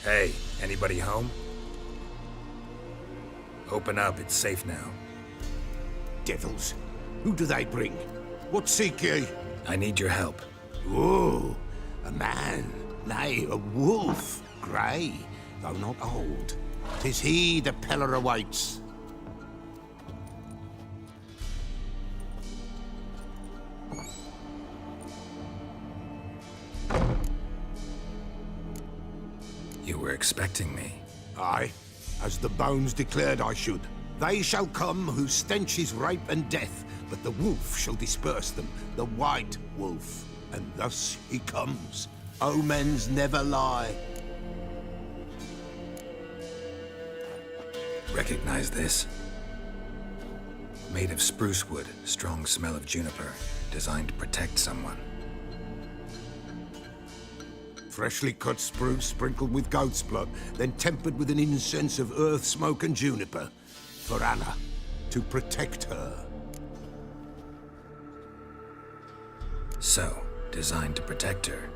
Hey, anybody home? Open up, it's safe now. Devils, who do they bring? What seek ye? I need your help. Oh, a man, nay, a wolf, grey, though not old. 'Tis he the Peller awaits. You were expecting me. Aye, as the bones declared I should. They shall come whose stench is rape and death, but the wolf shall disperse them, the white wolf. And thus he comes. Omens never lie. Recognize this? Made of spruce wood, strong smell of juniper, designed to protect someone. Freshly cut spruce sprinkled with goat's blood, then tempered with an incense of earth, smoke and juniper. For Anna, to protect her. So, designed to protect her.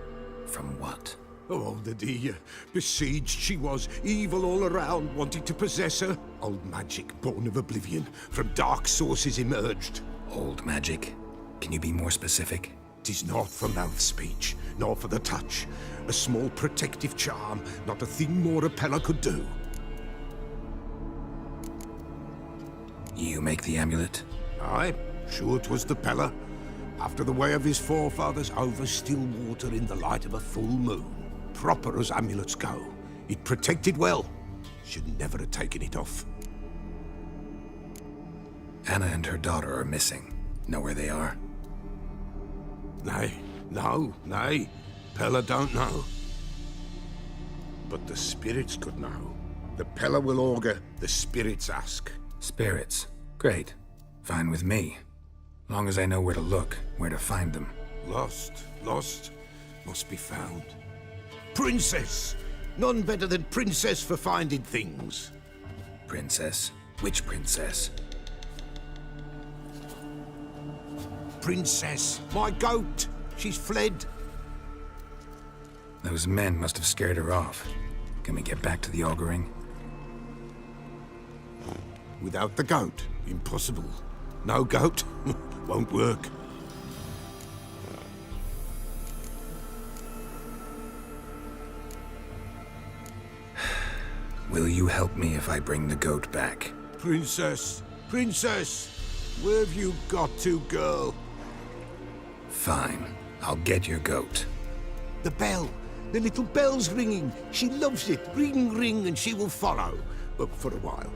From what? Oh, the dear. Besieged she was, evil all around, wanting to possess her. Old magic, born of oblivion, from dark sources emerged. Old magic? Can you be more specific? 'Tis not for mouth speech, nor for the touch. A small protective charm, not a thing more a Peller could do. You make the amulet? Aye, sure 'twas the Peller. After the way of his forefathers, over still water in the light of a full moon. Proper as amulets go. It protected well. Should never have taken it off. Anna and her daughter are missing. Know where they are? Nay, nay. Peller don't know. But the spirits could know. The Peller will augur, the spirits ask. Spirits. Great. Fine with me. Long as I know where to look, where to find them. Lost, must be found. Princess! None better than Princess for finding things. Princess? Which princess? Princess, my goat! She's fled. Those men must have scared her off. Can we get back to the auguring? Without the goat, impossible. No goat, won't work. Will you help me if I bring the goat back? Princess, where have you got to, girl? Fine. I'll get your goat. The bell, the little bell's ringing. She loves it. Ring, ring, and she will follow. But for a while.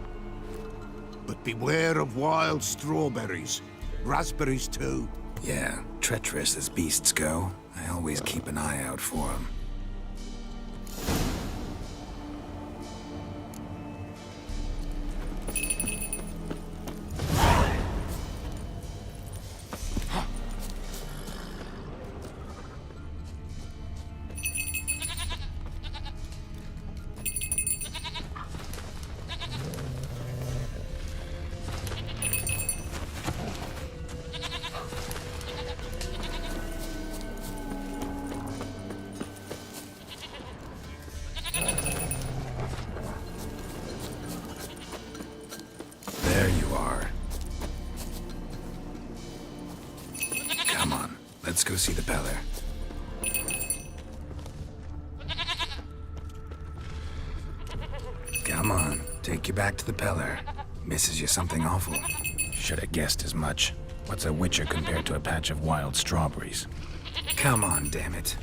But beware of wild strawberries. Raspberries, too. Yeah, treacherous as beasts go. I always keep an eye out for them. There you are. Come on, let's go see the Peller. Come on, take you back to the Peller. Misses you something awful. Should have guessed as much. What's a witcher compared to a patch of wild strawberries? Come on, damn it.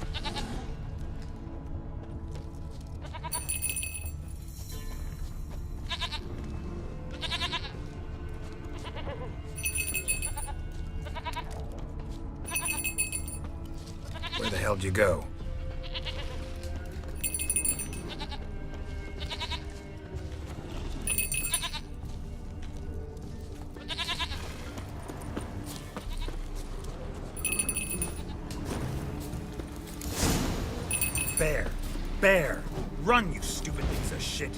hell'd you go? Bear! Bear! Run, you stupid piece of shit!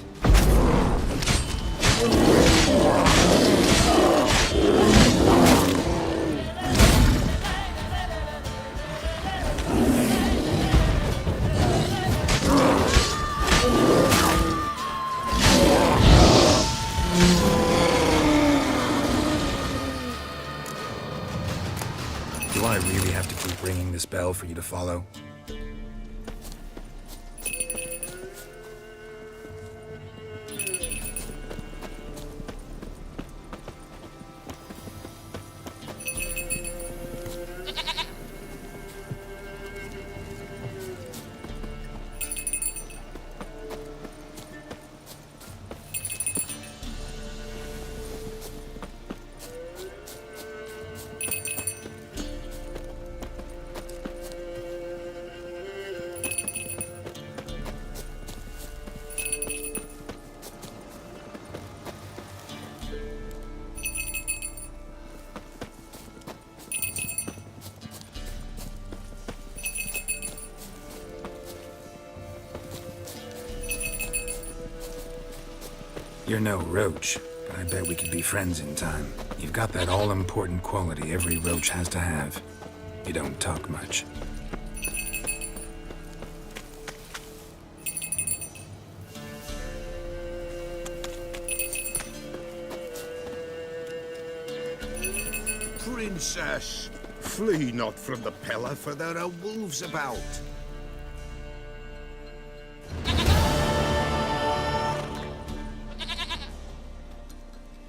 Do I really have to keep ringing this bell for you to follow? You're no roach, but I bet we could be friends in time. You've got that all-important quality every roach has to have. You don't talk much. Princess, flee not from the pillar, for there are wolves about.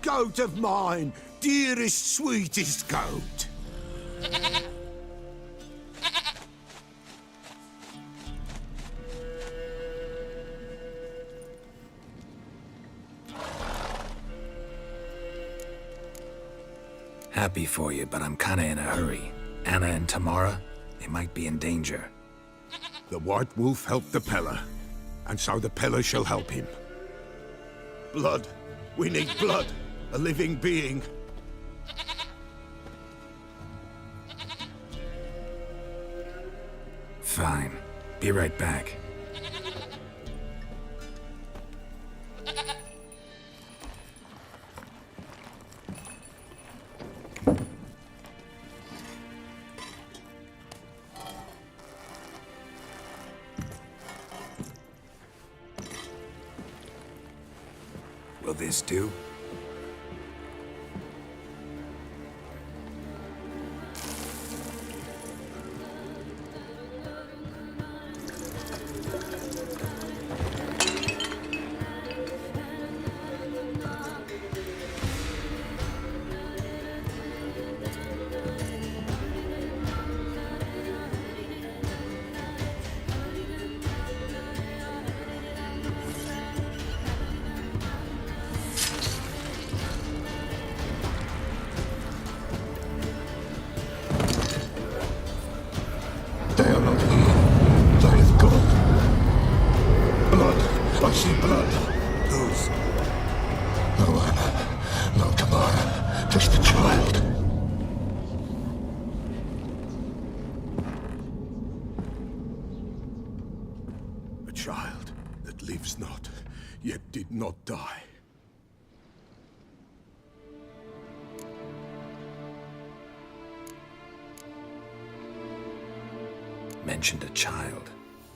Goat of mine, dearest, sweetest goat. Happy for you, but I'm kinda in a hurry. Anna and Tamara, they might be in danger. The White Wolf helped the Peller, and so the Peller shall help him. Blood. We need blood. A living being. Fine. Be right back. Will this do? They are not here. They have gone. Blood. I see blood. Whose? No Anna. No Tamara. Just the child. A child that lives not, yet did not die. Mentioned a child.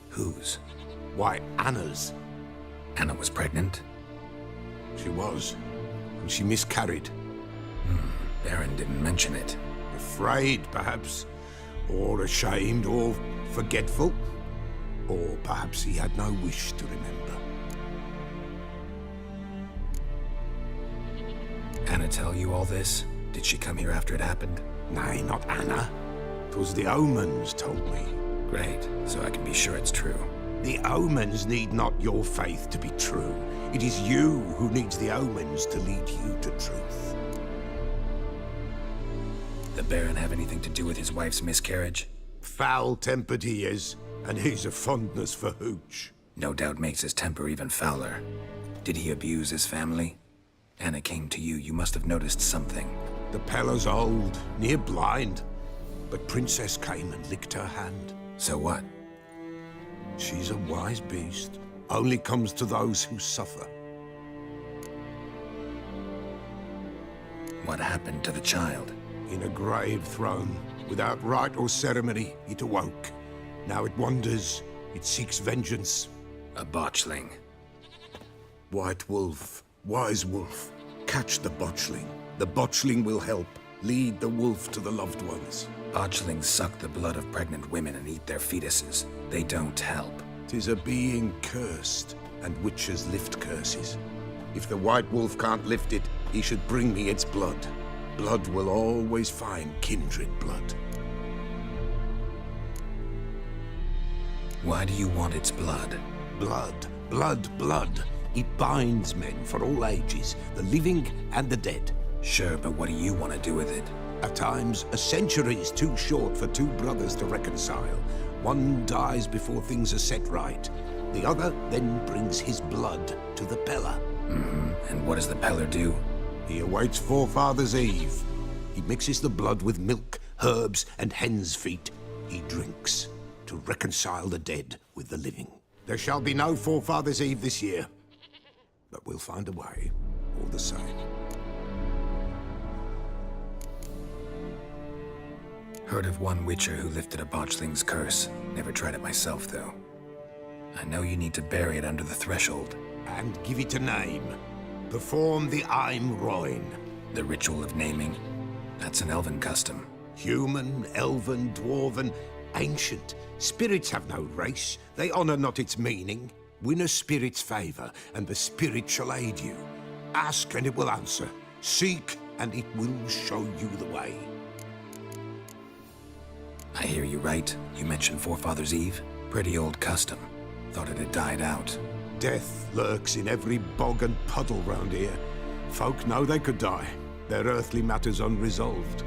Whose? Why, Anna's. Anna was pregnant? She was. And she miscarried. Baron didn't mention it. Afraid, perhaps. Or ashamed, or forgetful. Or perhaps he had no wish to remember. Anna tell you all this? Did she come here after it happened? Nay, not Anna. 'Twas the omens told me. Great, so I can be sure it's true. The omens need not your faith to be true. It is you who needs the omens to lead you to truth. The Baron have anything to do with his wife's miscarriage? Foul-tempered he is, and he's a fondness for hooch. No doubt makes his temper even fouler. Did he abuse his family? Anna came to you, you must have noticed something. The Pella's old, near blind. But Princess came and licked her hand. So what? She's a wise beast. Only comes to those who suffer. What happened to the child? In a grave thrown, without rite or ceremony, it awoke. Now it wanders, it seeks vengeance. A botchling. White wolf, wise wolf, catch the botchling. The botchling will help, lead the wolf to the loved ones. Botchlings suck the blood of pregnant women and eat their fetuses. They don't help. 'Tis a being cursed, and witches lift curses. If the white wolf can't lift it, he should bring me its blood. Blood will always find kindred blood. Why do you want its blood? Blood, blood, blood. It binds men for all ages, the living and the dead. Sure, but what do you want to do with it? At times, a century is too short for two brothers to reconcile. One dies before things are set right. The other then brings his blood to the Pella. And what does the Peller do? He awaits Forefathers' Eve. He mixes the blood with milk, herbs, and hen's feet. He drinks to reconcile the dead with the living. There shall be no Forefathers' Eve this year, but we'll find a way, all the same. Heard of one witcher who lifted a botchling's curse. Never tried it myself, though. I know you need to bury it under the threshold. And give it a name. Perform the Aim Roin. The ritual of naming? That's an elven custom. Human, elven, dwarven, ancient. Spirits have no race. They honor not its meaning. Win a spirit's favor, and the spirit shall aid you. Ask, and it will answer. Seek, and it will show you the way. I hear you right. You mentioned Forefathers' Eve? Pretty old custom. Thought it had died out. Death lurks in every bog and puddle round here. Folk know they could die, their earthly matters unresolved.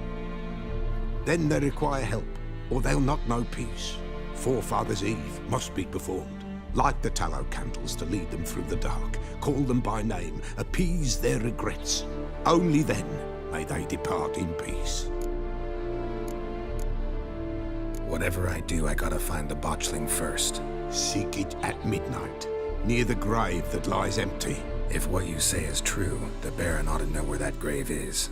Then they require help, or they'll not know peace. Forefathers' Eve must be performed. Light the tallow candles to lead them through the dark. Call them by name, appease their regrets. Only then may they depart in peace. Whatever I do, I gotta find the botchling first. Seek it at midnight, near the grave that lies empty. If what you say is true, the Baron ought to know where that grave is.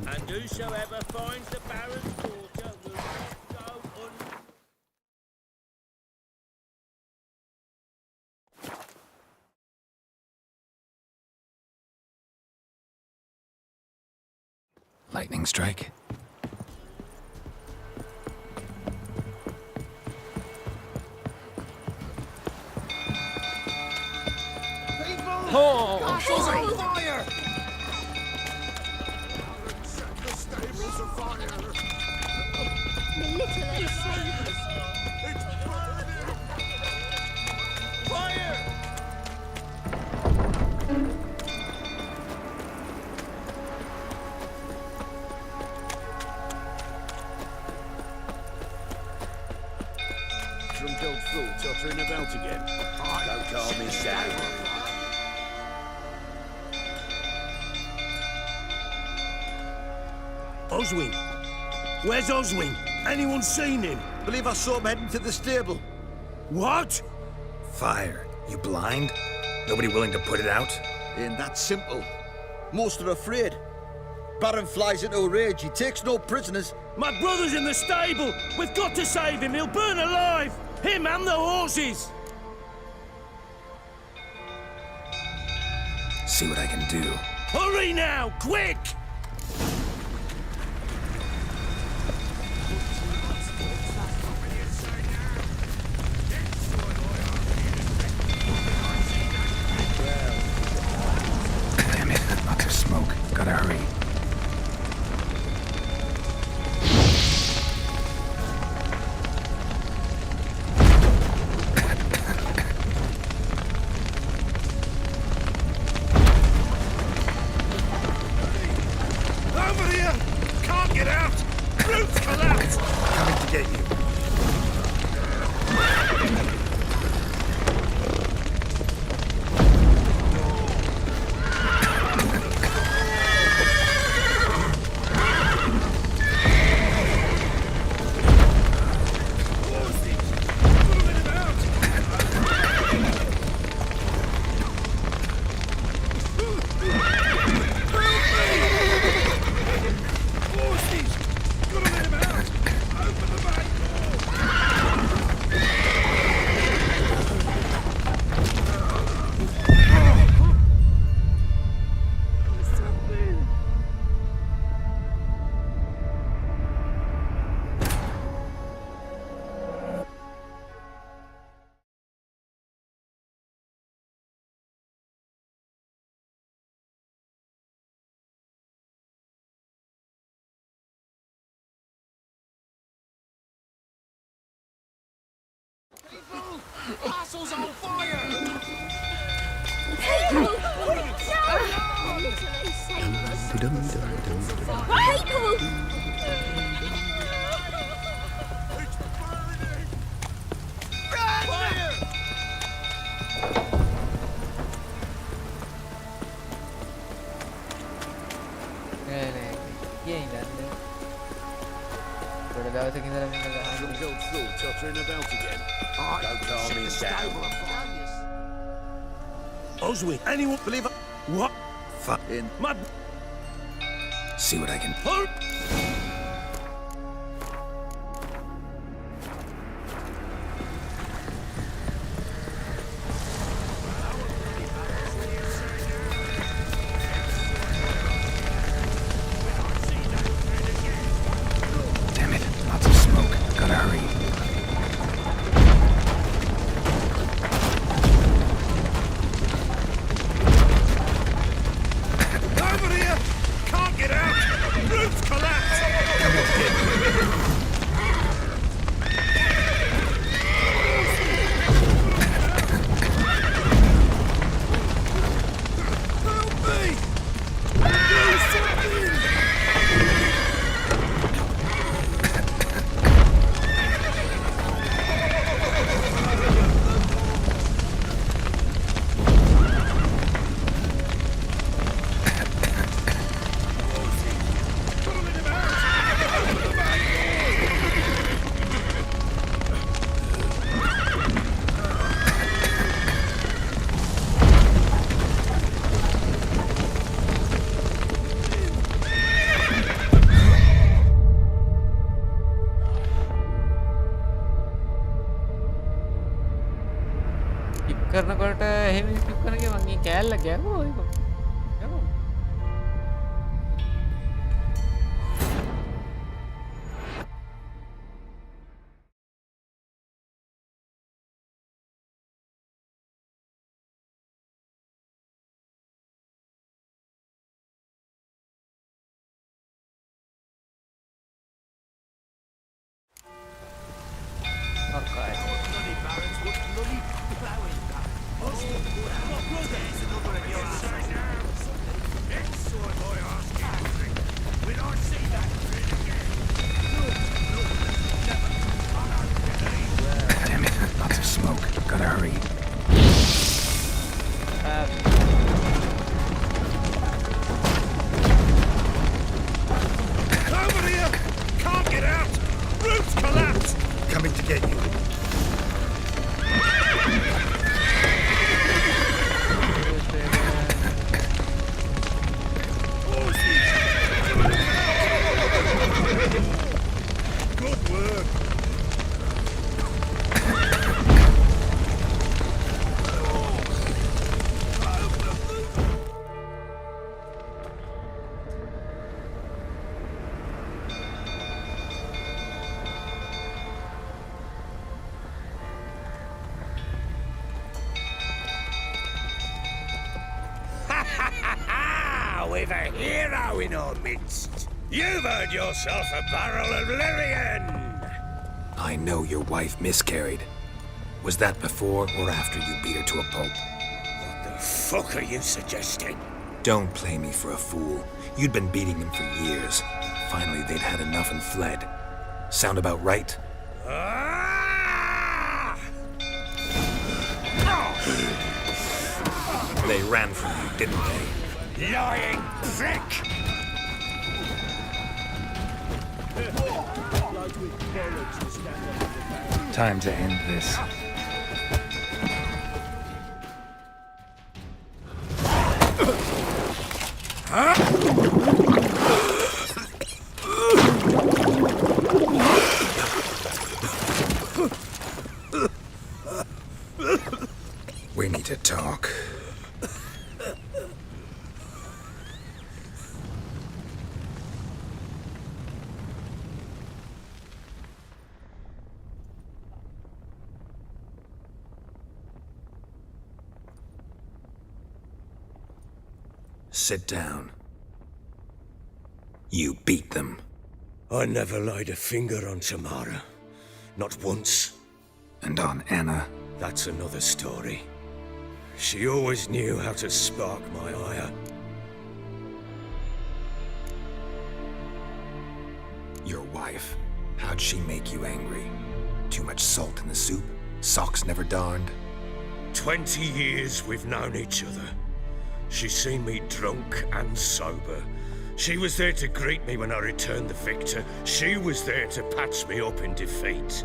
And whosoever finds the Baron's daughter will not go un... Lightning strike? Oh! Castle's on fire! The little savers. Fire! Drunk old fool tottering about again. Don't calm me down. Oswin? Where's Oswin? Anyone seen him? Believe I saw him heading to the stable. What? Fire. You blind? Nobody willing to put it out? Ain't that simple. Most are afraid. Baron flies into a rage. He takes no prisoners. My brother's in the stable! We've got to save him! He'll burn alive! Him and the horses! See what I can do. Hurry now! Quick! Damn it, lots of smoke. Gotta hurry. Over here! Can't get out! Roof's collapsed! Coming to get you. Castle's on fire! People! No! Until they save us. People! Some old fool tottering about again. Don't calm me down. Oswin, anyone believe it? What? In My... See what I can... Hurry! Damn it, lots of smoke. Gotta hurry. Over here! Can't get out! Roof's collapsed! Help me! Do something! කරනකොට එහෙම skip කරනගේ මගේ කෑල්ල ගැහුවා ඒක. ගැහුවා. Okay. We've a hero in our midst. You've earned yourself a barrel of Lyrian. I know your wife miscarried. Was that before or after you beat her to a pulp? What the fuck are you suggesting? Don't play me for a fool. You'd been beating them for years. Finally, they'd had enough and fled. Sound about right? Ah! They ran from you, didn't they? Lying prick! Time to end this. We need to talk. Sit down. You beat them. I never laid a finger on Tamara. Not once. And on Anna. That's another story. She always knew how to spark my ire. Your wife. How'd she make you angry? Too much salt in the soup? Socks never darned? 20 years we've known each other. She's seen me drunk and sober. She was there to greet me when I returned the victor. She was there to patch me up in defeat.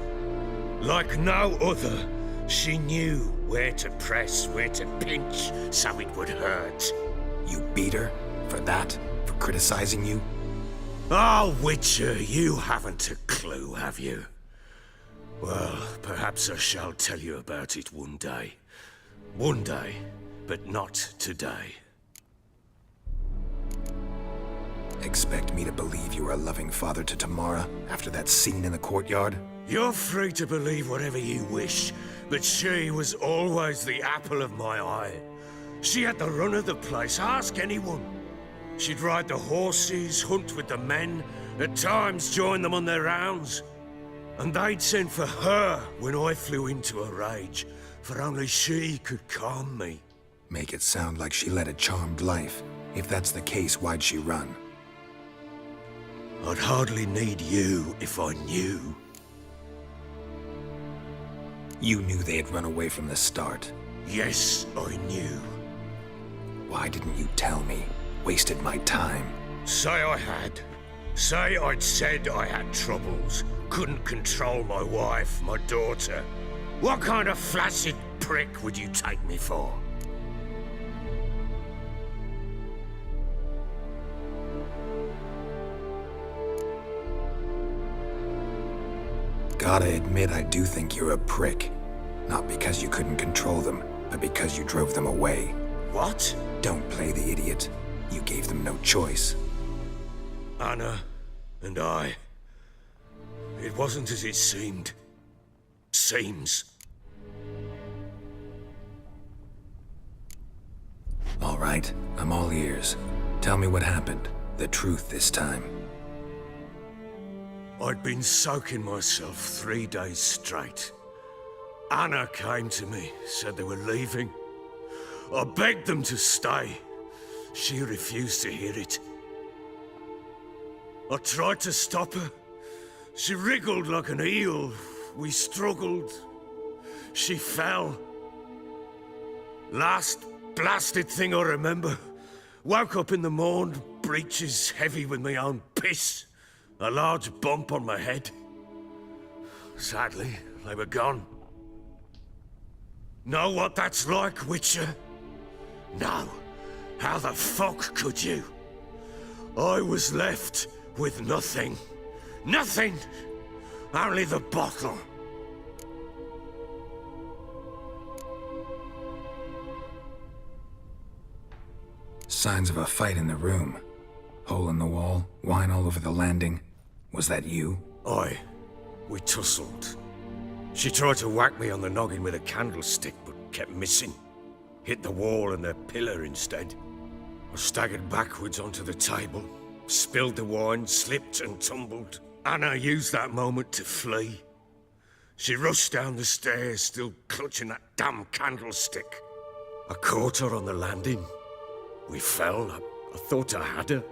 Like no other, she knew where to press, where to pinch, so it would hurt. You beat her? For that? For criticizing you? Oh, Witcher, you haven't a clue, have you? Well, perhaps I shall tell you about it one day. One day, but not today. Expect me to believe you were a loving father to Tamara after that scene in the courtyard? You're free to believe whatever you wish, but she was always the apple of my eye. She had the run of the place, ask anyone. She'd ride the horses, hunt with the men, at times join them on their rounds. And they'd send for her when I flew into a rage, for only she could calm me. Make it sound like she led a charmed life. If that's the case, why'd she run? I'd hardly need you if I knew. You knew they had run away from the start. Yes, I knew. Why didn't you tell me? Wasted my time. Say I had. Say I'd said I had troubles. Couldn't control my wife, my daughter. What kind of flaccid prick would you take me for? Gotta admit, I do think you're a prick. Not because you couldn't control them, but because you drove them away. What? Don't play the idiot. You gave them no choice. Anna and I. It wasn't as it seemed. Seems. All right, I'm all ears. Tell me what happened. The truth this time. I'd been soaking myself 3 days straight. Anna came to me, said they were leaving. I begged them to stay. She refused to hear it. I tried to stop her. She wriggled like an eel. We struggled. She fell. Last blasted thing I remember. Woke up in the morn, breeches heavy with my own piss. A large bump on my head. Sadly, they were gone. Know what that's like, Witcher? No. How the fuck could you? I was left with nothing. Nothing! Only the bottle. Signs of a fight in the room. Hole in the wall, wine all over the landing. Was that you? Aye. We tussled. She tried to whack me on the noggin with a candlestick, but kept missing. Hit the wall and the pillar instead. I staggered backwards onto the table, spilled the wine, slipped and tumbled. Anna used that moment to flee. She rushed down the stairs, still clutching that damn candlestick. I caught her on the landing. We fell. I thought I had her.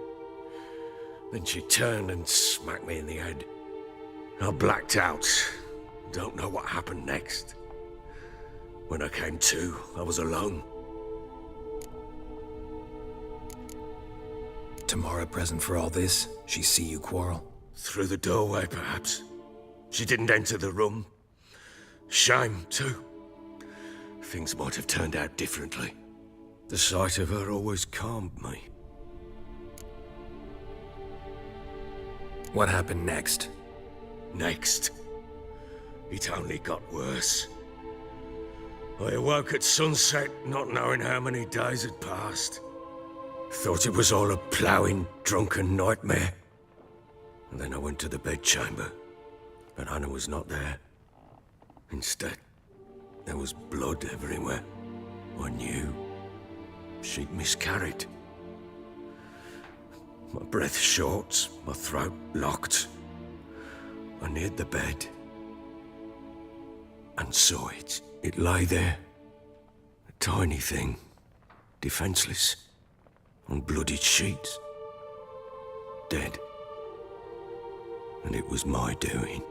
Then she turned and smacked me in the head. I blacked out. Don't know what happened next. When I came to, I was alone. Tamara present for all this? She see you quarrel? Through the doorway, perhaps. She didn't enter the room. Shame, too. Things might have turned out differently. The sight of her always calmed me. What happened next? Next, it only got worse. I awoke at sunset, not knowing how many days had passed. Thought it was all a ploughing, drunken nightmare. And then I went to the bedchamber, but Anna was not there. Instead, there was blood everywhere. I knew she'd miscarried. My breath short, my throat locked. I neared the bed and saw it. It lay there, a tiny thing, defenseless, on bloodied sheets, dead. And it was my doing.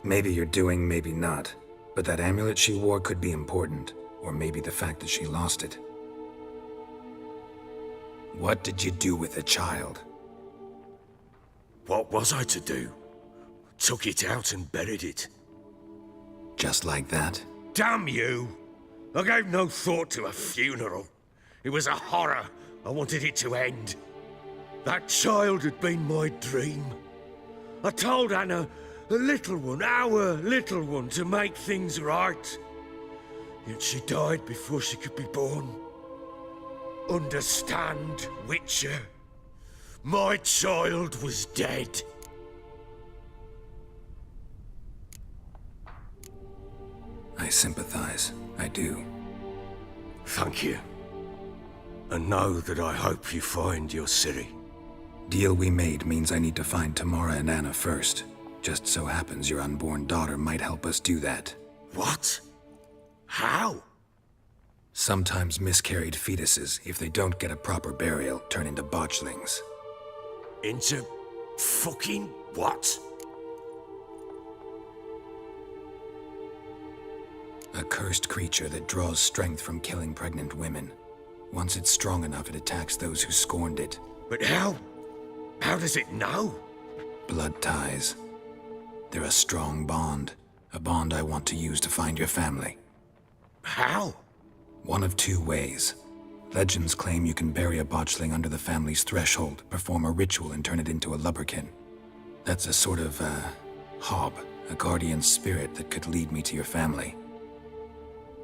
Maybe you're doing, maybe not. But that amulet she wore could be important. Or maybe the fact that she lost it. What did you do with the child? What was I to do? Took it out and buried it. Just like that? Damn you! I gave no thought to a funeral. It was a horror. I wanted it to end. That child had been my dream. I told Anna, the little one, our little one, to make things right. Yet she died before she could be born. Understand, Witcher? My child was dead. I sympathize. I do. Thank you. And know that I hope you find your Ciri. Deal we made means I need to find Tamara and Anna first. Just so happens your unborn daughter might help us do that. What? How? Sometimes miscarried fetuses, if they don't get a proper burial, turn into botchlings. Into fucking what? A cursed creature that draws strength from killing pregnant women. Once it's strong enough, it attacks those who scorned it. But how? How does it know? Blood ties. They're a strong bond. A bond I want to use to find your family. How? One of two ways. Legends claim you can bury a botchling under the family's threshold, perform a ritual, and turn it into a lubberkin. That's a sort of, hob, a guardian spirit that could lead me to your family.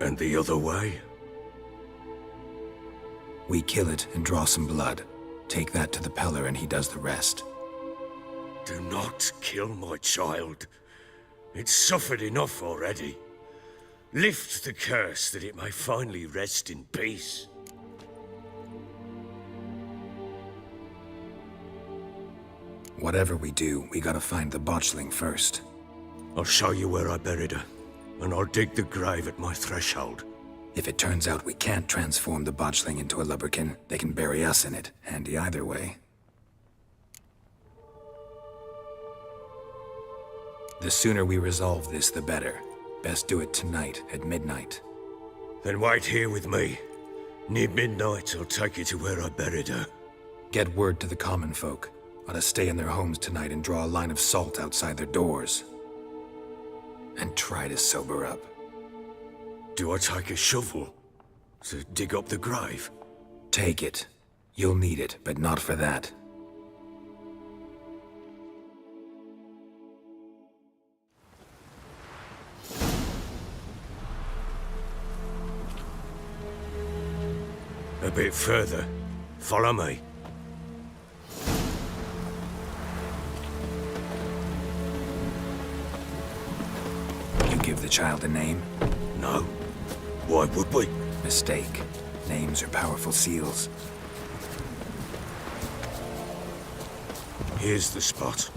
And the other way? We kill it and draw some blood. Take that to the Peller and he does the rest. Do not kill my child. It's suffered enough already. Lift the curse that it may finally rest in peace. Whatever we do, we gotta find the botchling first. I'll show you where I buried her, and I'll dig the grave at my threshold. If it turns out we can't transform the botchling into a lubberkin, they can bury us in it. Handy either way. The sooner we resolve this, the better. Best do it tonight, at midnight. Then wait here with me. Near midnight, I'll take you to where I buried her. Get word to the common folk. Ought to stay in their homes tonight and draw a line of salt outside their doors. And try to sober up. Do I take a shovel to dig up the grave? Take it. You'll need it, but not for that. A bit further. Follow me. You give the child a name? No. Why would we? Mistake. Names are powerful seals. Here's the spot.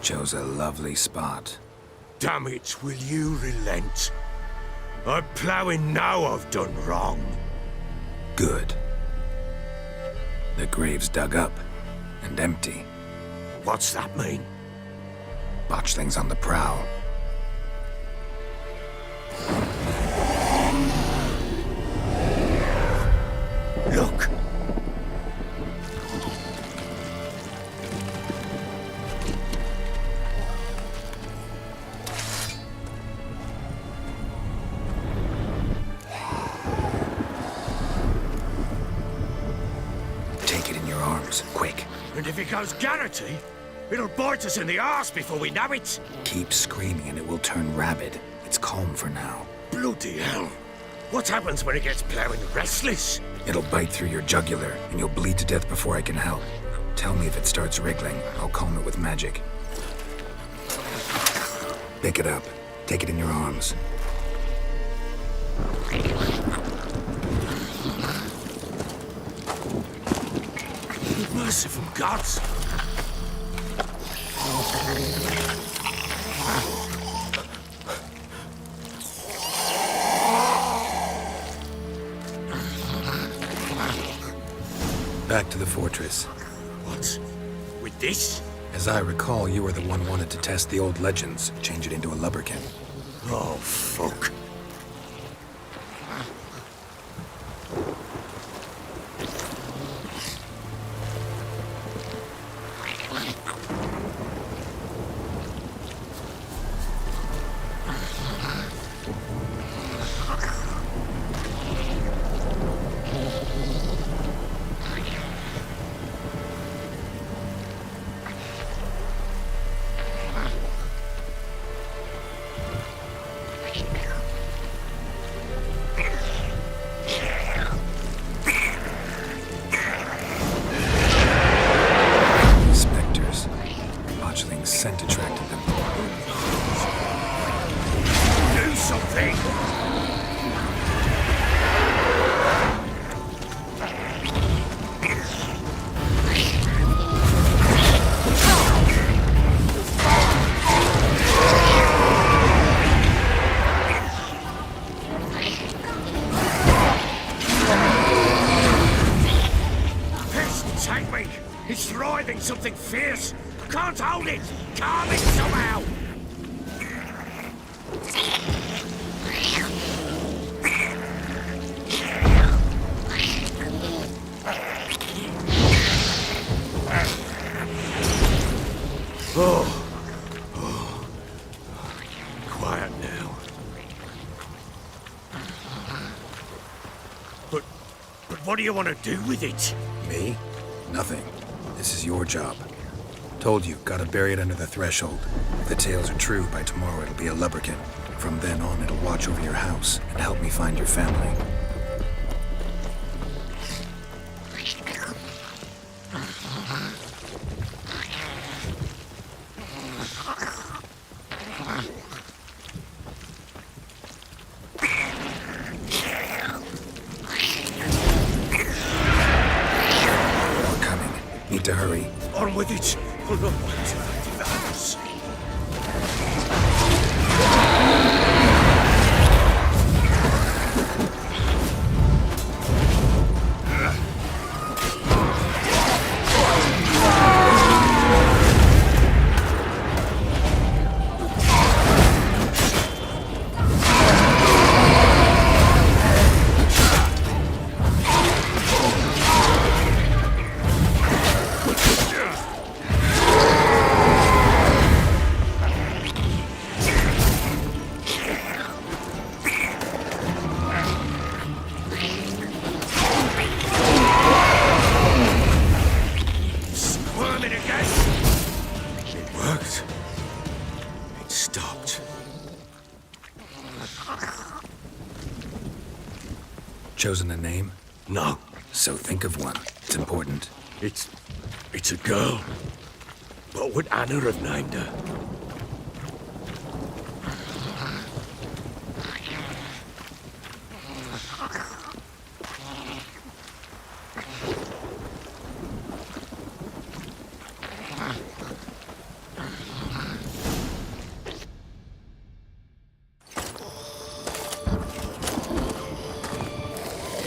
Chose a lovely spot. Damn it, will you relent? I'm ploughing now I've done wrong. Good. The grave's dug up and empty. What's that mean? Botchling's on the prowl. Look. Take it in your arms, quick. And if it goes Garrity, it'll bite us in the arse before we know it. Keep screaming and it will turn rabid. It's calm for now. Bloody hell. What happens when it gets ploughing restless? It'll bite through your jugular, and you'll bleed to death before I can help. Tell me if it starts wriggling. I'll calm it with magic. Pick it up. Take it in your arms. Merciful gods! Back to the fortress. What? With this? As I recall, you were the one wanted to test the old legends, change it into a lubberkin. Oh, fuck. Scent attracted them. Do something! Pest, take me! It's writhing something fierce! Can't hold it! Calm it somehow! Oh. Quiet now. But what do you want to do with it? Me? Nothing. This is your job. Told you, gotta bury it under the threshold. If the tales are true, by tomorrow it'll be a lubberkin. From then on, it'll watch over your house and help me find your family. We're coming. Need to hurry. On with it! I'll not wait till I do the house. Chosen a name? No. So think of one. It's important. It's a girl. What would Anna have named her?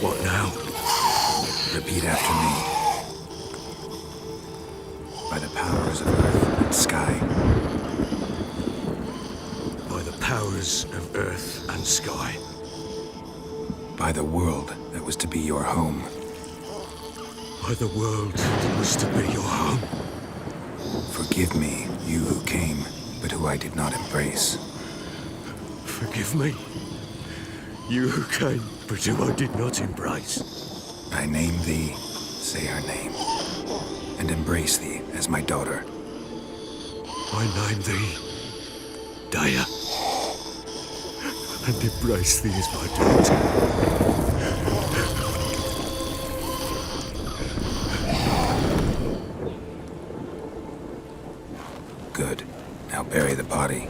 What now? Repeat after me. By the powers of earth and sky. By the powers of earth and sky. By the world that was to be your home. By the world that was to be your home. Forgive me, you who came, but who I did not embrace. Forgive me. You who came, but who I did not embrace. I name thee, say her name, and embrace thee as my daughter. I name thee, Daya, and embrace thee as my daughter. Good. Now bury the body.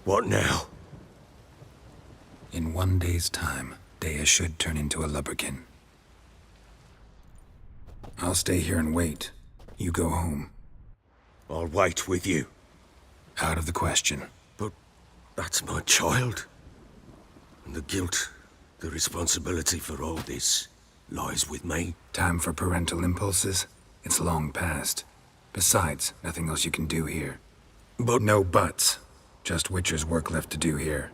What now? In 1 day's time, Dea should turn into a lubberkin. I'll stay here and wait. You go home. I'll wait with you. Out of the question. But that's my child. And the guilt, the responsibility for all this lies with me. Time for parental impulses? It's long past. Besides, nothing else you can do here. But No buts. Just Witcher's work left to do here.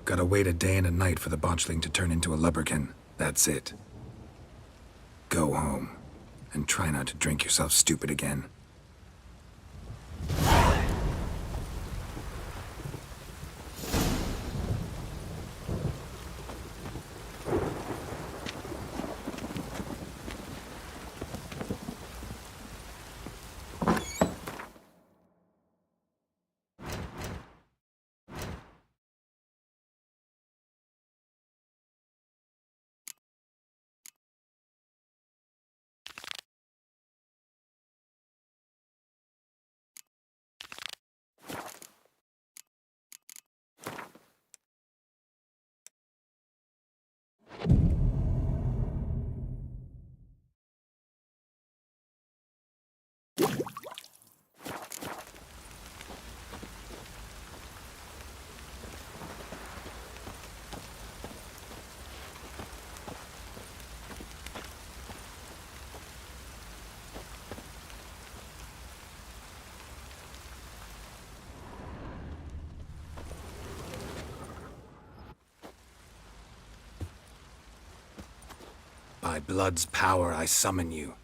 Gotta wait a day and a night for the botchling to turn into a lubberkin. That's it. Go home. And try not to drink yourself stupid again. By blood's power I summon you.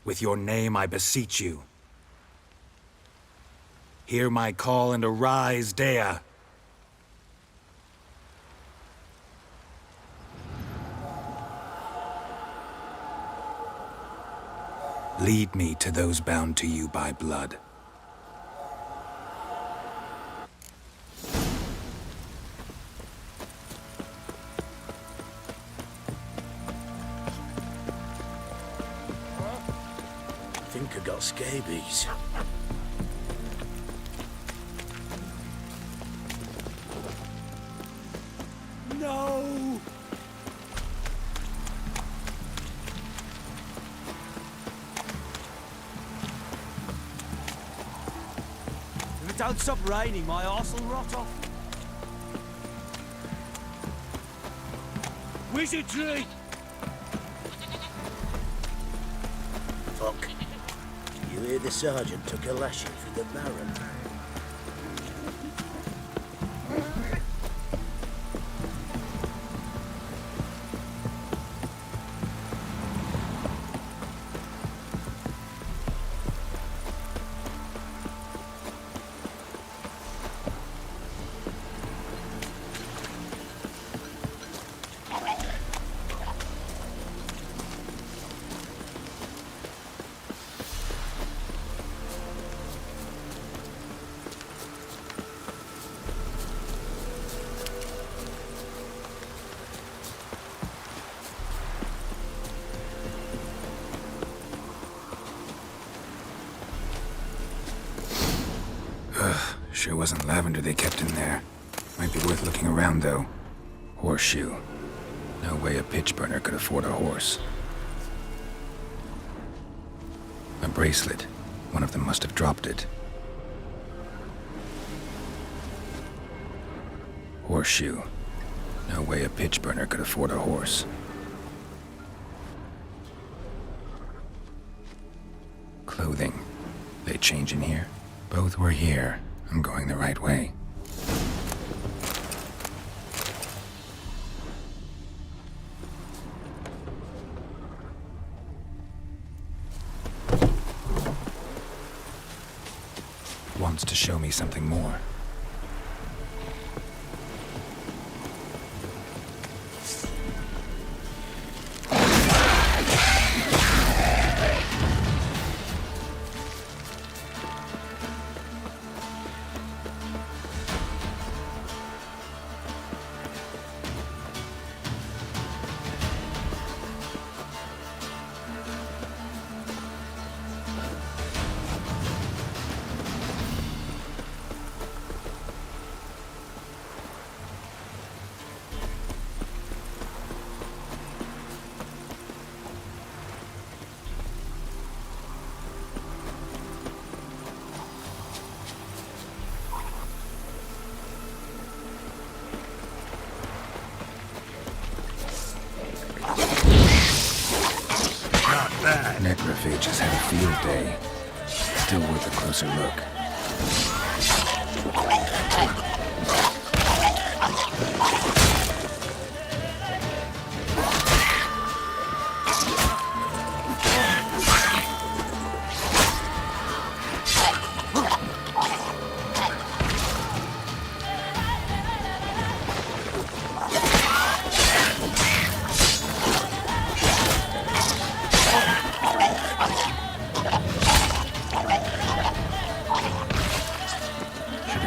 With your name I beseech you. Hear my call and arise, Dea. Lead me to those bound to you by blood. I think I got scabies. No! If it don't stop raining, my arse will rot off. Wizardry! Fuck. You hear the sergeant took a lashing for the Baron. Ugh, sure wasn't lavender they kept in there. Might be worth looking around, though. Horseshoe. No way a pitch burner could afford a horse. A bracelet. One of them must have dropped it. Horseshoe. No way a pitch burner could afford a horse. Clothing. They change in here? Both were here. I'm going the right way. Wants to show me something more. Necrophages had a field day. Still worth a closer look.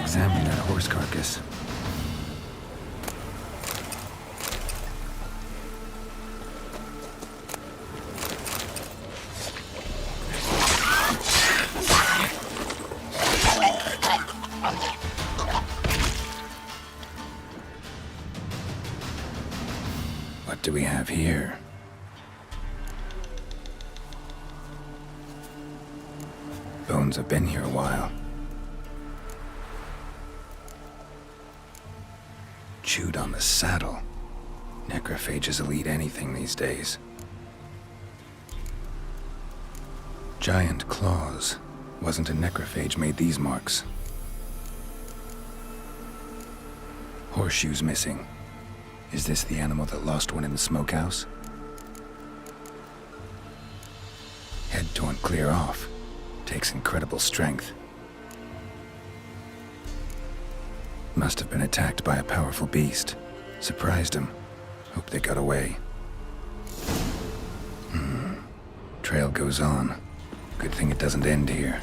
Examine that horse carcass. What do we have here? Bones have been here a while. Chewed on the saddle. Necrophages will eat anything these days. Giant claws. Wasn't a necrophage made these marks. Horseshoes missing. Is this the animal that lost one in the smokehouse? Head torn clear off. Takes incredible strength. Must have been attacked by a powerful beast. Surprised him. Hope they got away. Trail goes on. Good thing it doesn't end here.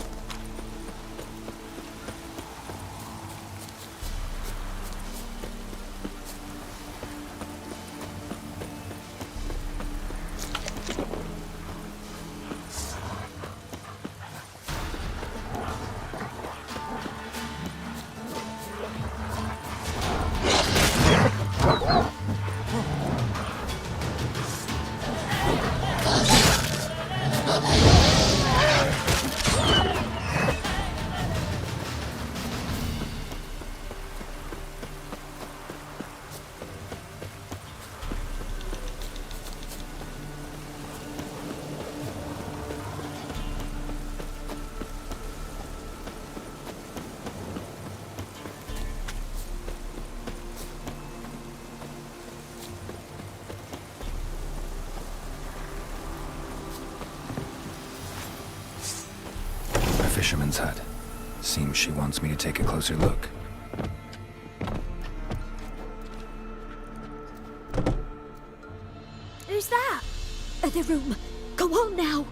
Fisherman's hut. Seems she wants me to take a closer look. Who's that? The room. Go on now.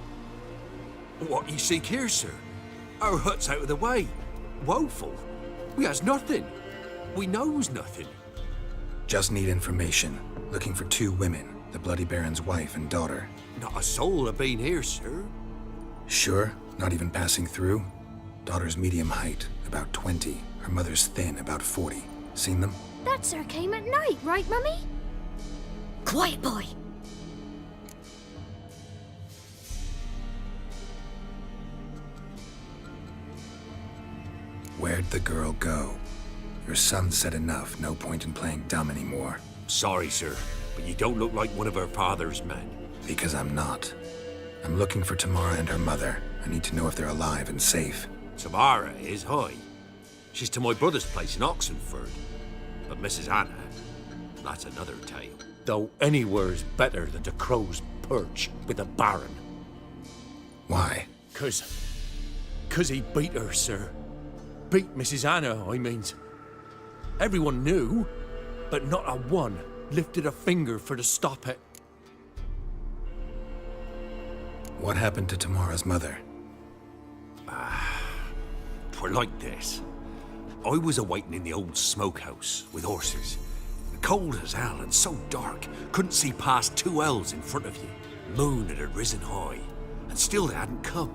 What you seek here, sir? Our hut's out of the way. Woeful. We has nothing. We knows nothing. Just need information. Looking for 2 women. The Bloody Baron's wife and daughter. Not a soul have been here, sir. Sure? Not even passing through? Daughter's medium height, about 20. Her mother's thin, about 40. Seen them? That sir came at night, right, Mummy? Quiet, boy. Where'd the girl go? Your son said enough. No point in playing dumb anymore. Sorry, sir, but you don't look like one of her father's men. Because I'm not. I'm looking for Tamara and her mother. I need to know if they're alive and safe. Tamara is high. She's to my brother's place in Oxenford. But Mrs. Anna, that's another tale. Though anywhere's better than the Crow's Perch with the Baron. Why? 'Cause he beat her, sir. Beat Mrs. Anna, I means. Everyone knew, but not a one lifted a finger for to stop it. What happened to Tamara's mother? Twere like this. I was awaiting in the old smokehouse with horses. Cold as hell and so dark, couldn't see past 2 ells in front of you. Moon had risen high, and still they hadn't come.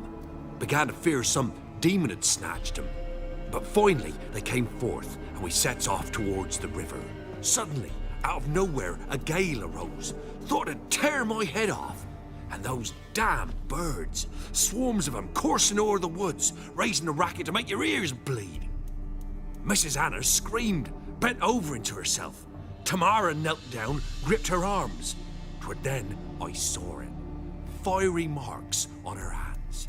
Began to fear some demon had snatched them. But finally, they came forth, and we sets off towards the river. Suddenly, out of nowhere, a gale arose. Thought it'd tear my head off. And those damn birds, swarms of them coursing o'er the woods, raising a racket to make your ears bleed. Mrs. Anna screamed, bent over into herself. Tamara knelt down, gripped her arms. 'Twere then I saw it. Fiery marks on her hands.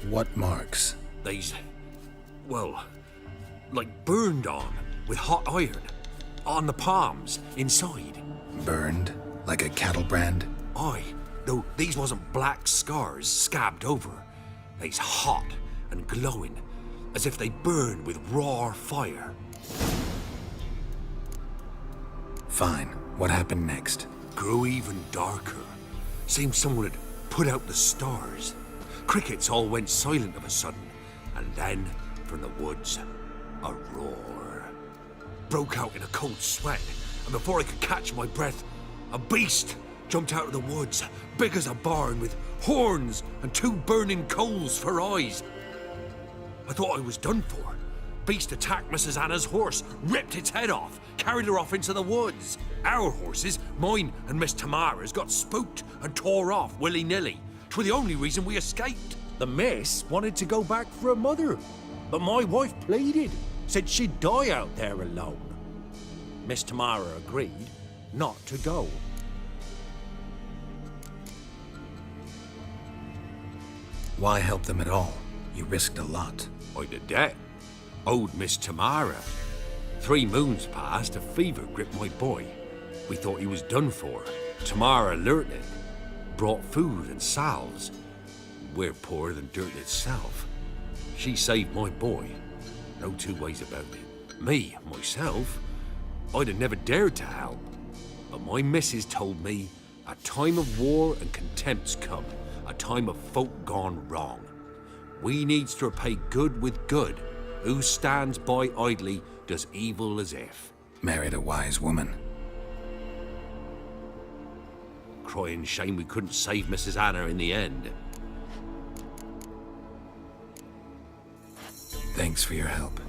What marks? They's, well, like burned on with hot iron. On the palms, inside. Burned? Like a cattle brand? Aye, though these wasn't black scars scabbed over. They's hot and glowing, as if they burned with raw fire. Fine. What happened next? Grew even darker. Seemed someone had put out the stars. Crickets all went silent of a sudden, and then, from the woods, a roar. Broke out in a cold sweat, and before I could catch my breath, a beast jumped out of the woods, big as a barn, with horns and 2 burning coals for eyes. I thought I was done for. Beast attacked Mrs. Anna's horse, ripped its head off, carried her off into the woods. Our horses, mine and Miss Tamara's, got spooked and tore off willy-nilly. 'Twere the only reason we escaped. The miss wanted to go back for her mother, but my wife pleaded, said she'd die out there alone. Miss Tamara agreed not to go. Why help them at all? You risked a lot. I'd a debt. Owed Miss Tamara. 3 moons passed, a fever gripped my boy. We thought he was done for. Tamara learnt it. Brought food and salves. We're poorer than dirt itself. She saved my boy. No 2 ways about it. Me, myself, I'd have never dared to help. But my missus told me a time of war and contempt's come. A time of folk gone wrong. We needs to repay good with good. Who stands by idly does evil as if. Married a wise woman. Crying shame we couldn't save Mrs. Anna in the end. Thanks for your help.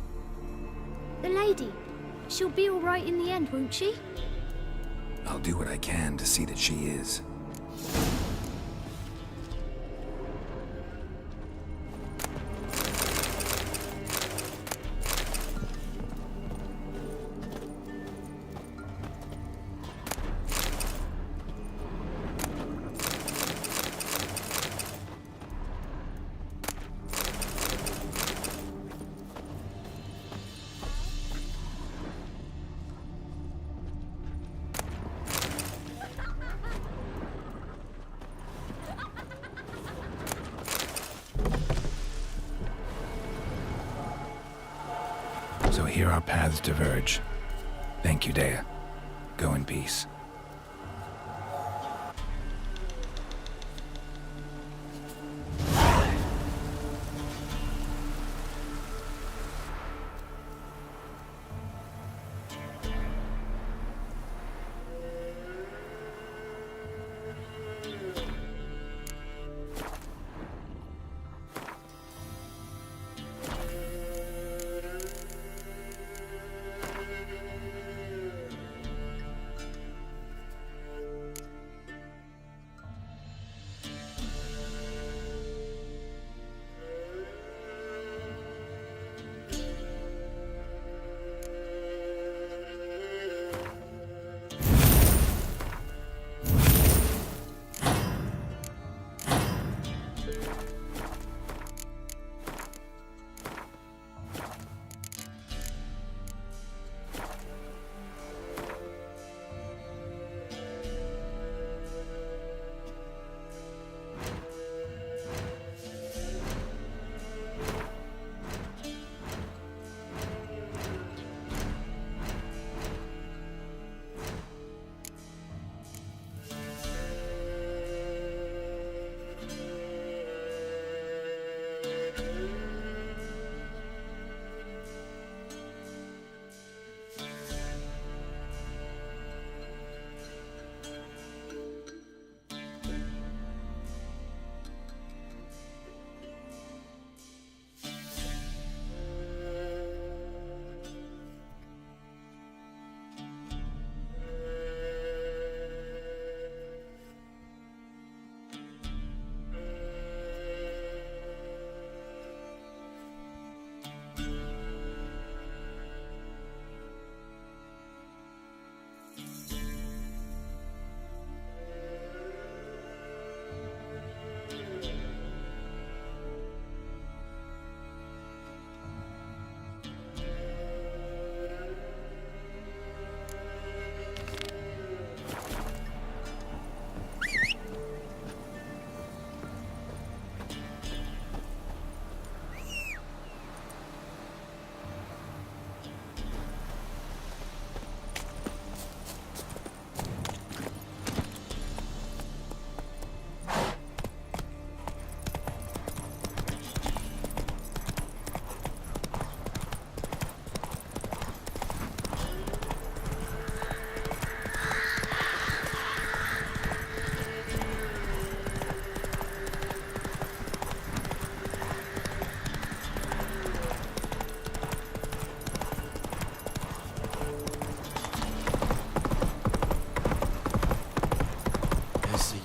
The lady. She'll be all right in the end, won't she? I'll do what I can to see that she is. So here our paths diverge. Thank you, Dea. Go in peace.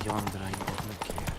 Jądra i kier.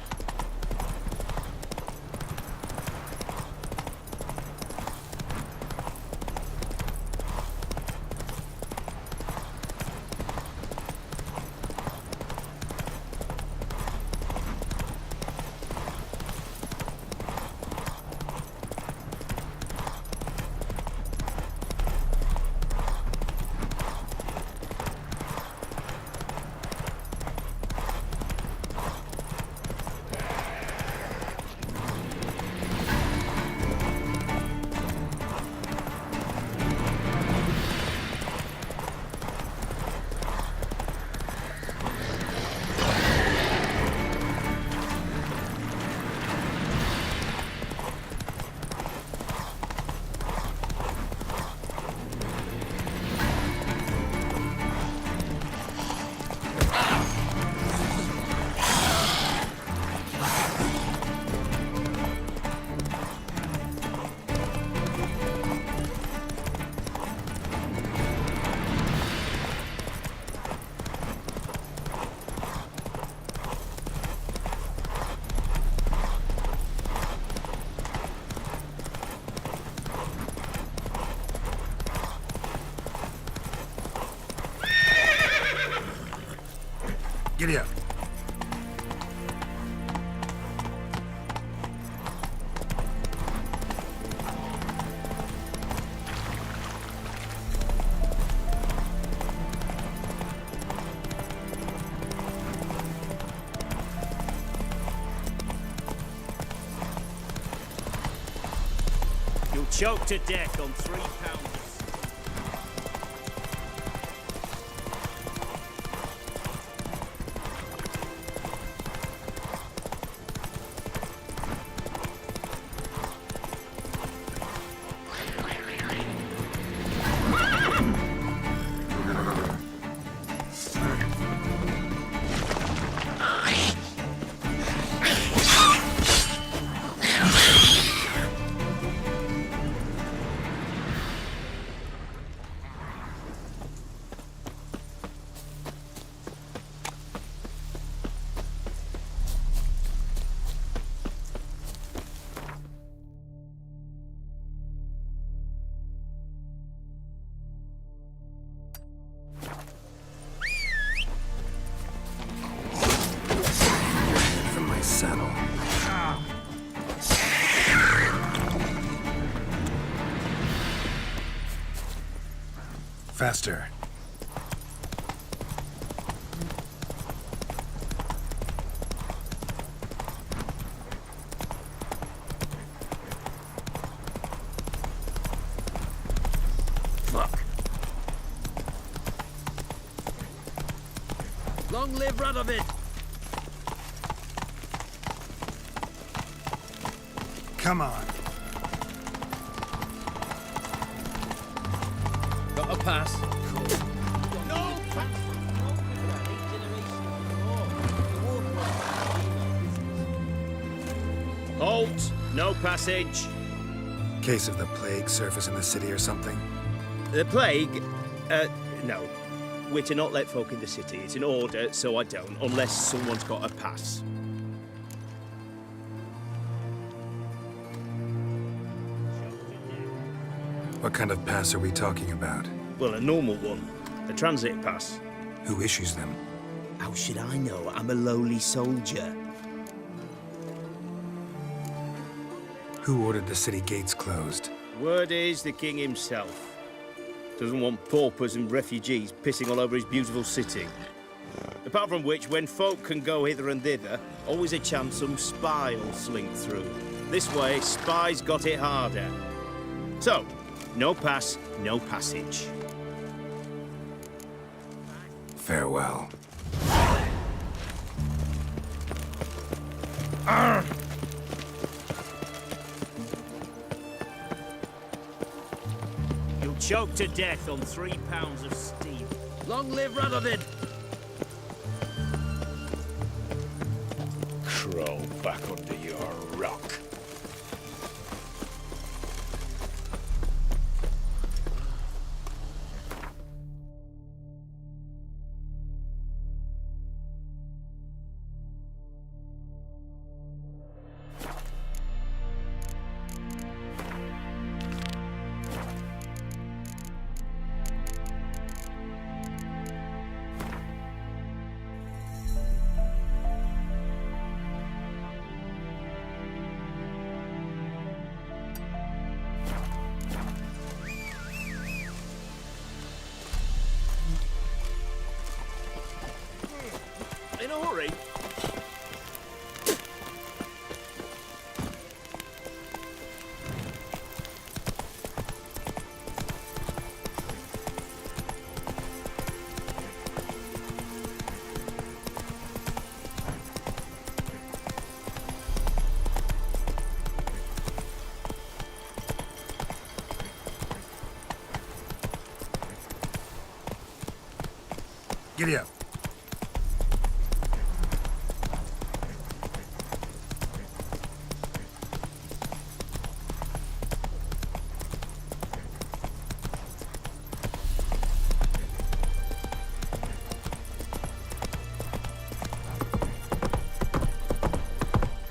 Giddy up. You'll choke to death on 3 pounders. From my saddle. Faster. Long live Radovid! Come on. Got a pass. Halt! No passage. Case of the plague surface in the city or something? The plague? No. We're to not let folk in the city. It's an order, so I don't, unless someone's got a pass. What kind of pass are we talking about? Well, a normal one. A transit pass. Who issues them? How should I know? I'm a lowly soldier. Who ordered the city gates closed? Word is the king himself. Doesn't want paupers and refugees pissing all over his beautiful city. Apart from which, when folk can go hither and thither, always a chance some spy will slink through. This way, spies got it harder. So, no pass, no passage. Farewell. You'll choke to death on 3 pounds of steel. Long live Radovid! Crawl back under your rock. story. Giddy up.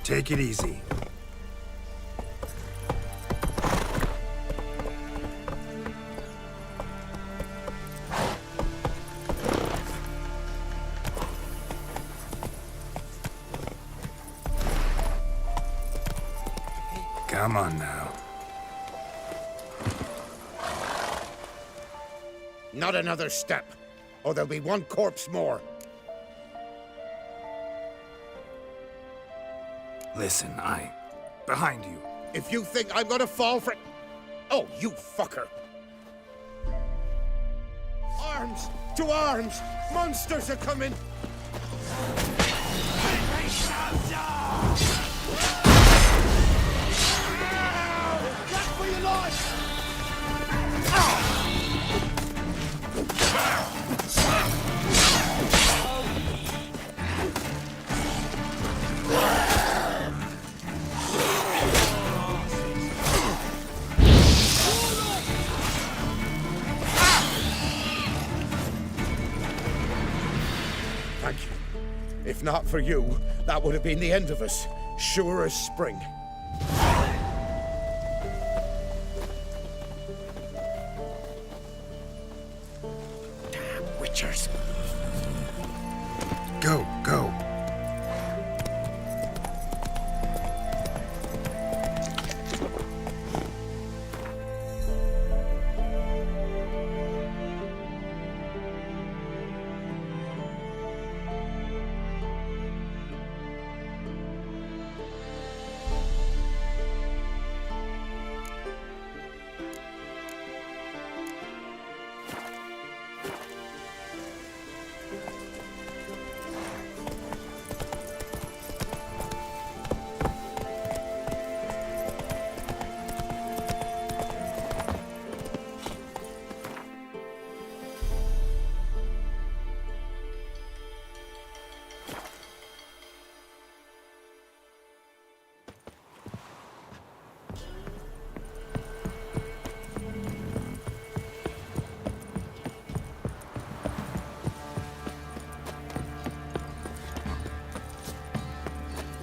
Take it easy. Come on now. Not another step, or there'll be one corpse more. Listen, behind you. If you think I'm gonna fall for... Oh, you fucker! Arms! To arms! Monsters are coming! Back for your life! Thank you. If not for you, that would have been the end of us. Sure as spring. Damn witchers. Go, go.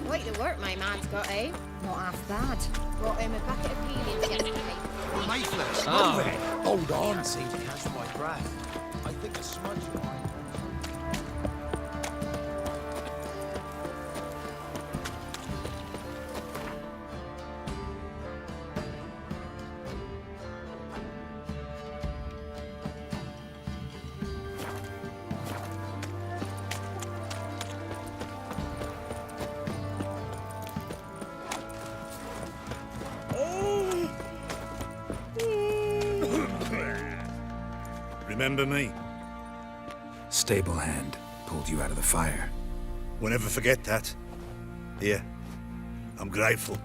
Quite the work my man's got, eh? Not half bad. Brought him a bucket of peelings yesterday. Lifeless. Hold on. See to catch my breath. I think a smudge might. Remember me? Stable hand pulled you out of the fire. We'll never forget that. Here, I'm grateful.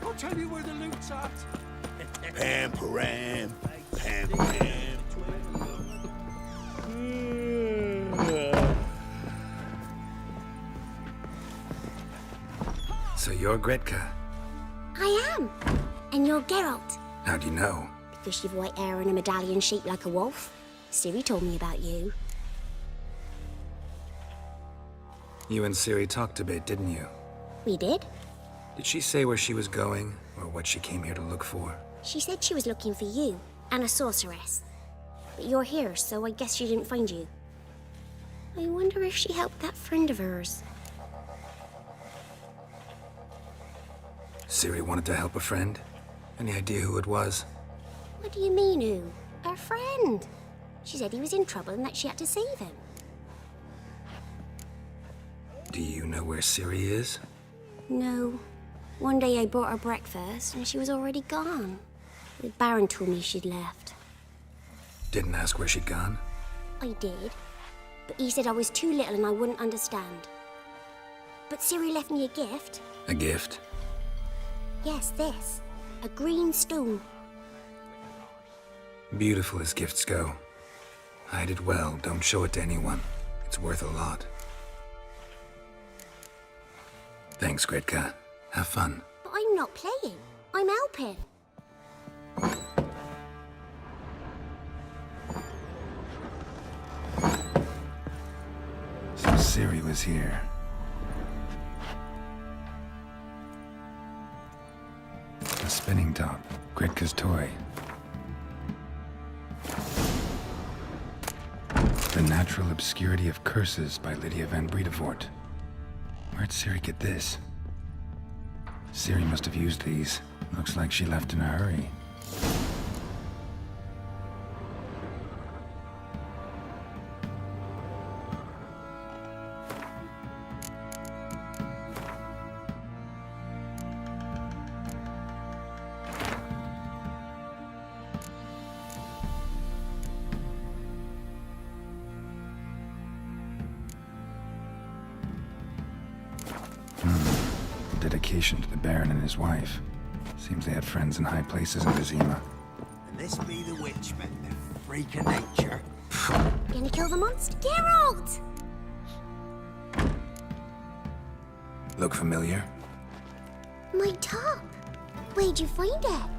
I'll tell you where the loot's at. Pam, param, pam, pam. So you're Gretka. I am. And you're Geralt. How do you know? Because you've white hair and a medallion shaped like a wolf. Siri told me about you. You and Ciri talked a bit, didn't you? We did? Did she say where she was going, or what she came here to look for? She said she was looking for you and a sorceress. But you're here, so I guess she didn't find you. I wonder if she helped that friend of hers. Ciri wanted to help a friend? Any idea who it was? What do you mean, who? Her friend. She said he was in trouble and that she had to save him. Do you know where Ciri is? No. One day I bought her breakfast and she was already gone. The Baron told me she'd left. Didn't ask where she'd gone? I did. But he said I was too little and I wouldn't understand. But Ciri left me a gift. A gift? Yes, this. A green stone. Beautiful as gifts go. Hide it well, don't show it to anyone. It's worth a lot. Thanks, Gretka. Have fun. But I'm not playing. I'm helping. So Ciri was here. A spinning top. Gretka's toy. The Natural Obscurity of Curses by Lydia van Bredevoort. Where'd Ciri get this? Ciri must have used these. Looks like she left in a hurry. Dedication to the Baron and his wife. Seems they had friends in high places in Vizima. And this be the witch, man, the freak of nature. Gonna kill the monster? Geralt! Look familiar? My top. Where'd you find it?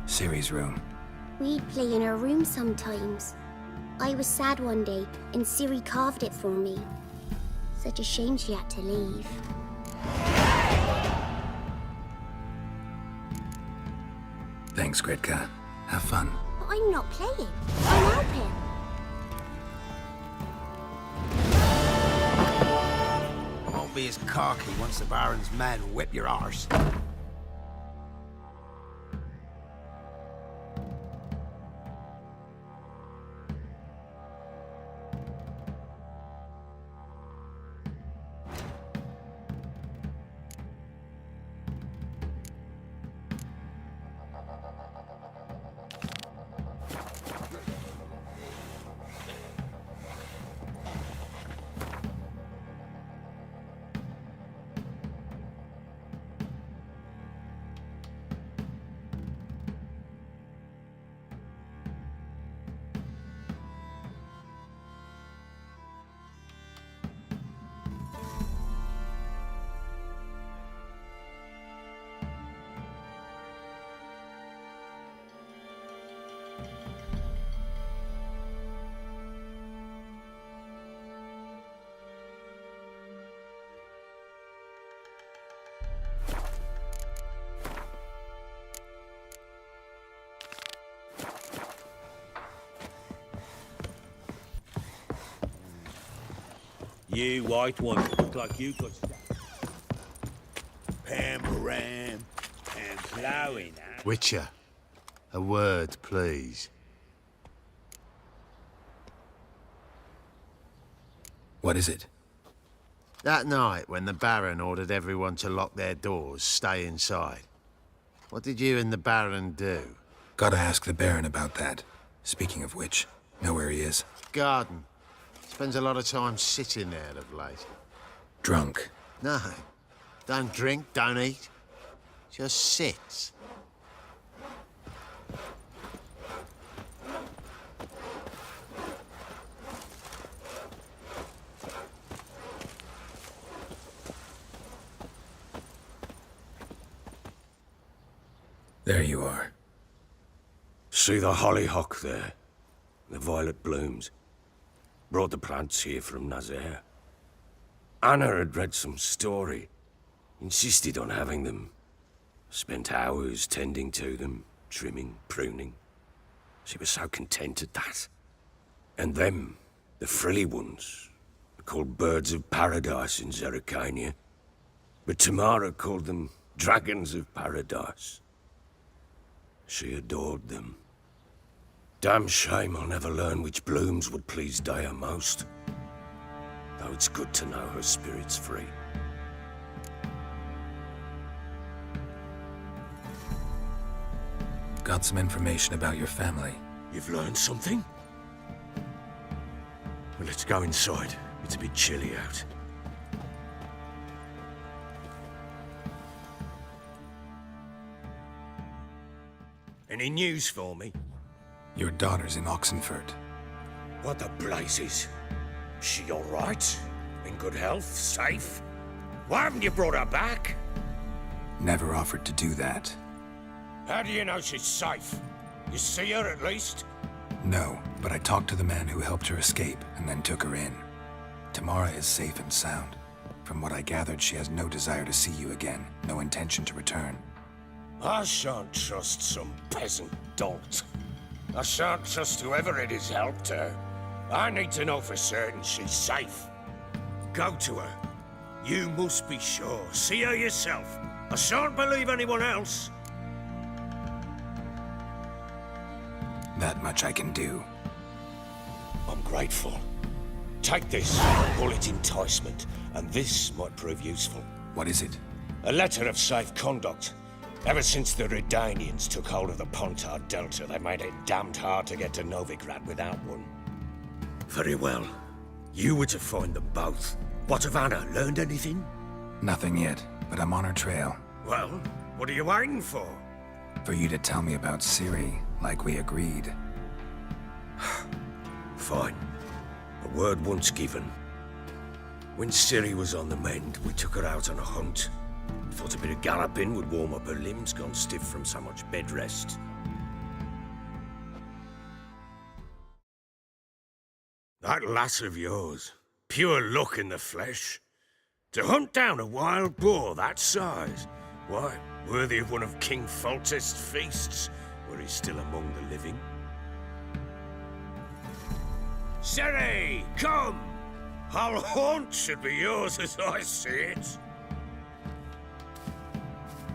Ciri's room. We'd play in her room sometimes. I was sad one day, and Ciri carved it for me. Such a shame she had to leave. Thanks, Gretka. Have fun. But I'm not playing. I'm helping. Won't be as cocky once the Baron's men whip your arse. You white one, look like you got Pam-ram. and plowing, eh? Witcher, a word, please. What is it? That night when the Baron ordered everyone to lock their doors, stay inside. What did you and the Baron do? Gotta ask the Baron about that. Speaking of which, know where he is? Garden. Spends a lot of time sitting there of late. Drunk. No. Don't drink, don't eat. Just sits. There you are. See the hollyhock there? The violet blooms. Brought the plants here from Nazaire. Anna had read some story. Insisted on having them. Spent hours tending to them, trimming, pruning. She was so content at that. And them, the frilly ones, are called birds of paradise in Zerrikania. But Tamara called them dragons of paradise. She adored them. Damn shame I'll never learn which blooms would please Dea most. Though it's good to know her spirit's free. Got some information about your family. You've learned something? Well, let's go inside. It's a bit chilly out. Any news for me? Your daughter's in Oxenfurt. What the blazes? She all right? In good health? Safe? Why haven't you brought her back? Never offered to do that. How do you know she's safe? You see her at least? No, but I talked to the man who helped her escape and then took her in. Tamara is safe and sound. From what I gathered, she has no desire to see you again, no intention to return. I shan't trust some peasant dolt. I shan't trust whoever it is helped her. I need to know for certain she's safe. Go to her. You must be sure. See her yourself. I shan't believe anyone else. That much I can do. I'm grateful. Take this, call it enticement, and this might prove useful. What is it? A letter of safe conduct. Ever since the Redanians took hold of the Pontard Delta, they made it damned hard to get to Novigrad without one. Very well. You were to find them both. What of Anna? Learned anything? Nothing yet, but I'm on her trail. Well, what are you waiting for? For you to tell me about Ciri, like we agreed. Fine. A word once given. When Ciri was on the mend, we took her out on a hunt. Thought a bit of galloping would warm up her limbs, gone stiff from so much bed rest. That lass of yours, pure luck in the flesh. To hunt down a wild boar that size, why, worthy of one of King Foltest's feasts, were he still among the living. Ciri, come! Our haunt should be yours as I see it.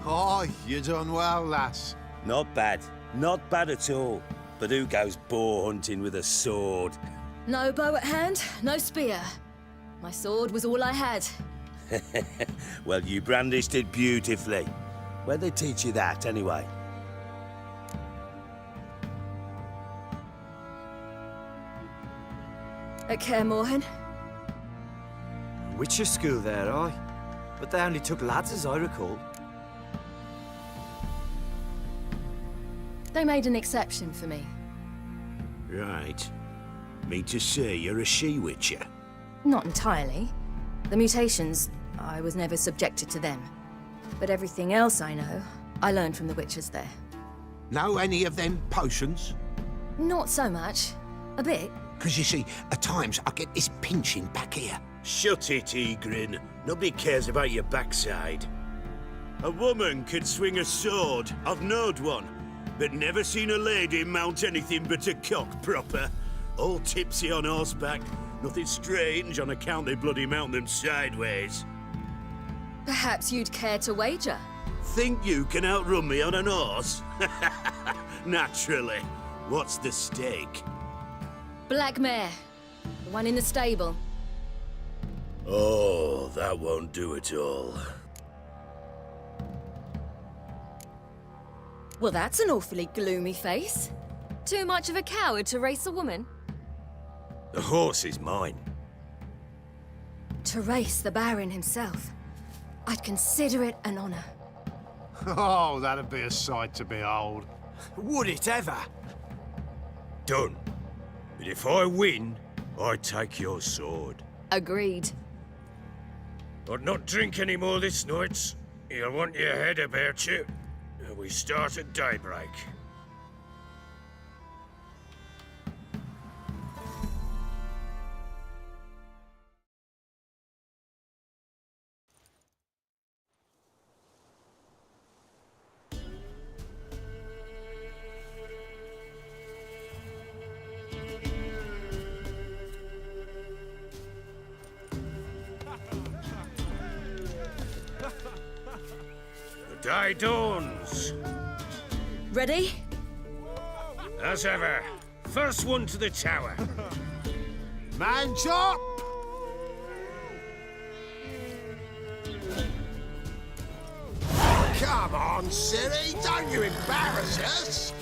Oh, you done well, lass. Not bad. Not bad at all. But who goes boar hunting with a sword? No bow at hand, no spear. My sword was all I had. Well, you brandished it beautifully. Where'd they teach you that, anyway? At Kaer Morhen. Witcher school there, aye. But they only took lads, as I recall. They made an exception for me. Right. Mean to say you're a she-witcher? Not entirely. The mutations, I was never subjected to them. But everything else I know, I learned from the witchers there. Know any of them potions? Not so much. A bit. Because you see, at times I get this pinching back here. Shut it, Egrin. Nobody cares about your backside. A woman could swing a sword. I've knowed one. But never seen a lady mount anything but a cock proper. All tipsy on horseback. Nothing strange on account they bloody mount them sideways. Perhaps you'd care to wager? Think you can outrun me on an horse? Naturally. What's the stake? Black mare. The one in the stable. Oh, that won't do it all. Well, that's an awfully gloomy face. Too much of a coward to race a woman? The horse is mine. To race the Baron himself. I'd consider it an honor. Oh, that'd be a sight to behold. Would it ever? Done. But if I win, I take your sword. Agreed. I'd not drink any more this night. You'll want your head about you. We start at daybreak. Day dawns. Ready? As ever. First one to the tower. Man chop! Come on, Siri, don't you embarrass us!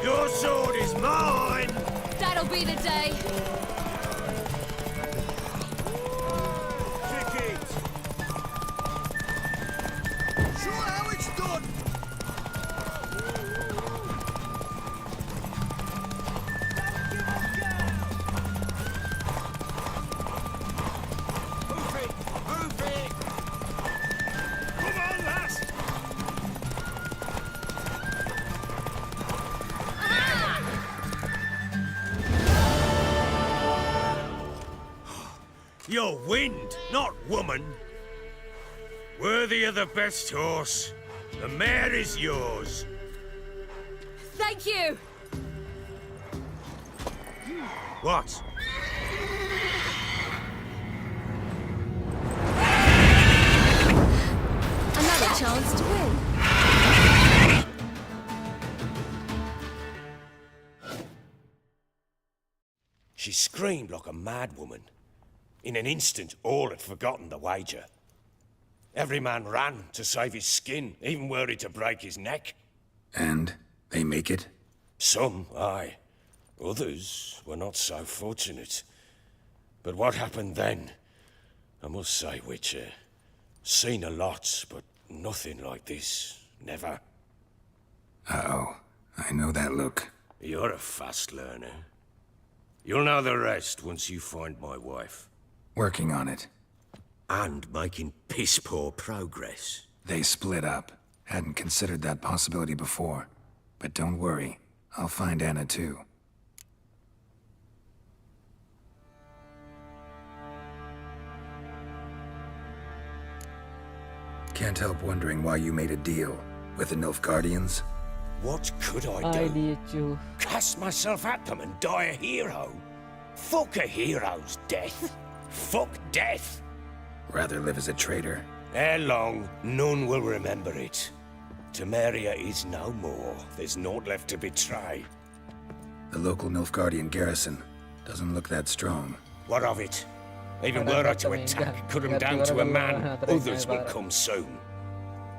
Your sword is mine! That'll be the day. Kick it! Show how it's done! Move it! Move it! Come on, lass! You're wind, not woman. Worthy of the best horse. The mare is yours. Thank you. What? Another chance to win. She screamed like a mad woman. In an instant, all had forgotten the wager. Every man ran to save his skin, even were he to break his neck. And they make it? Some, aye. Others were not so fortunate. But what happened then? I must say, Witcher, seen a lot, but nothing like this. Never. Uh-oh. I know that look. You're a fast learner. You'll know the rest once you find my wife. Working on it. And making piss-poor progress. They split up. Hadn't considered that possibility before. But don't worry. I'll find Anna too. Can't help wondering why you made a deal with the Nilfgaardians. What could I do? Cast myself at them and die a hero? Fuck a hero's death. Fuck death. Rather live as a traitor. Ere long, none will remember it. Temeria is no more. There's naught left to betray. The local Nilfgaardian garrison doesn't look that strong. What of it? Even were I to attack, cut them down to a man, others will come soon.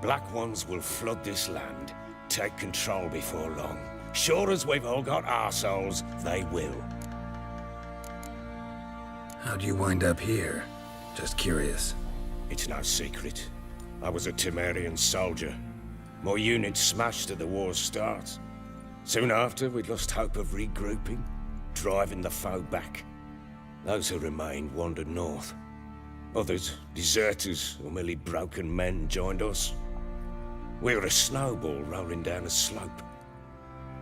Black ones will flood this land, take control before long. Sure as we've all got arseholes, they will. How'd you wind up here? Just curious. It's no secret. I was a Temerian soldier. My unit smashed at the war's start. Soon after, we lost hope of regrouping, driving the foe back. Those who remained wandered north. Others, deserters or merely broken men, joined us. We were a snowball rolling down a slope.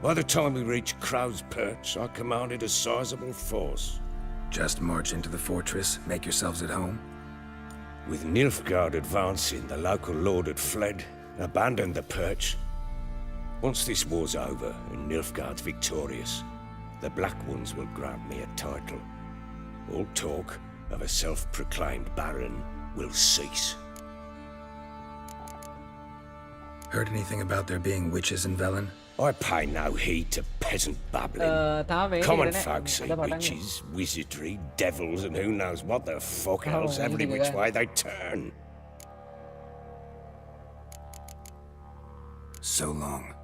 By the time we reached Crow's Perch, I commanded a sizable force. Just march into the fortress, make yourselves at home? With Nilfgaard advancing, the local lord had fled, abandoned the Perch. Once this war's over and Nilfgaard's victorious, the Black Ones will grant me a title. All talk of a self-proclaimed baron will cease. Heard anything about there being witches in Velen? I pay no heed to peasant babbling. Common folk see witches, wizardry, devils, and who knows what the fuck else every which way they turn. So long.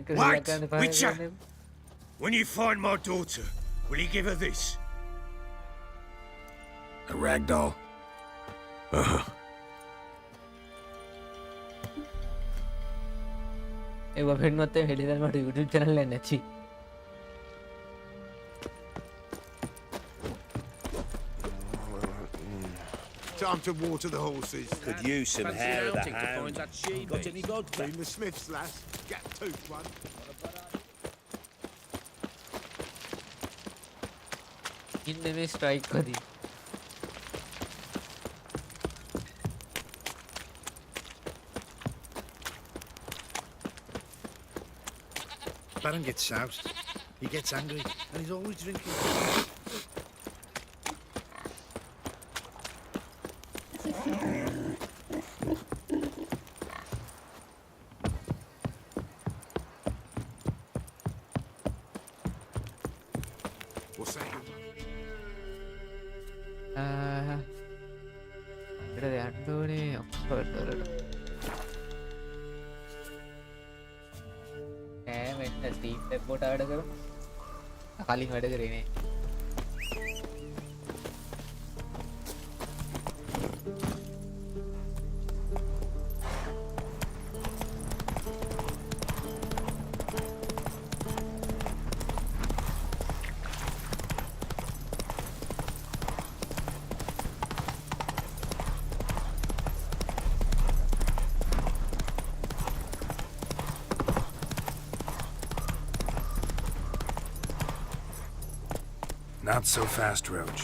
What? Witcher! When you find my daughter, will you give her this? A ragdoll? Uh-huh. एक बार मत भेड़ी दर मत YouTube channel लेने ची Time to water the horses. Could use some hair of the hound. Got any god? Bring the Smiths, lass. Get tooth one. ඉන්නේ strike වදී. Baron gets soused. He gets angry, and he's always drinking. What's that? අපිට යන්න ඕනේ Oxford වලට. මෙන්න Steve ලැබ්බෝට වැඩ කරමු. කලින් වැඩ කරේ නේ. Not so fast, Roach.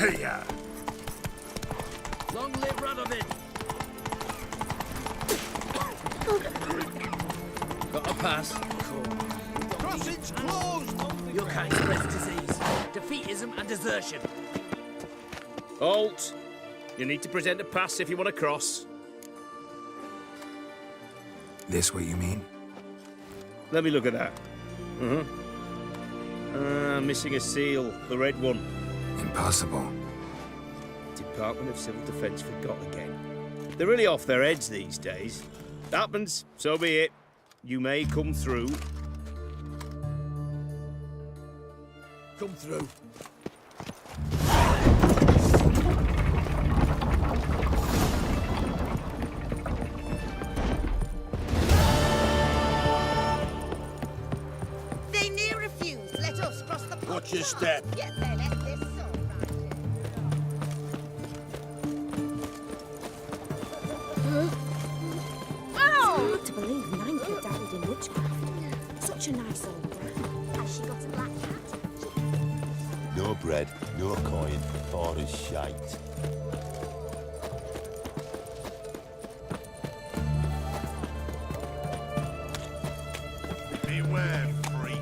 Hey-ya! Long live Radovid! Got a pass. Crossing's closed! Your kind spreads disease, defeatism and desertion. Halt! You need to present a pass if you want to cross. This what you mean? Let me look at that. Missing a seal, the red one. Impossible. Department of Civil Defence forgot again. They're really off their heads these days. Happens, so be it. You may come through. Come through. They near refuse. Let us cross the pot. Watch your step. Get there, let this sort Hard to believe Nanka dabbled in witchcraft. Such a nice old brand. Has she got a black cat? No bread, no coin, or a shite. Beware, freak.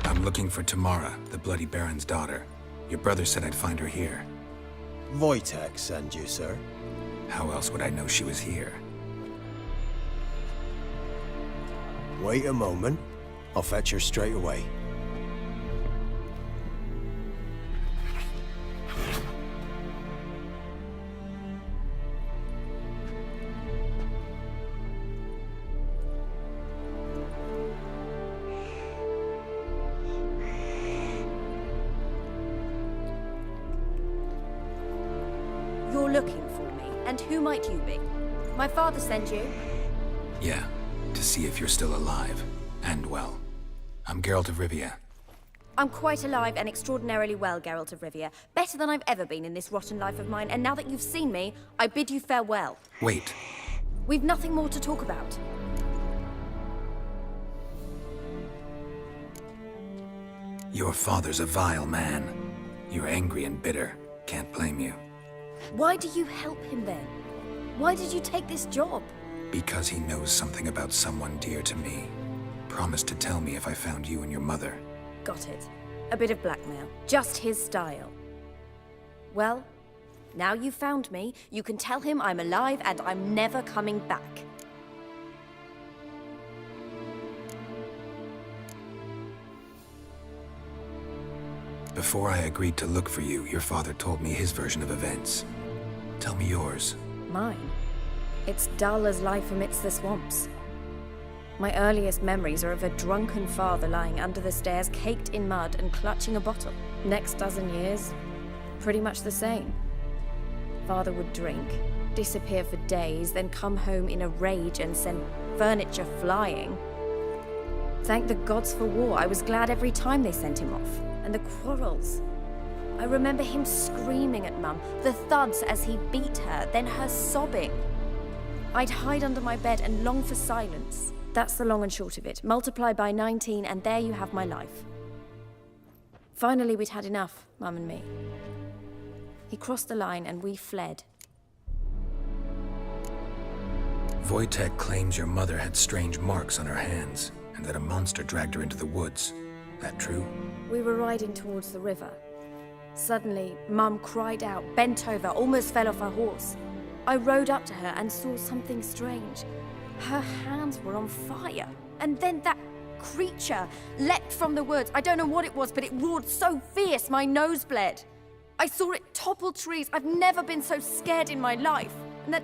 I'm looking for Tamara, the Bloody Baron's daughter. Your brother said I'd find her here. Wojtek send you, sir. How else would I know she was here? Wait a moment. I'll fetch her straight away. You're looking for me, and who might you be? My father sent you? Yeah, to see if you're still alive. And well. I'm Geralt of Rivia. I'm quite alive and extraordinarily well, Geralt of Rivia. Better than I've ever been in this rotten life of mine, and now that you've seen me, I bid you farewell. Wait. We've nothing more to talk about. Your father's a vile man. You're angry and bitter. Can't blame you. Why do you help him then? Why did you take this job? Because he knows something about someone dear to me. Promised to tell me if I found you and your mother. Got it. A bit of blackmail. Just his style. Well, now you've found me, you can tell him I'm alive and I'm never coming back. Before I agreed to look for you, your father told me his version of events. Tell me yours. Mine? It's dull as life amidst the swamps. My earliest memories are of a drunken father lying under the stairs, caked in mud and clutching a bottle. Next dozen years, pretty much the same. Father would drink, disappear for days, then come home in a rage and send furniture flying. Thank the gods for war. I was glad every time they sent him off. And the quarrels. I remember him screaming at Mum, the thuds as he beat her, then her sobbing. I'd hide under my bed and long for silence. That's the long and short of it. Multiply by 19 and there you have my life. Finally, we'd had enough, Mum and me. He crossed the line and we fled. Wojtek claims your mother had strange marks on her hands, and that a monster dragged her into the woods. That true? We were riding towards the river. Suddenly, Mum cried out, bent over, almost fell off her horse. I rode up to her and saw something strange. Her hands were on fire. And then that creature leapt from the woods. I don't know what it was, but it roared so fierce my nose bled. I saw it topple trees. I've never been so scared in my life. And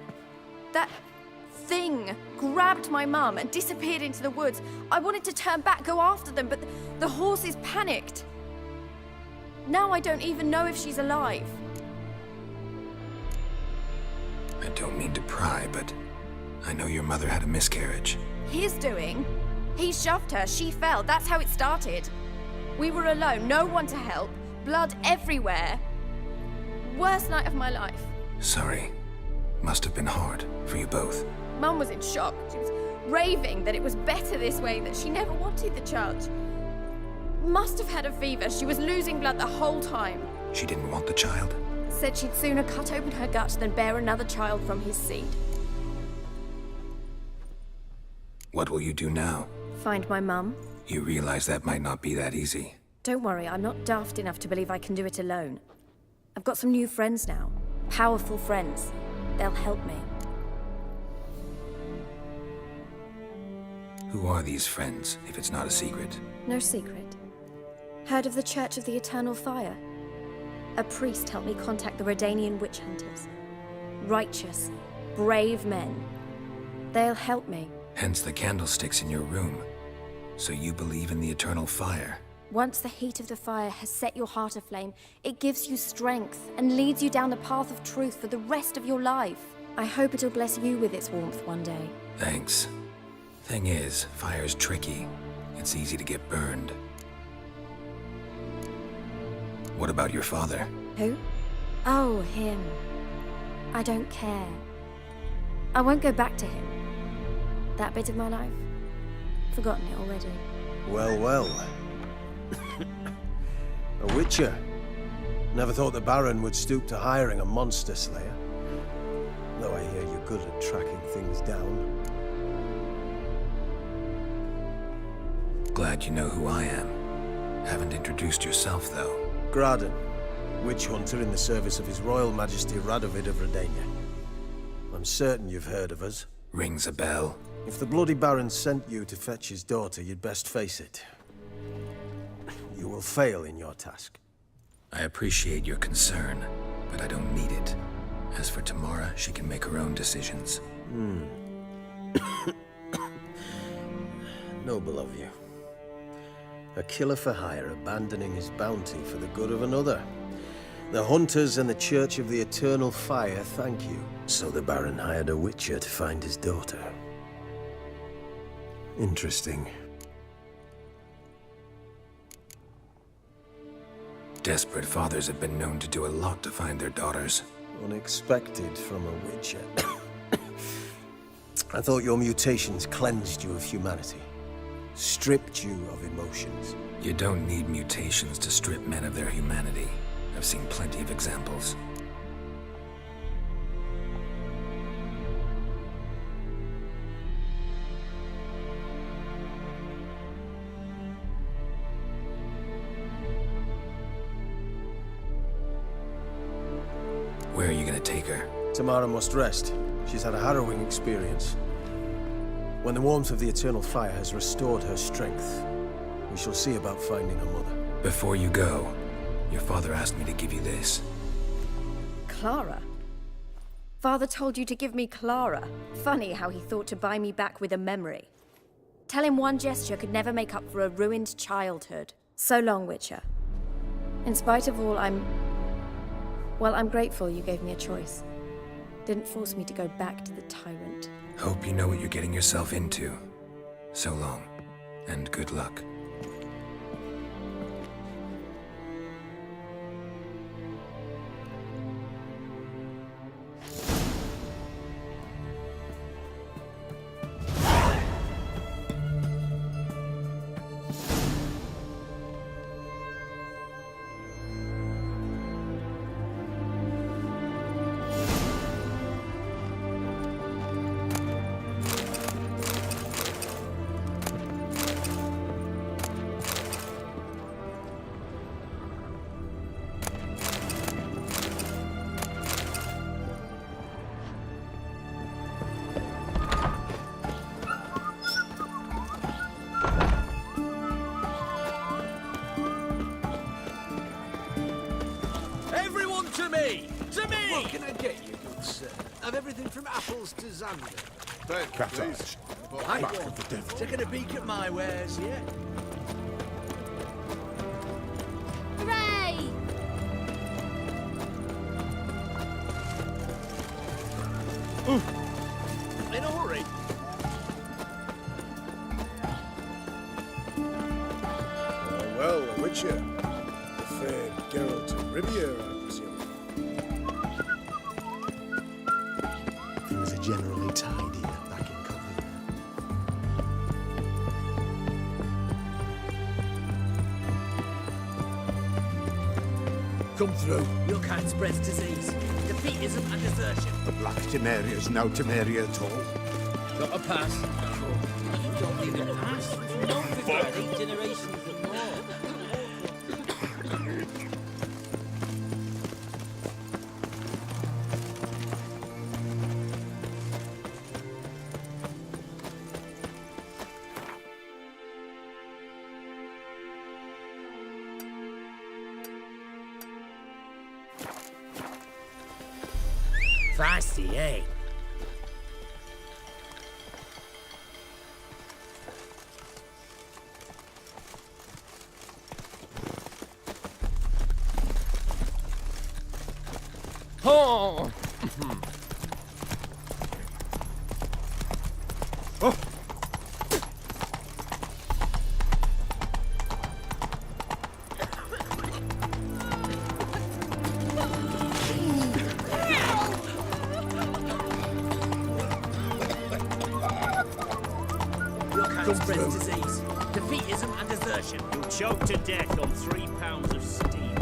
that thing grabbed my mum and disappeared into the woods. I wanted to turn back, go after them, but the horses panicked. Now I don't even know if she's alive. I don't mean to pry, but I know your mother had a miscarriage. His doing? He shoved her, she fell, that's how it started. We were alone, no one to help, blood everywhere. Worst night of my life. Sorry. Must have been hard for you both. Mum was in shock. She was raving that it was better this way, that she never wanted the child. Must have had a fever. She was losing blood the whole time. She didn't want the child? Said she'd sooner cut open her gut than bear another child from his seed. What will you do now? Find my mum. You realize that might not be that easy. Don't worry, I'm not daft enough to believe I can do it alone. I've got some new friends now. Powerful friends. They'll help me. Who are these friends, if it's not a secret? No secret. Heard of the Church of the Eternal Fire? A priest helped me contact the Redanian witch hunters. Righteous, brave men. They'll help me. Hence the candlesticks in your room. So you believe in the eternal fire? Once the heat of the fire has set your heart aflame, it gives you strength and leads you down the path of truth for the rest of your life. I hope it'll bless you with its warmth one day. Thanks. Thing is, fire's tricky. It's easy to get burned. What about your father? Who? Oh, him. I don't care. I won't go back to him. That bit of my life? Forgotten it already. Well, well. A witcher. Never thought the Baron would stoop to hiring a monster slayer. Though I hear you're good at tracking things down. Glad you know who I am. Haven't introduced yourself, though. Graden, witch hunter in the service of His Royal Majesty Radovid of Redania. I'm certain you've heard of us. Rings a bell. If the bloody Baron sent you to fetch his daughter, you'd best face it. You will fail in your task. I appreciate your concern, but I don't need it. As for Tamara, she can make her own decisions. Noble of you. A killer for hire abandoning his bounty for the good of another. The hunters and the Church of the Eternal Fire thank you. So the Baron hired a witcher to find his daughter. Interesting. Desperate fathers have been known to do a lot to find their daughters. Unexpected from a witcher. I thought your mutations cleansed you of humanity. Stripped you of emotions. You don't need mutations to strip men of their humanity. I've seen plenty of examples. Where are you gonna take her? Tamara must rest. She's had a harrowing experience. When the warmth of the eternal fire has restored her strength, we shall see about finding her mother. Before you go, your father asked me to give you this. Clara? Father told you to give me Clara. Funny how he thought to buy me back with a memory. Tell him one gesture could never make up for a ruined childhood. So long, Witcher. In spite of all, I'm grateful you gave me a choice. Didn't force me to go back to the tyrant. Hope you know what you're getting yourself into. So long, and good luck. To me! To me! What can I get you, good sir? Of everything from apples to Xander. Please. Right. Back of the devil. Taking a peek at my wares, yeah? Hooray! In a hurry. Well, the Witcher. The fair Geralt of Riviera, I presume. Things are generally tidier back in Covina. Come through. Your kind spreads disease, defeatism and desertion. The Black Temeria's no Temeria at all. Got a pass. You don't need a pass. Known for 8 generations or more. Feisty, eh? Oh! Oh! Your kind spreads disease, defeatism and desertion. You'll choke to death on 3 pounds of steam.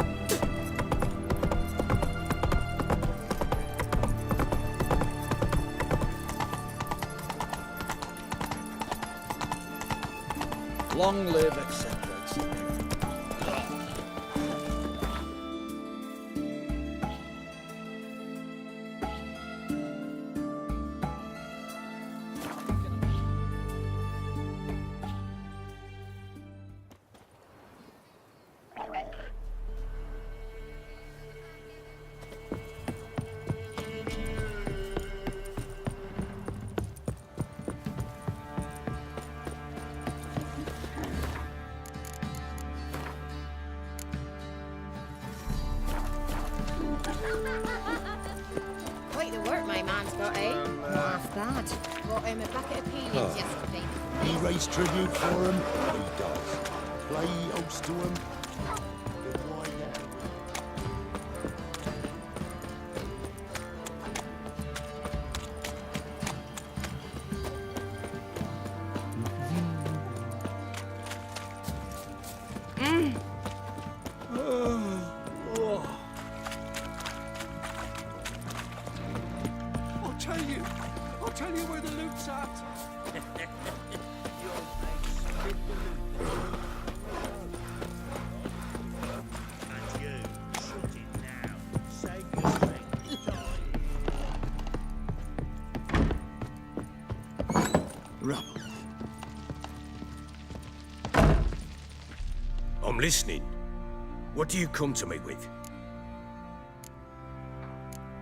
Long live etc. Quite the work my man's got, eh? Not half bad. Brought him a bucket of peelings yesterday. He raised tribute for him. He does. Play host to him. I'll tell you where the loot's at. I'm listening. What do you come to me with?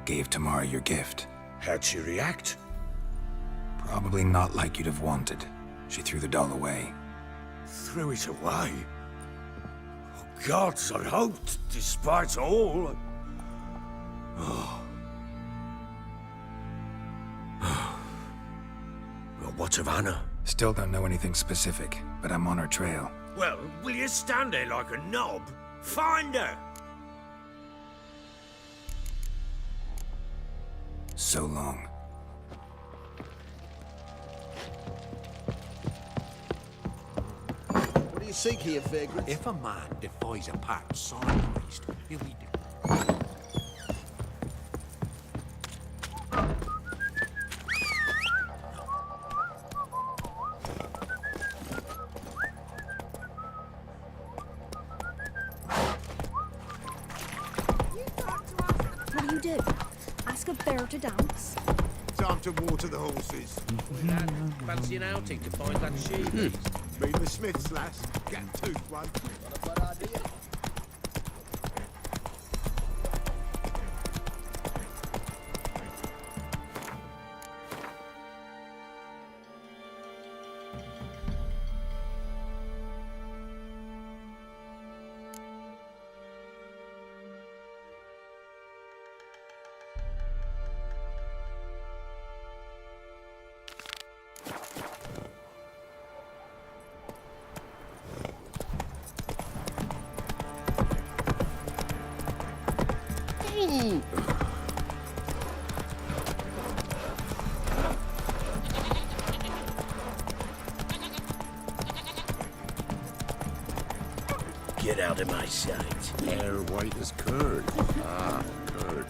Gave Tamara your gift. How'd she react? Probably not like you'd have wanted. She threw the doll away. Threw it away? Oh, gods, I hoped, despite all... Oh. Well, what of Anna? Still don't know anything specific, but I'm on her trail. Well, will you stand there like a knob? Find her! So long. What do you seek here, vagrant? If a man defies a pact signed priest, he'll be... What do you do? Ask a bear to dance? Time to water the horses. Lad, fancy an outing to find that sheep? Meet the Smiths, lass. Get a tooth one. Not a bad idea. Get out of my sight. Hair white as curd. Ah, curd.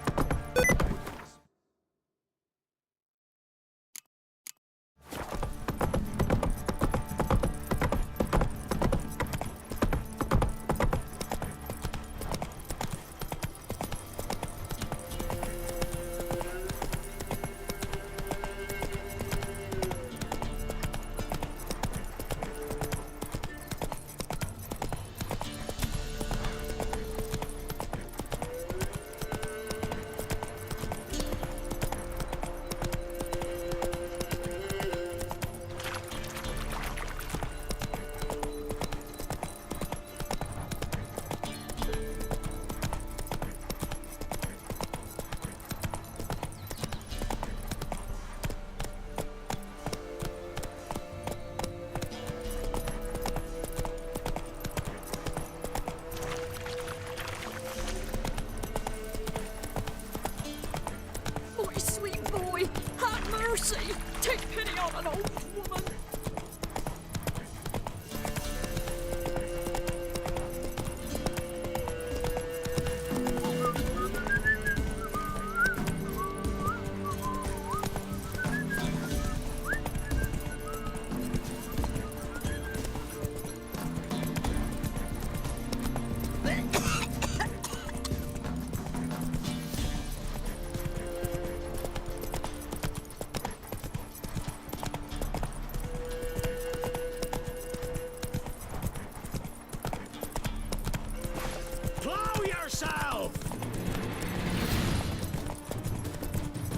Take pity on an old woman.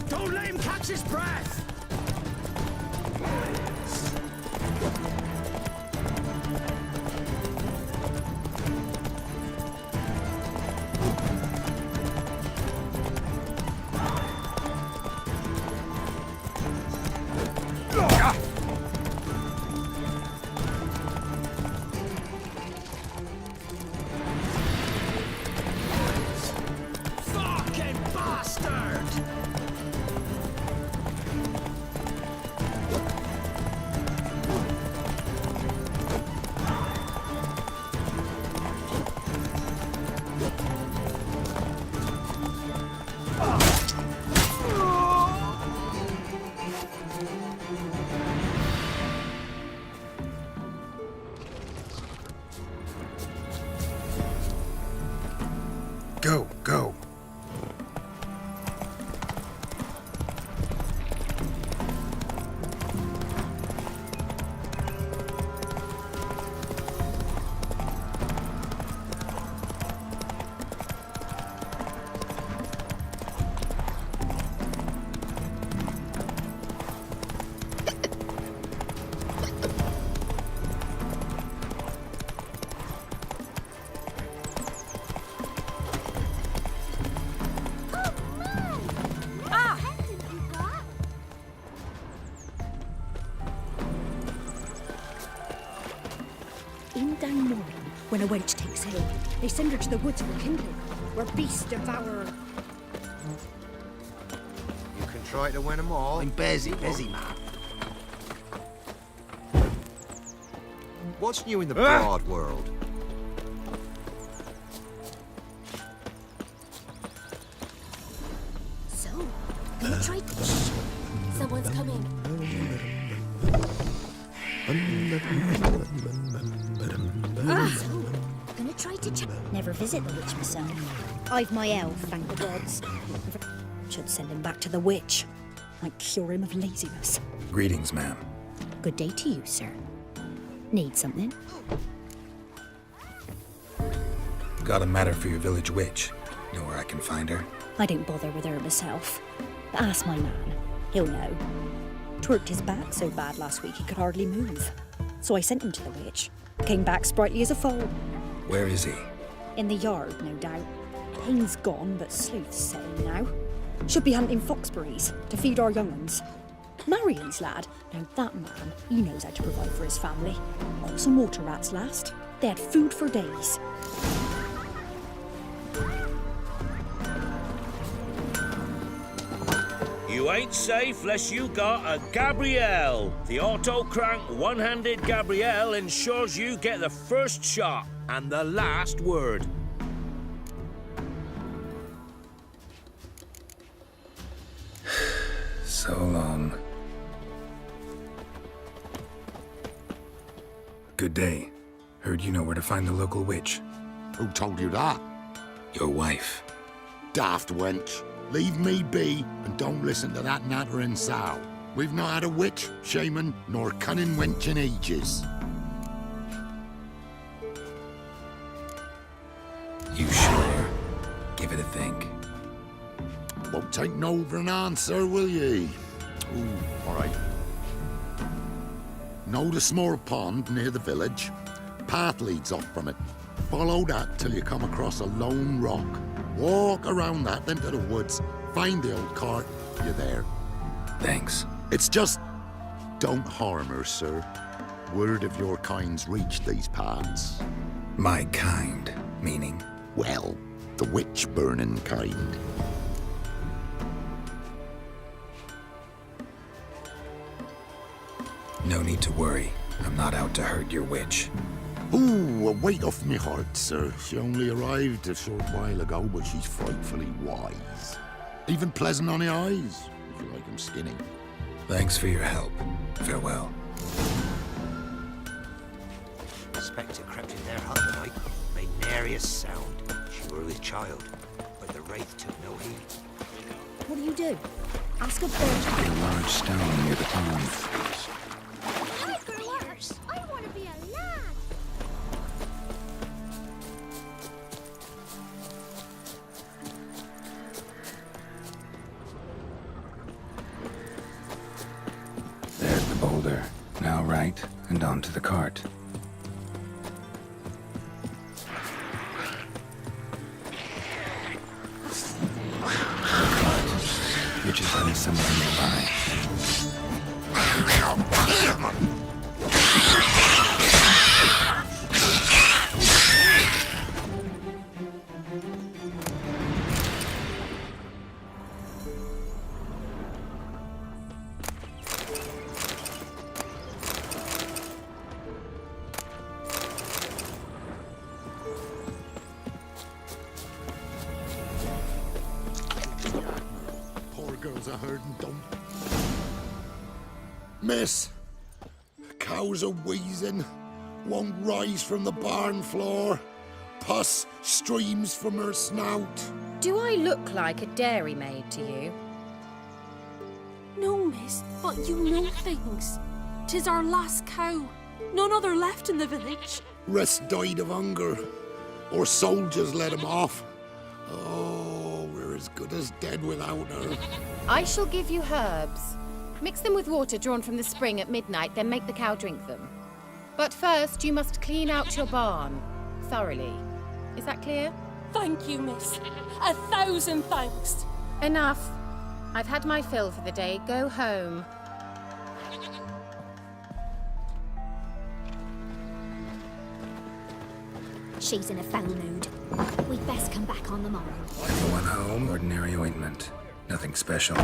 Don't let him catch his breath! Fucking bastard! Go, go. in down morning, when a wench takes ill, they send her to the woods for kindling, where beasts devour her. You can try to win them all. I'm busy, man. What's new in the broad world? So, gonna try. Shh. Someone's coming. So, gonna try to never visit the witch myself. I've my elf, thank the gods. Should send him back to the witch. Might cure him of laziness. Greetings, ma'am. Good day to you, sir. Need something? Got a matter for your village witch. Know where I can find her? I didn't bother with her myself. But ask my man. He'll know. Twerked his back so bad last week he could hardly move. So I sent him to the witch. Came back sprightly as a foal. Where is he? In the yard, no doubt. Pain's gone, but sleuth's setting now. Should be hunting foxberries to feed our young uns. Marion's lad. Now that man, he knows how to provide for his family. Caught some water rats last. They had food for days. You ain't safe less you got a Gabrielle. The auto-crank one-handed Gabrielle ensures you get the first shot and the last word. So long. Good day. Heard you know where to find the local witch. Who told you that? Your wife. Daft wench. Leave me be and don't listen to that nattering sow. We've not had a witch, shaman, nor cunning wench in ages. You sure? Give it a think. Won't take no for an answer, will ye? Ooh, all right. Know the small pond near the village? Path leads off from it. Follow that till you come across a lone rock. Walk around that, then to the woods. Find the old cart. You're there. Thanks. It's just... don't harm her, sir. Word of your kind's reached these parts. My kind, meaning? Well, the witch-burning kind. No need to worry. I'm not out to hurt your witch. Ooh, a weight off me heart, sir. She only arrived a short while ago, but she's frightfully wise. Even pleasant on the eyes, if you like 'em skinny. Thanks for your help. Farewell. Spectre crept in their hut tonight, made nary a sound. Sure with child, but the wraith took no heed. What do you do? Ask a bird. A large stone near the pond. I grow worse. I want to be a lad. There's the boulder. Now right, and onto the cart. Which is running somewhere nearby. Girls are herding dump. Miss, cows are wheezing, won't rise from the barn floor. Pus streams from her snout. Do I look like a dairymaid to you? No, miss, but you know things. 'Tis our last cow. None other left in the village. Rest died of hunger, or soldiers let him off. Oh, we're as good as dead without her. I shall give you herbs. Mix them with water drawn from the spring at midnight, then make the cow drink them. But first, you must clean out your barn thoroughly. Is that clear? Thank you, miss. 1,000 thanks. Enough. I've had my fill for the day. Go home. She's in a foul mood. We'd best come back on the morrow. Going home, ordinary ointment. Nothing special.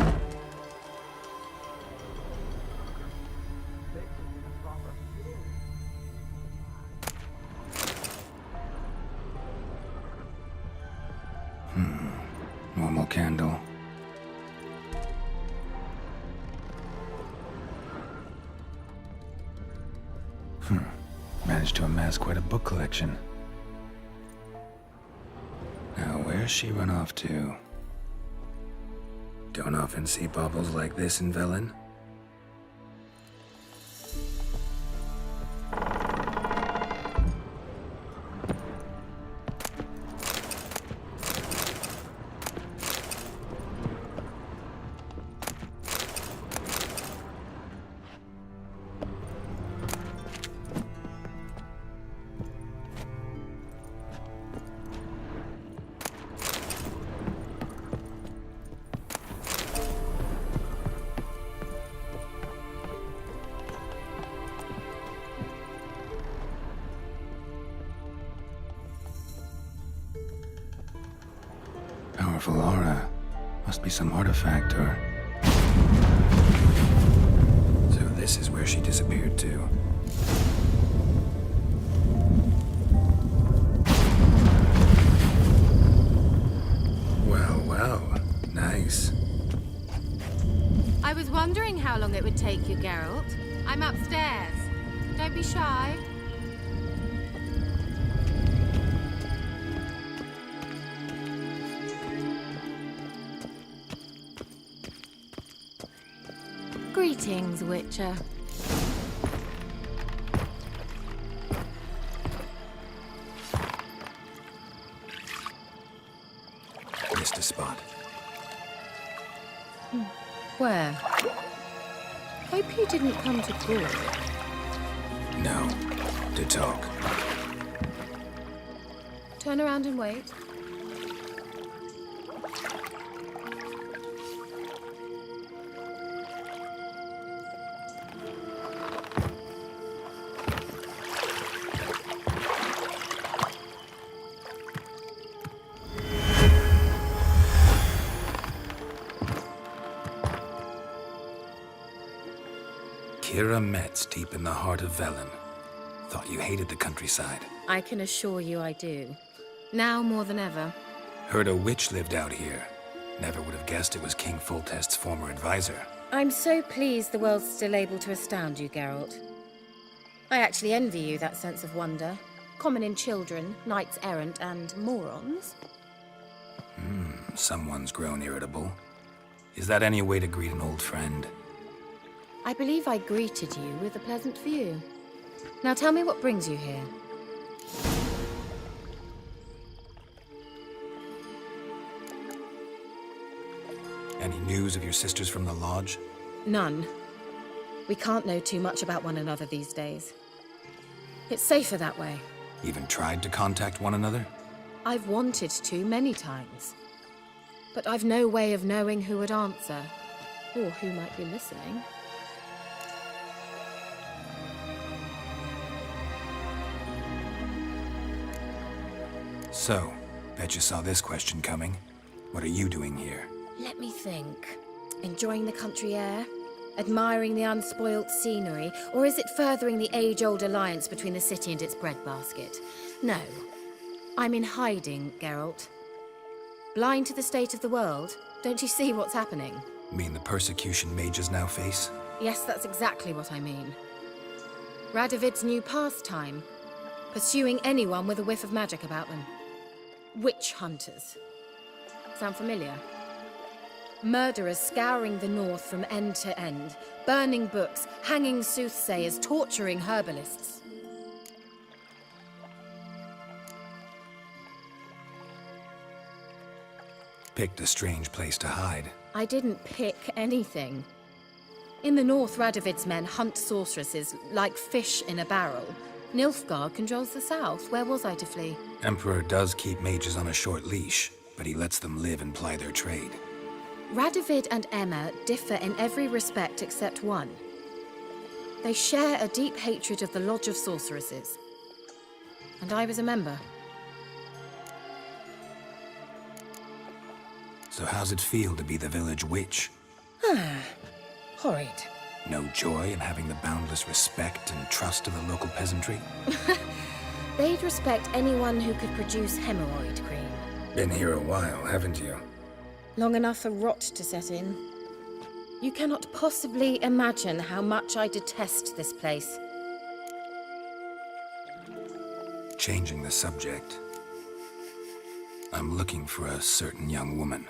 Normal candle. Managed to amass quite a book collection. Now, where's she run off to? Don't often see baubles like this in Velen. Powerful aura. Must be some artifact or... So this is where she disappeared to. Well, nice. I was wondering how long it would take you, Geralt. I'm upstairs. Don't be shy. Greetings, Witcher. Missed a spot. Where? Hope you didn't come to court. No. To talk. Turn around and wait. Kira Metz, deep in the heart of Velen. Thought you hated the countryside. I can assure you I do. Now more than ever. Heard a witch lived out here. Never would have guessed it was King Foltest's former advisor. I'm so pleased the world's still able to astound you, Geralt. I actually envy you that sense of wonder. Common in children, knights errant, and morons. Someone's grown irritable. Is that any way to greet an old friend? I believe I greeted you with a pleasant view. Now tell me what brings you here. Any news of your sisters from the lodge? None. We can't know too much about one another these days. It's safer that way. Even tried to contact one another? I've wanted to many times. But I've no way of knowing who would answer, or who might be listening. So, bet you saw this question coming. What are you doing here? Let me think. Enjoying the country air? Admiring the unspoilt scenery? Or is it furthering the age-old alliance between the city and its breadbasket? No. I'm in hiding, Geralt. Blind to the state of the world? Don't you see what's happening? Mean the persecution mages now face? Yes, that's exactly what I mean. Radovid's new pastime. Pursuing anyone with a whiff of magic about them. Witch hunters. Sound familiar? Murderers scouring the north from end to end, burning books, hanging soothsayers, torturing herbalists. Picked a strange place to hide. I didn't pick anything. In the north, Radovid's men hunt sorceresses like fish in a barrel. Nilfgaard controls the south. Where was I to flee? Emperor does keep mages on a short leash, but he lets them live and ply their trade. Radovid and Emma differ in every respect except one. They share a deep hatred of the Lodge of Sorceresses. And I was a member. So how's it feel to be the village witch? Horrid. No joy in having the boundless respect and trust of the local peasantry? They'd respect anyone who could produce hemorrhoid cream. Been here a while, haven't you? Long enough for rot to set in. You cannot possibly imagine how much I detest this place. Changing the subject. I'm looking for a certain young woman.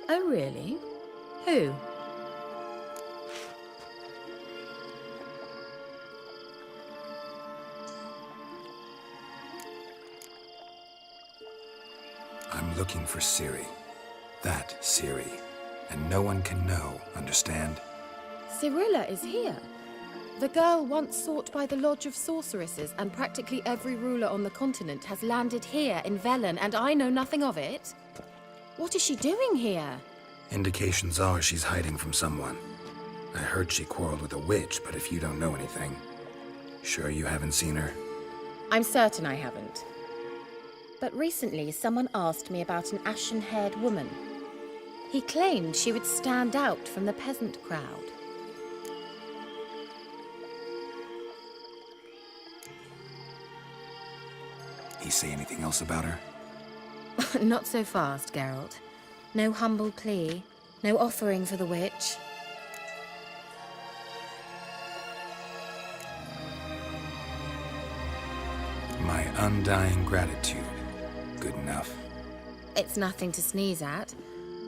Oh, really? Who? I'm looking for Ciri. That Ciri. And no one can know, understand? Cirilla is here. The girl once sought by the Lodge of Sorceresses, and practically every ruler on the continent has landed here in Velen, and I know nothing of it. What is she doing here? Indications are she's hiding from someone. I heard she quarreled with a witch, but if you don't know anything, sure you haven't seen her? I'm certain I haven't. But recently, someone asked me about an ashen-haired woman. He claimed she would stand out from the peasant crowd. He say anything else about her? Not so fast, Geralt. No humble plea, no offering for the witch. My undying gratitude. Good enough. It's nothing to sneeze at,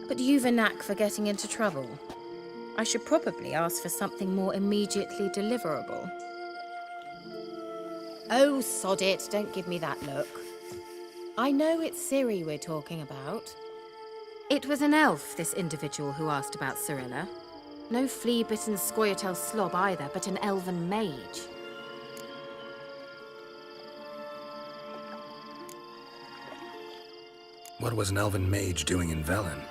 but you've a knack for getting into trouble. I should probably ask for something more immediately deliverable. Oh, sod it, don't give me that look. I know it's Ciri we're talking about. It was an elf, this individual who asked about Cirilla. No flea-bitten Scoia'tael slob either, but an elven mage. What was an elven mage doing in Velen?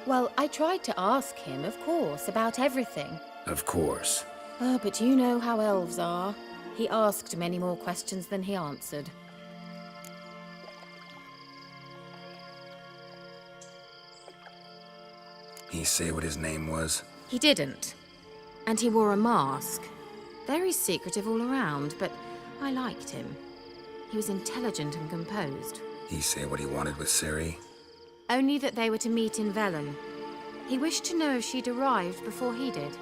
Well, I tried to ask him, of course, about everything. Of course. Oh, but you know how elves are. He asked many more questions than he answered. He say what his name was? He didn't. And he wore a mask. Very secretive all around, but I liked him. He was intelligent and composed. He say what he wanted with Ciri? Only that they were to meet in Velen. He wished to know if she'd arrived before he did.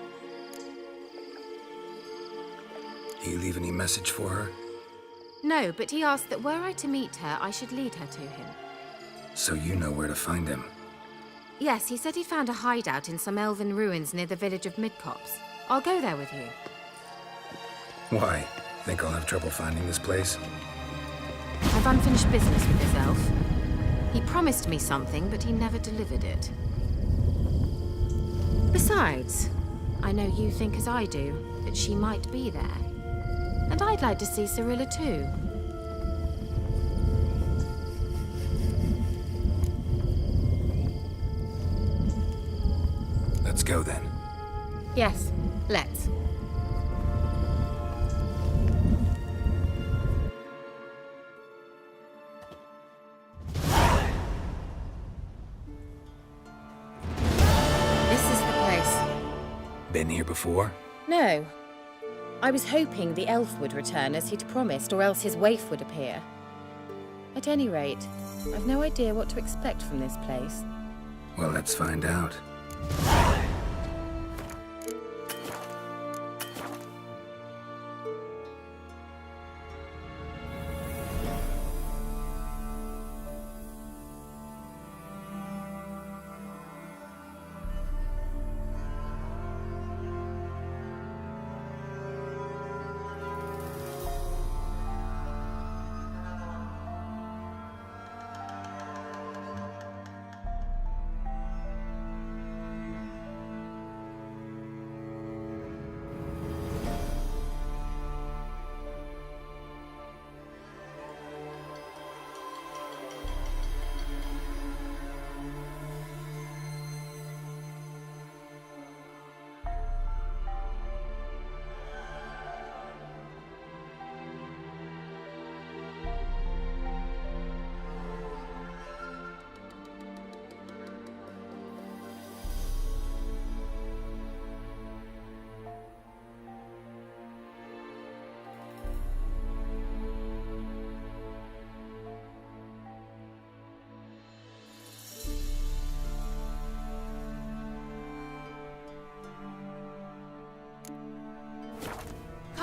He leave any message for her? No, but he asked that were I to meet her, I should lead her to him. So you know where to find him? Yes, he said he found a hideout in some elven ruins near the village of Midcopse. I'll go there with you. Why? Think I'll have trouble finding this place? I've unfinished business with this elf. He promised me something, but he never delivered it. Besides, I know you think as I do, that she might be there. And I'd like to see Cirilla too. Let's go then. Yes, let's. This is the place. Been here before? No. I was hoping the elf would return as he'd promised, or else his waif would appear. At any rate, I've no idea what to expect from this place. Well, let's find out.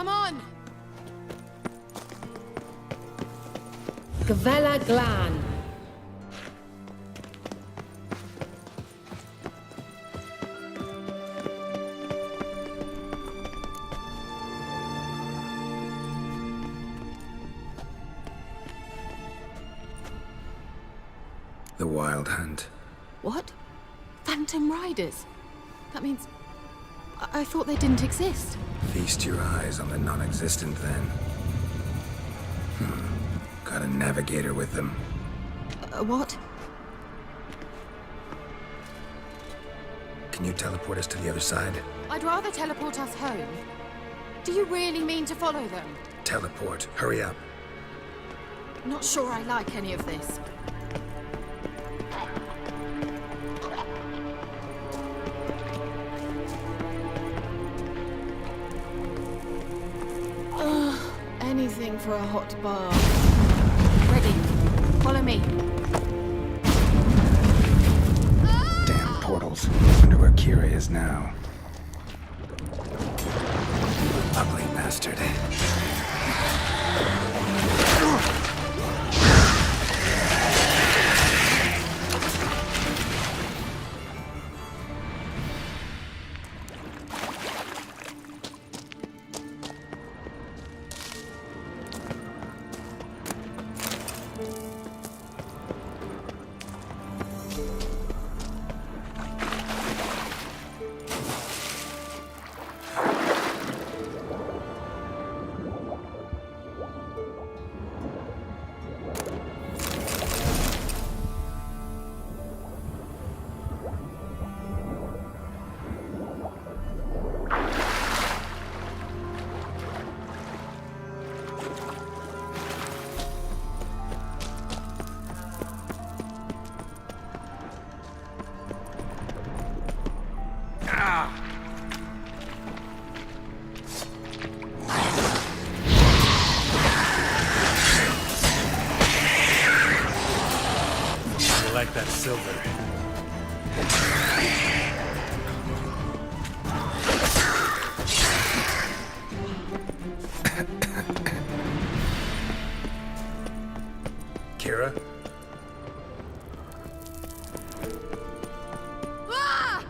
Come on! Gavella Glan. The Wild Hunt. What? Phantom Riders? That means... I thought they didn't exist. Feast your eyes on the non-existent then. Got a navigator with them. What? Can you teleport us to the other side? I'd rather teleport us home. Do you really mean to follow them? Teleport. Hurry up. Not sure I like any of this. Anything for a hot bath. Ready. Follow me. Damn portals. Wonder where Kira is now. Ugly bastard. Like that silver. Kira? Ah!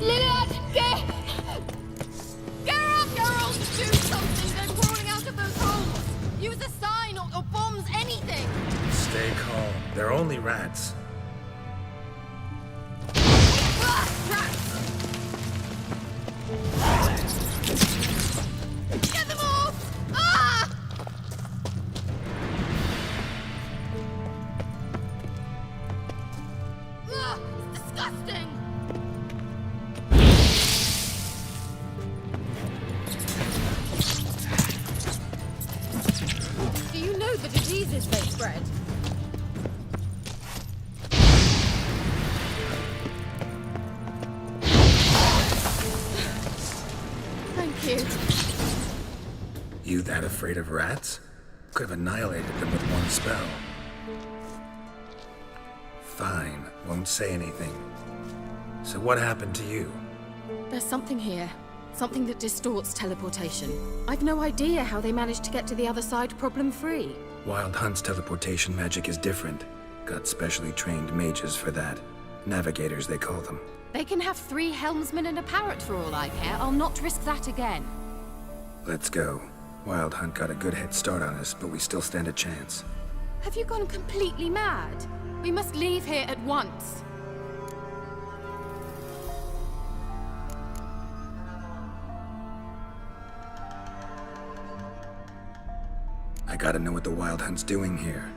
Geralt! Geralt, do something! They're crawling out of those holes! Use a sign or bombs, anything! Stay calm. They're only rats. Get them off! Ah! Ugh, it's disgusting! Do you know the diseases they spread? Thank you. You that afraid of rats? Could have annihilated them with one spell. Fine, won't say anything. So what happened to you? There's something here. Something that distorts teleportation. I've no idea how they managed to get to the other side problem-free. Wild Hunt's teleportation magic is different. Got specially trained mages for that. Navigators, they call them. They can have 3 helmsmen and a parrot for all I care. I'll not risk that again. Let's go. Wild Hunt got a good head start on us, but we still stand a chance. Have you gone completely mad? We must leave here at once. I gotta know what the Wild Hunt's doing here.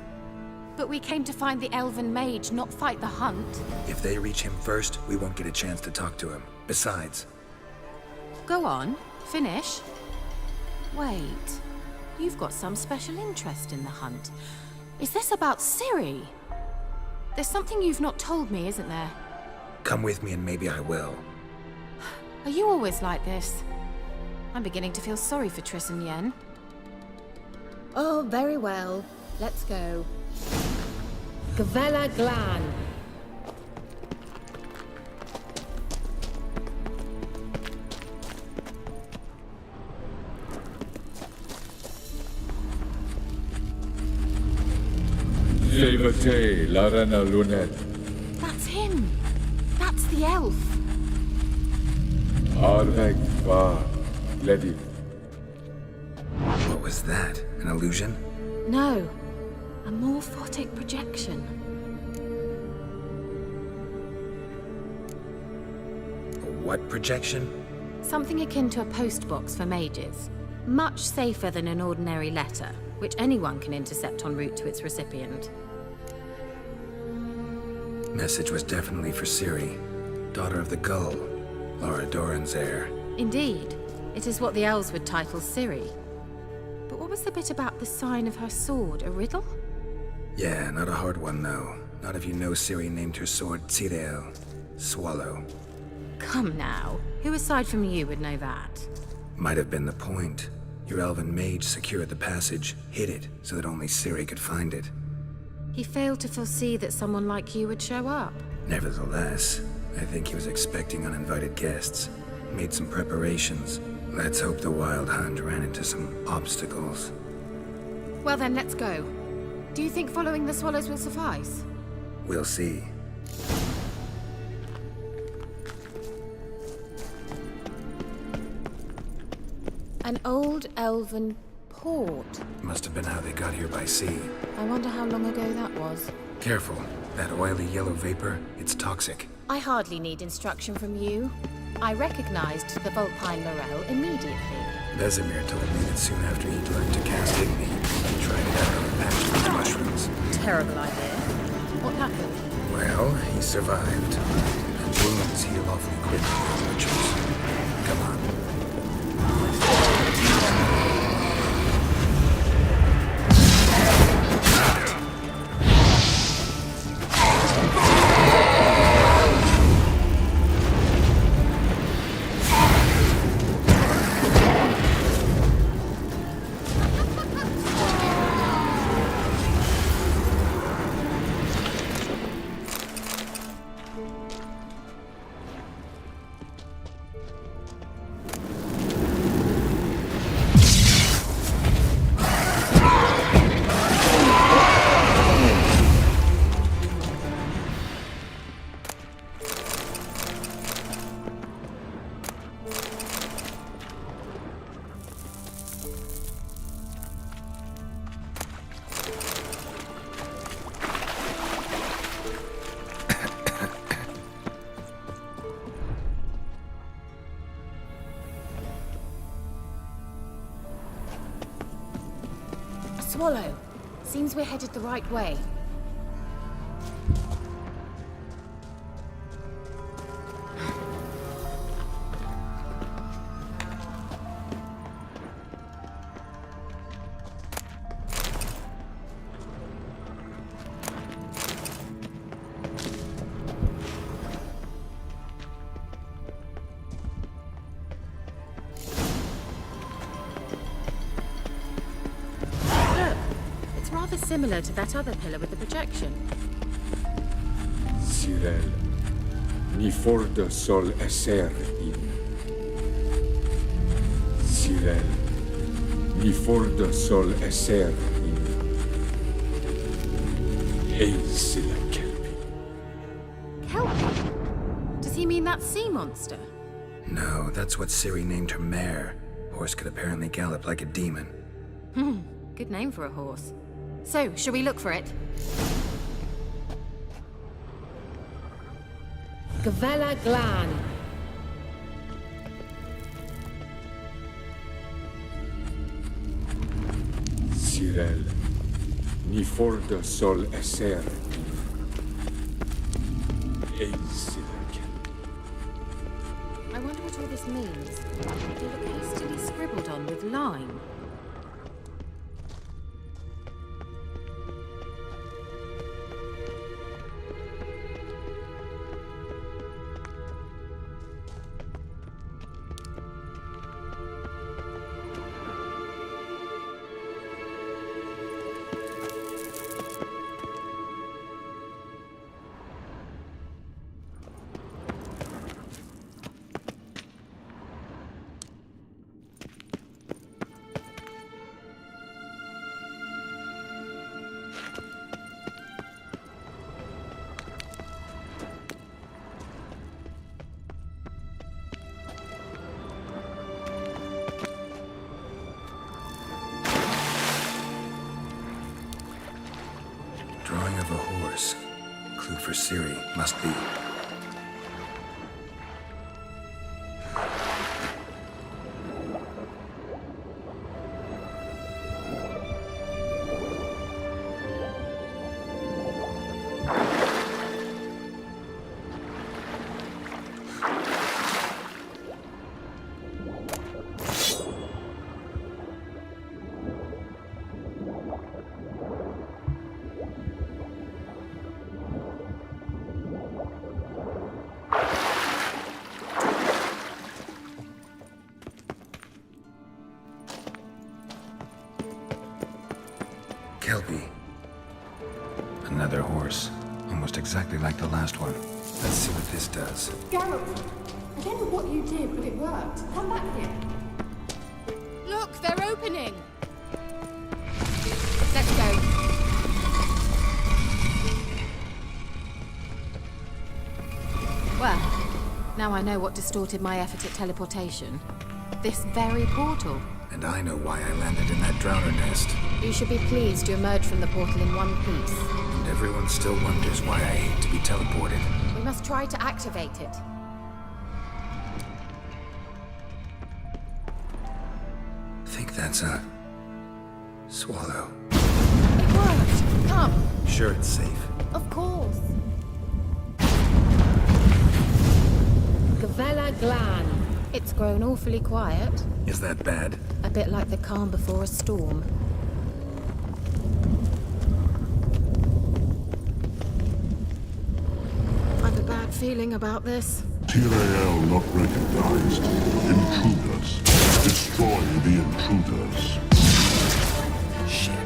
But we came to find the elven mage, not fight the hunt. If they reach him first, we won't get a chance to talk to him. Besides... Go on, finish. Wait, you've got some special interest in the hunt. Is this about Ciri? There's something you've not told me, isn't there? Come with me and maybe I will. Are you always like this? I'm beginning to feel sorry for Triss and Yen. Oh, very well. Let's go. Gavella Glan. Levate, Larana Lunet. That's him! That's the elf! Arvek Va, Ledi. What was that? An illusion? No. A morphotic projection. A what projection? Something akin to a postbox for mages. Much safer than an ordinary letter, which anyone can intercept en route to its recipient. Message was definitely for Ciri, daughter of the Gull, Laura Doran's heir. Indeed. It is what the elves would title Ciri. But what was the bit about the sign of her sword? A riddle? Yeah, not a hard one, though. Not if you know Ciri named her sword Tirel, Swallow. Come now. Who aside from you would know that? Might have been the point. Your elven mage secured the passage, hid it, so that only Ciri could find it. He failed to foresee that someone like you would show up. Nevertheless, I think he was expecting uninvited guests. Made some preparations. Let's hope the Wild Hunt ran into some obstacles. Well then, let's go. Do you think following the swallows will suffice? We'll see. An old elven port. Must have been how they got here by sea. I wonder how long ago that was. Careful. That oily yellow vapor, it's toxic. I hardly need instruction from you. I recognized the Vulpine Laurel immediately. Vesemir told me that soon after he'd learned to cast Igni, he tried it out on a patch of mushrooms. Terrible idea. What happened? Well, he survived. And wounds heal awfully quickly on rituals. Come on. Swallow. Seems we're headed the right way. Similar to that other pillar with the projection. Cyril, ni forda sol esser in. Cyril, ni forda sol esser in. Heisila kelpi. Kelpie? Does he mean that sea monster? No, that's what Ciri named her mare. Horse could apparently gallop like a demon. Good name for a horse. So, shall we look for it? Gavella Glan. Cyril, ni forda sol esser in. Heisila kelpi. I wonder what all this means. They look hastily scribbled on with lime. Drawing of a horse. Clue for Siri must be. Kelpie. Another horse. Almost exactly like the last one. Let's see what this does. Geralt, I don't know what you did, but it worked. Come back here. Look, they're opening! Let's go. Well, now I know what distorted my effort at teleportation. This very portal. And I know why I landed in that drowner nest. You should be pleased you emerged from the portal in one piece. And everyone still wonders why I hate to be teleported. We must try to activate it. Think that's a... swallow. It worked! Come! Sure it's safe. Of course. Gavella Glan. It's grown awfully quiet. Is that bad? A bit like the calm before a storm. I've a bad feeling about this. TRAL not recognized. Intruders. Destroy the intruders. Shit.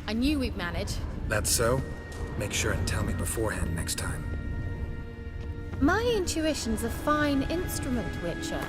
I knew we'd manage. That's so? Make sure and tell me beforehand next time. My intuition's a fine instrument, Witcher.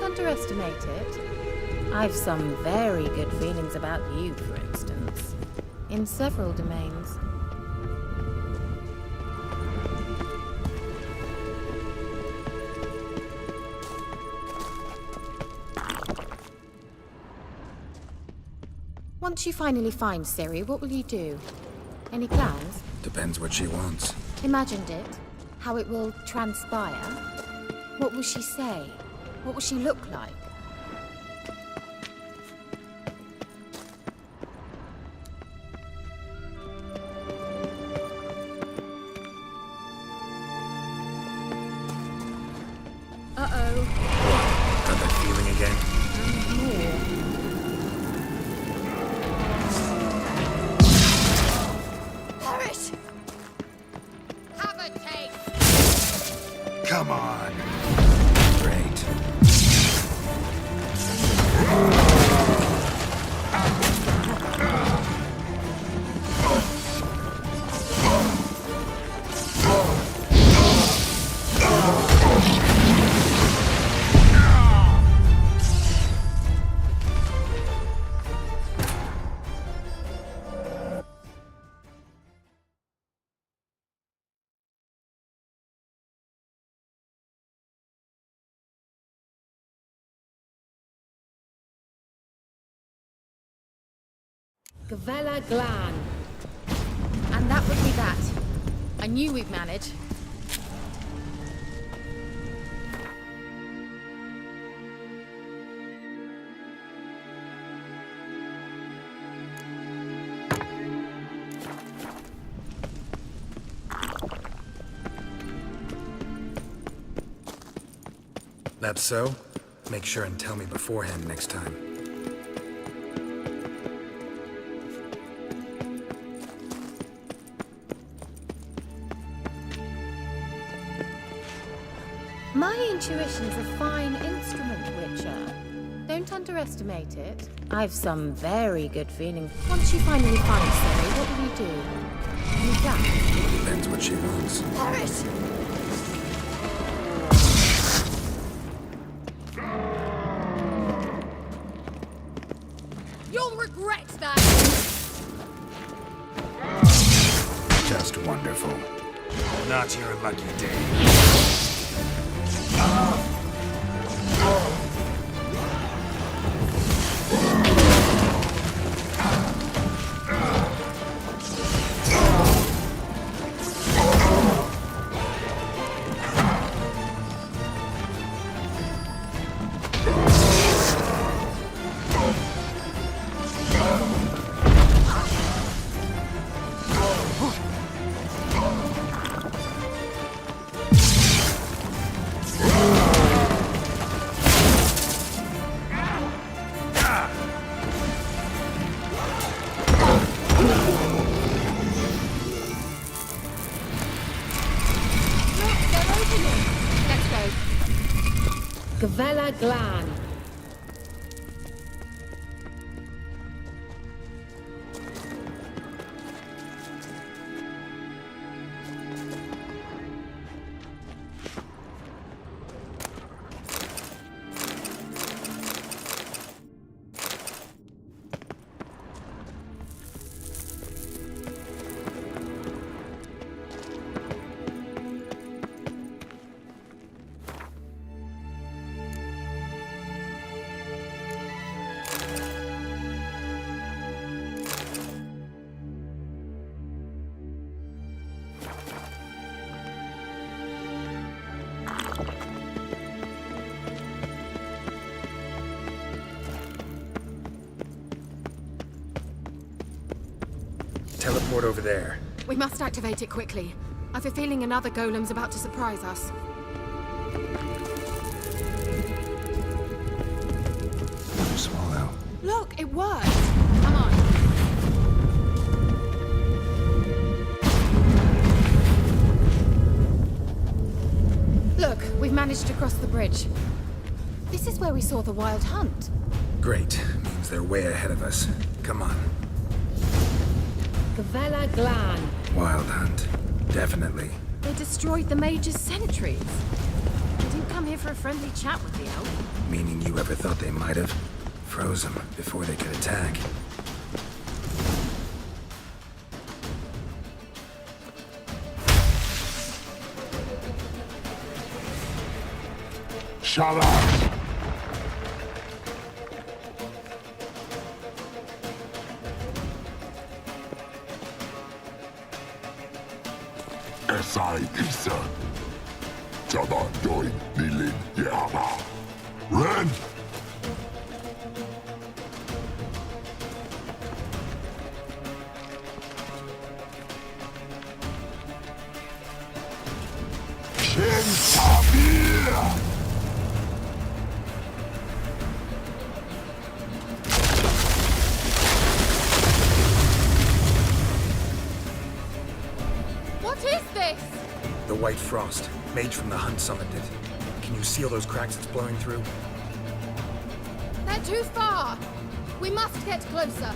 underestimate it. I've some very good feelings about you, for instance. In several domains. Once you finally find Ciri, what will you do? Any plans? Depends what she wants. Imagined it? How it will transpire? What will she say? What will she look like? Uh-oh. Got that feeling again? Perish! Have a taste! Come on. Great. Gavella Glan. And that would be that. I knew we'd manage. That's so? Make sure and tell me beforehand next time. My intuition's a fine instrument, Witcher. Don't underestimate it. I've some very good feelings. Once you finally find Ciri, what will you do? Any plans? Depends what she wants. Perish! You'll regret that! Just wonderful. Not your lucky day. Gavella Glan. Teleport over there. We must activate it quickly. I've a feeling another golem's about to surprise us. Swallow. Look, it worked! Come on. Look, we've managed to cross the bridge. This is where we saw the wild hunt. Great. Means they're way ahead of us. Come on. Gavella Glan. Wild hunt. Definitely. They destroyed the Mage's sentries. They didn't come here for a friendly chat with the elf. Meaning you ever thought they might have? Froze them before they could attack. Shut up! Esai Isa. Jaba Doi Nilin Yama. Ren! Shen Tabir! What is this? The white frost. Mage from the hunt summoned it. Can you seal those cracks it's blowing through? They're too far. We must get closer.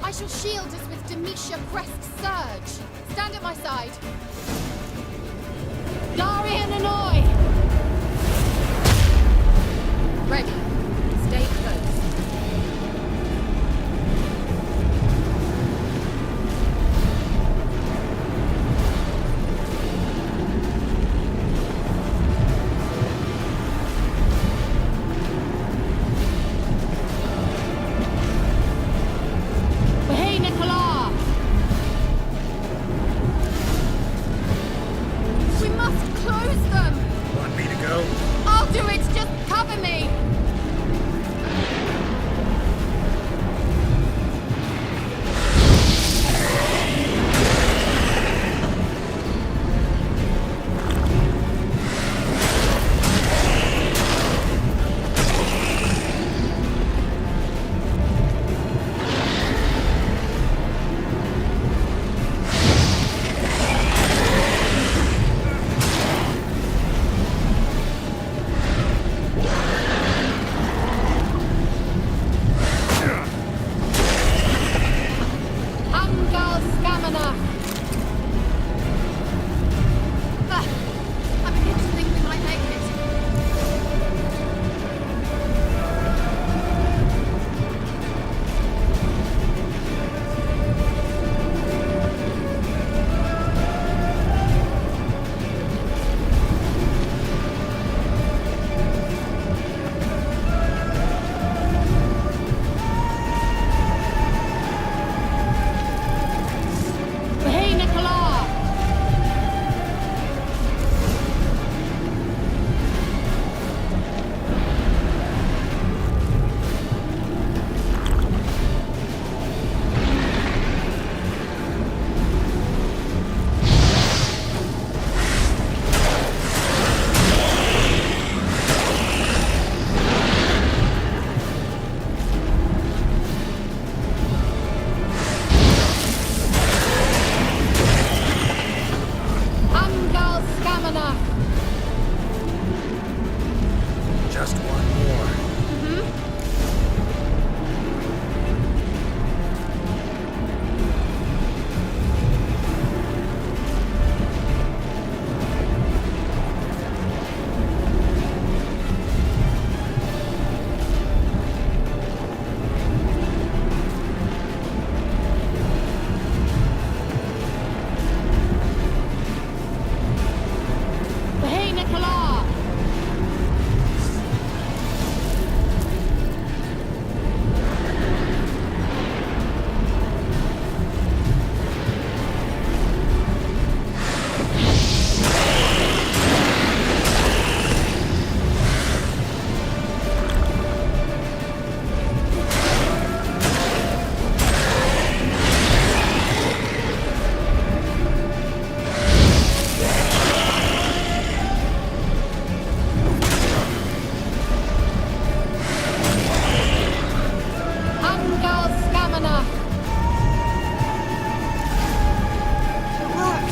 I shall shield us with Demetia Crest Surge. Stand at my side. Darian Annoy! Ready. Stay close. Hey, Nicola! We must close them! Want me to go? I'll do it! Just cover me! Angal Stamina! I begin to think we might make it. Hey, Nicola! Angal Stamina! Just one more. Hey, Nicola! Angal Stamina! What?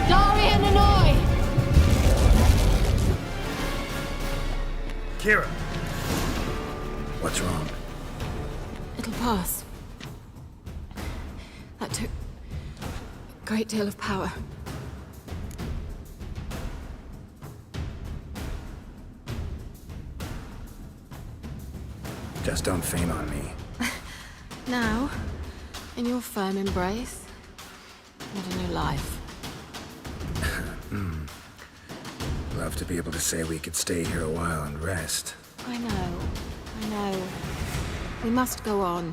Darian Annoy! Kira! What's wrong? It'll pass. That took a great deal of power. Just don't faint on me. Now, in your firm embrace, and a new life. Love to be able to say we could stay here a while and rest. I know. We must go on.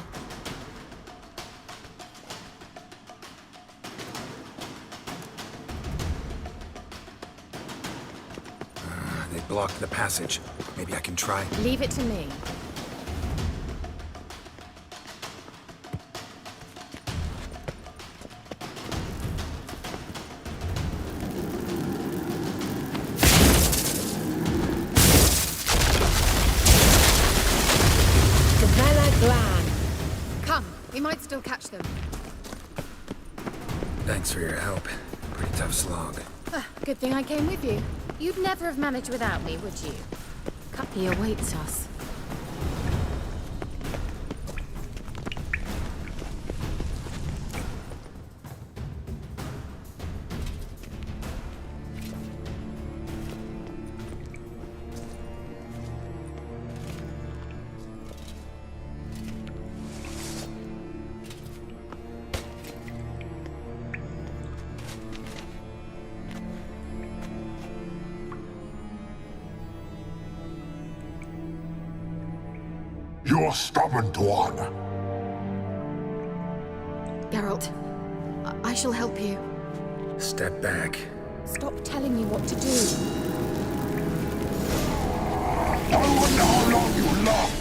They blocked the passage. Maybe I can try. Leave it to me. Come, we might still catch them. Thanks for your help. Pretty tough slog. Good thing I came with you. You'd never have managed without me, would you? He awaits us. You're stubborn, Tuan. Geralt, I shall help you. Step back. Stop telling me what to do. I wonder how long you last.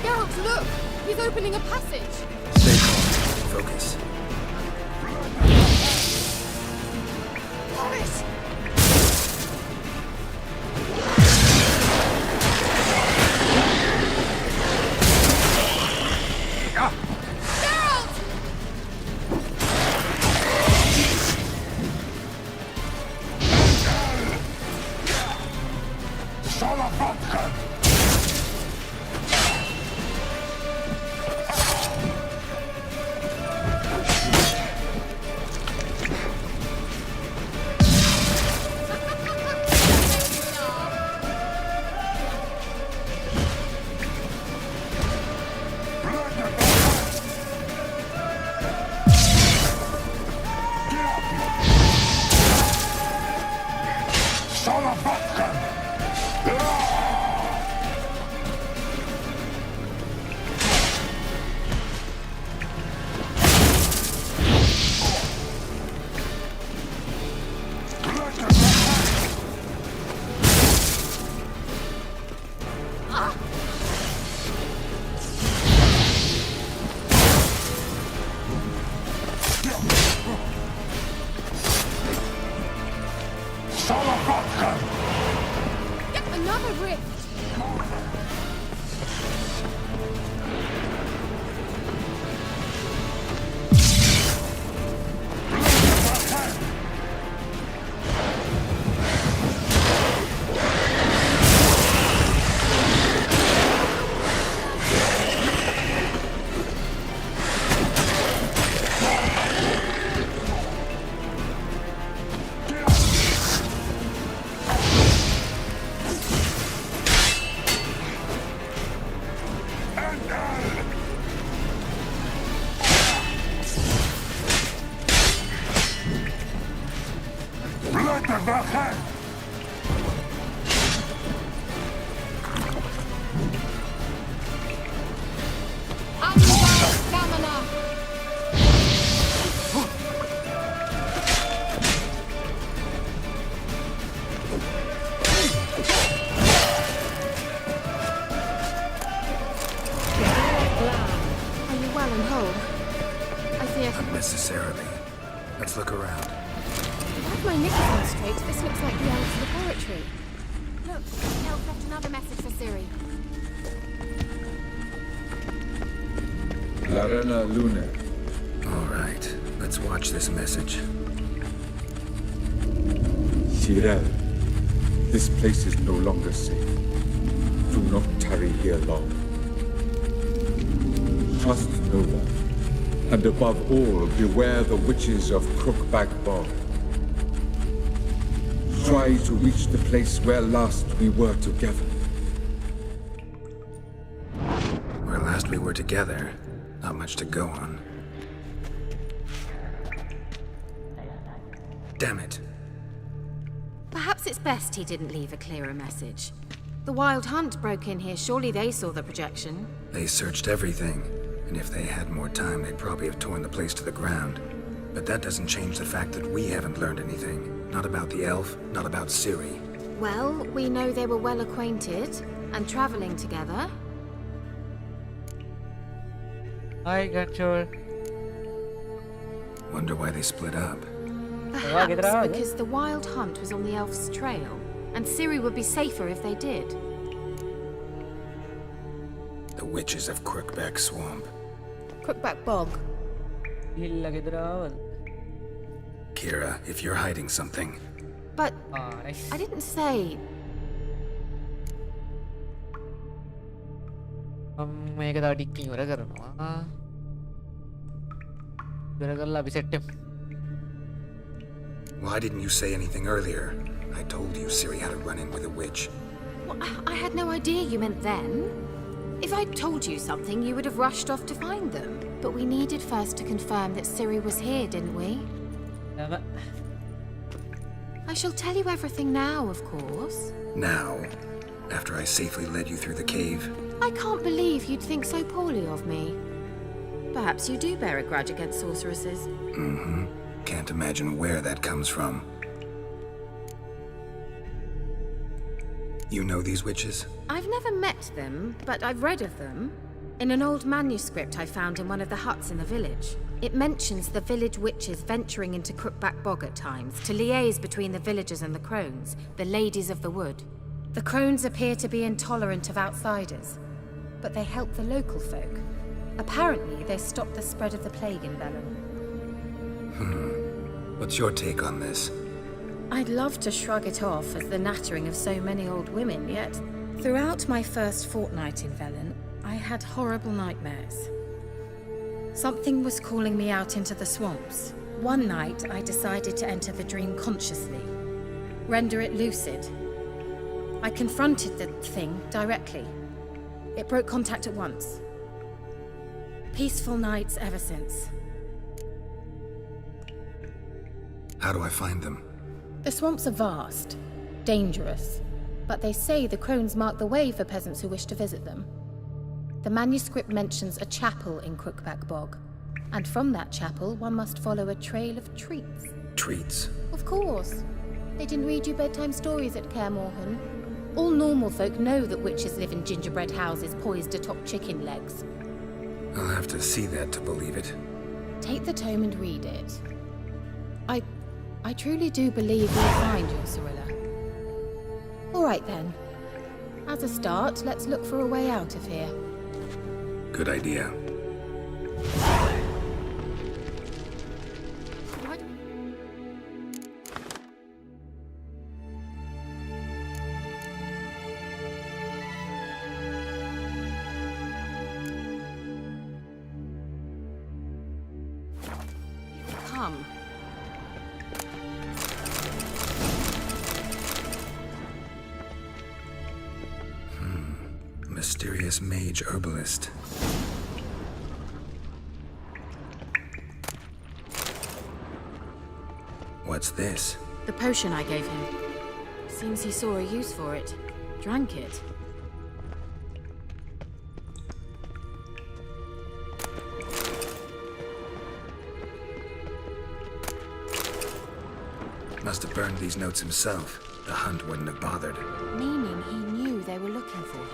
Geralt, look! He's opening a passage! Stay calm. Focus. Another rift! Unnecessarily. Let's look around. If my knickers on straight, this looks like the elf's laboratory. Look, the elf left another message for Ciri. Larena Luna. All right, let's watch this message. Tyrell, this place is no longer safe. Do not tarry here long. trust no one. And above all, beware the witches of Crookback Bog. Try to reach the place where last we were together. Where last we were together, not much to go on. Damn it. Perhaps it's best he didn't leave a clearer message. The Wild Hunt broke in here. Surely they saw the projection. They searched everything, and if they had more time, they'd probably have torn the place to the ground. But that doesn't change the fact that we haven't learned anything. Not about the elf, not about Ciri. Well, we know they were well acquainted and traveling together. I got your... Wonder why they split up. Perhaps because the Wild Hunt was on the elf's trail, and Ciri would be safer if they did. The witches of Crookback Swamp. Crookback Bog. Kira, if you're hiding something... But I didn't say... මේක තව ටිකකින් ඉවර කරනවා. ඉවර කරලා අපි set වෙමු. Why didn't you say anything earlier? I told you Ciri had a run-in with a witch. Well, I had no idea you meant then. If I'd told you something, you would have rushed off to find them. But we needed first to confirm that Ciri was here, didn't we? I shall tell you everything now, of course. Now? After I safely led you through the cave? I can't believe you'd think so poorly of me. Perhaps you do bear a grudge against sorceresses. Mm-hmm. Can't imagine where that comes from. You know these witches? I've never met them, but I've read of them. In an old manuscript I found in one of the huts in the village. It mentions the village witches venturing into Crookback Bog at times to liaise between the villagers and the crones, the ladies of the wood. The crones appear to be intolerant of outsiders, but they help the local folk. Apparently, they stopped the spread of the plague in Velen. What's your take on this? I'd love to shrug it off as the nattering of so many old women, yet throughout my first fortnight in Velen, I had horrible nightmares. Something was calling me out into the swamps. One night, I decided to enter the dream consciously, render it lucid. I confronted the thing directly. It broke contact at once. Peaceful nights ever since. How do I find them? The swamps are vast, dangerous, but they say the crones mark the way for peasants who wish to visit them. The manuscript mentions a chapel in Crookback Bog, and from that chapel one must follow a trail of treats. Treats? Of course. They didn't read you bedtime stories at Kaer Morhen. All normal folk know that witches live in gingerbread houses poised atop chicken legs. I'll have to see that to believe it. Take the tome and read it. I truly do believe you'll find your Cirilla. All right then. As a start, let's look for a way out of here. Good idea. What? Come. Mysterious mage herbalist. What's this? The potion I gave him. Seems he saw a use for it. Drank it. Must have burned these notes himself. The hunt wouldn't have bothered. Meaning he knew they were looking for him.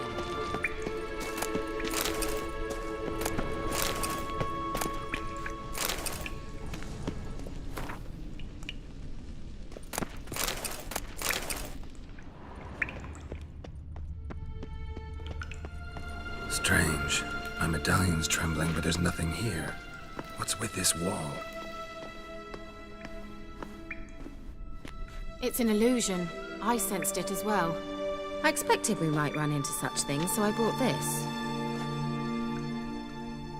Strange. My medallion's trembling, but there's nothing here. What's with this wall? It's an illusion. I sensed it as well. I expected we might run into such things, so I brought this.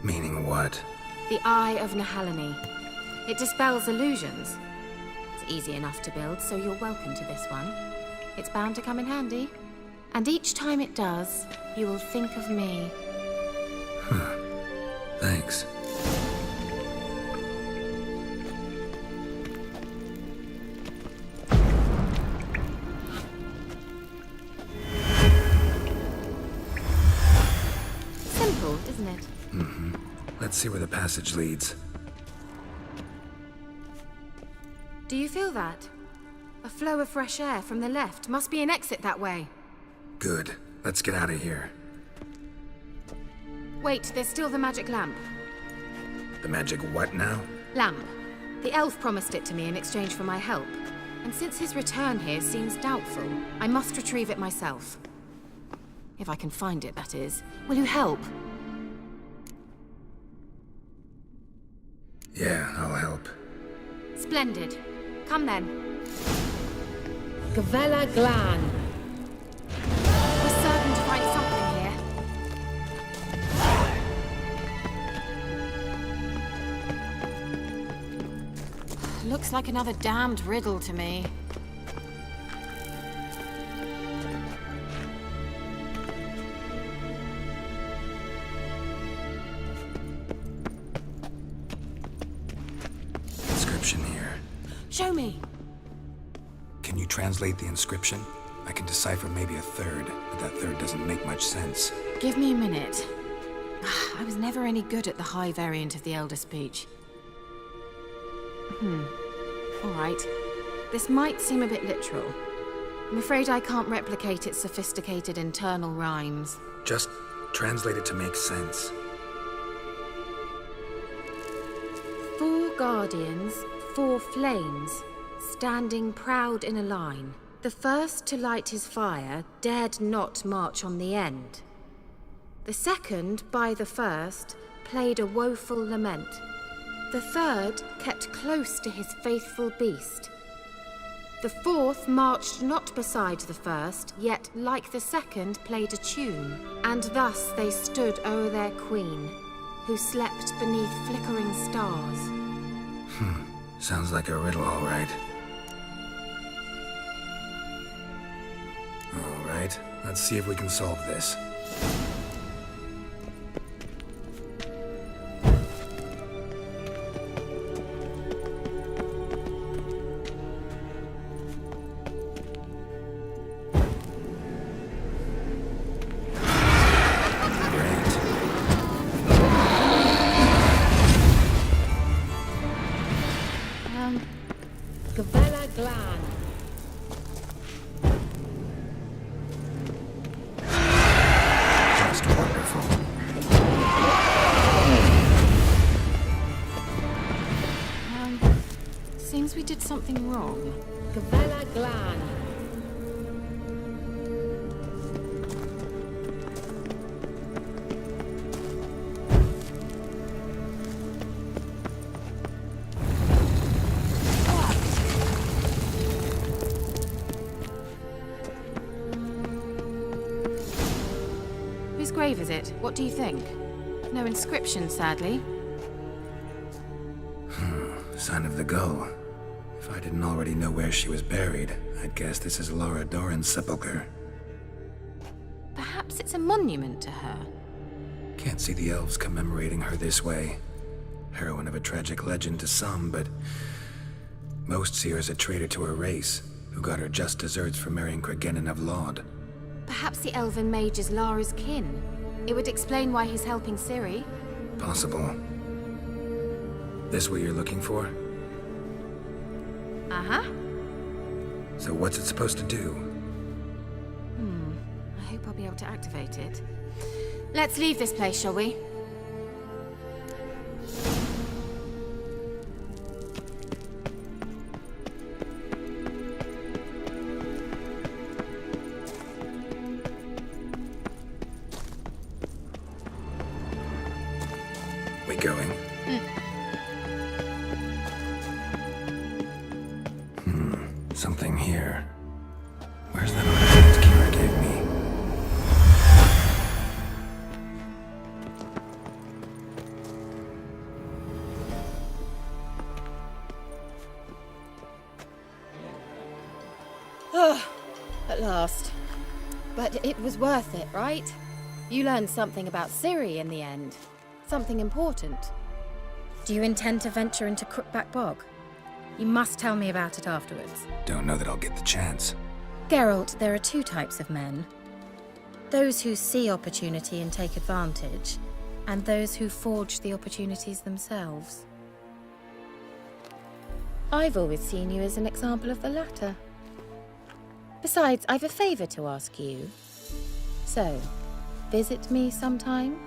Meaning what? The Eye of Nahalani. It dispels illusions. It's easy enough to build, so you're welcome to this one. It's bound to come in handy. And each time it does, you will think of me. Thanks. Simple, isn't it? Mm-hmm. Let's see where the passage leads. Do you feel that? A flow of fresh air from the left. Must be an exit that way. Good. Let's get out of here. Wait, there's still the magic lamp. The magic what now? Lamp. The elf promised it to me in exchange for my help. And since his return here seems doubtful, I must retrieve it myself. If I can find it, that is. Will you help? Yeah, I'll help. Splendid. Come then. Gavella Glan. We're certain to find something here. Looks like another damned riddle to me. Inscription here. Show me. Can you translate the inscription? I can decipher maybe a third, but that third doesn't make much sense. Give me a minute. I was never any good at the high variant of the Elder Speech. All right. This might seem a bit literal. I'm afraid I can't replicate its sophisticated internal rhymes. Just translate it to make sense. 4 guardians, 4 flames, standing proud in a line. The first to light his fire dared not march on the end. The second, by the first, played a woeful lament. The third kept close to his faithful beast. The fourth marched not beside the first, yet, like the second, played a tune. And thus they stood o'er their queen, who slept beneath flickering stars. Sounds like a riddle, all right. All right, let's see if we can solve this. Gavella Glan. Just wonderful. Seems we did something wrong. Gavella Glan. Whose grave is it? What do you think? No inscription, sadly. Sign of the gull. If I didn't already know where she was buried, I'd guess this is Laura Doran's sepulcher. Perhaps it's a monument to her. Can't see the elves commemorating her this way. Heroine of a tragic legend to some, but most see her as a traitor to her race, who got her just deserts for marrying Cregennan of Laud. Perhaps the elven mage is Lara's kin. It would explain why he's helping Ciri. Possible. This what you're looking for? Uh-huh. So what's it supposed to do? I hope I'll be able to activate it. Let's leave this place, shall we? We going? Something here. Where's that artifact Kira gave me? At last. But it was worth it, right? You learned something about Ciri in the end. Something important. Do you intend to venture into Crookback Bog? You must tell me about it afterwards. Don't know that I'll get the chance. Geralt, there are two types of men. Those who see opportunity and take advantage, and those who forge the opportunities themselves. I've always seen you as an example of the latter. Besides, I've a favor to ask you. So, visit me sometime?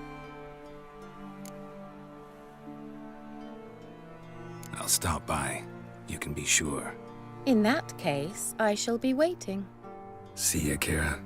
I'll stop by. You can be sure. In that case, I shall be waiting. See ya, Kira.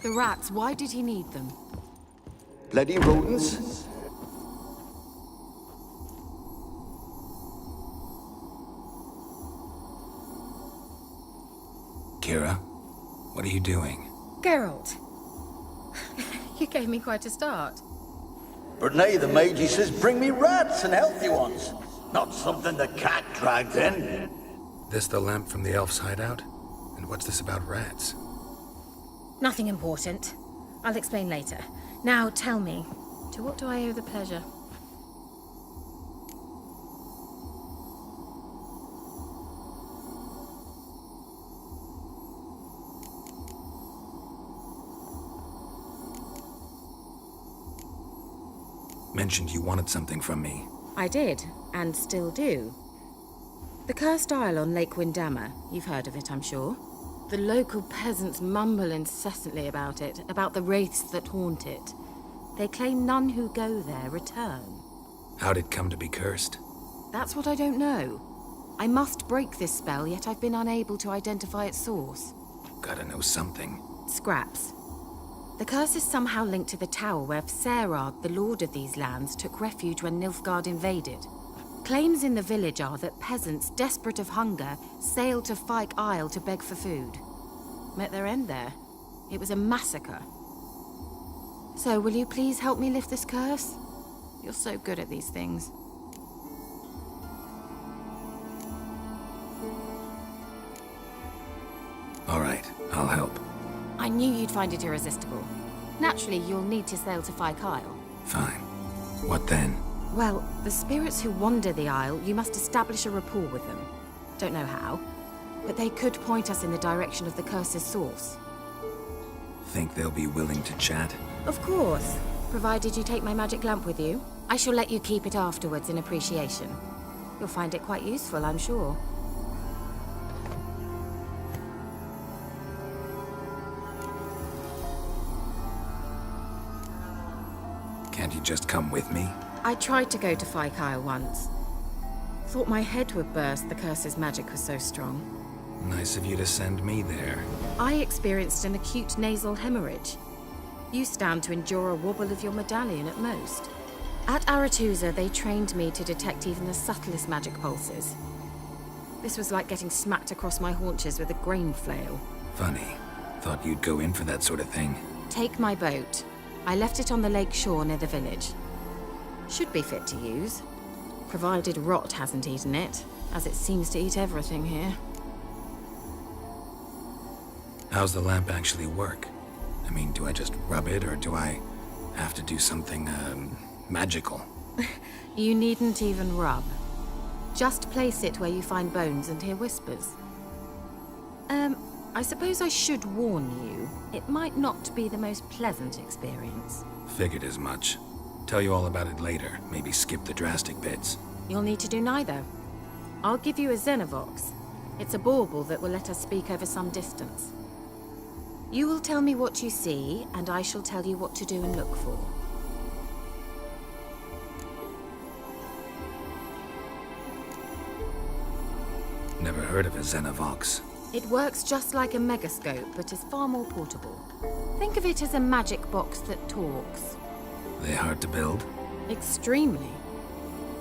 The rats, why did he need them? Bloody rodents. Kira, what are you doing? Geralt. You gave me quite a start. But nay, the mage, he says, bring me rats and healthy ones. Not something the cat dragged in. This the lamp from the elf's hideout? And what's this about rats? Nothing important. I'll explain later. Now tell me, to what do I owe the pleasure? Mentioned you wanted something from me. I did, and still do. The cursed isle on Lake Windammer, you've heard of it, I'm sure. The local peasants mumble incessantly about it, about the wraiths that haunt it. They claim none who go there return. How'd it come to be cursed? That's what I don't know. I must break this spell, yet I've been unable to identify its source. Gotta know something. Scraps. The curse is somehow linked to the tower where Serag, the lord of these lands, took refuge when Nilfgaard invaded. Claims in the village are that peasants, desperate of hunger, sailed to Fyke Isle to beg for food. Met their end there. It was a massacre. So, will you please help me lift this curse? You're so good at these things. All right, I'll help. I knew you'd find it irresistible. Naturally, you'll need to sail to Fyke Isle. Fine. What then? Well, the spirits who wander the Isle, you must establish a rapport with them. Don't know how, but they could point us in the direction of the curse's source. Think they'll be willing to chat? Of course, provided you take my magic lamp with you. I shall let you keep it afterwards in appreciation. You'll find it quite useful, I'm sure. Can't you just come with me? I tried to go to Fyke Isle once. Thought my head would burst, the curse's magic was so strong. Nice of you to send me there. I experienced an acute nasal hemorrhage. You stand to endure a wobble of your medallion at most. At Aretusa, they trained me to detect even the subtlest magic pulses. This was like getting smacked across my haunches with a grain flail. Funny. Thought you'd go in for that sort of thing. Take my boat. I left it on the lake shore near the village. Should be fit to use, provided rot hasn't eaten it, as it seems to eat everything here. How's the lamp actually work? I mean, do I just rub it, or do I have to do something, magical? You needn't even rub. Just place it where you find bones and hear whispers. I suppose I should warn you, it might not be the most pleasant experience. Figured as much. Tell you all about it later, maybe skip the drastic bits. You'll need to do neither. I'll give you a Xenovox. It's a bauble that will let us speak over some distance. You will tell me what you see, and I shall tell you what to do and look for. Never heard of a Xenovox. It works just like a megascope, but is far more portable. Think of it as a magic box that talks. They hard to build? Extremely.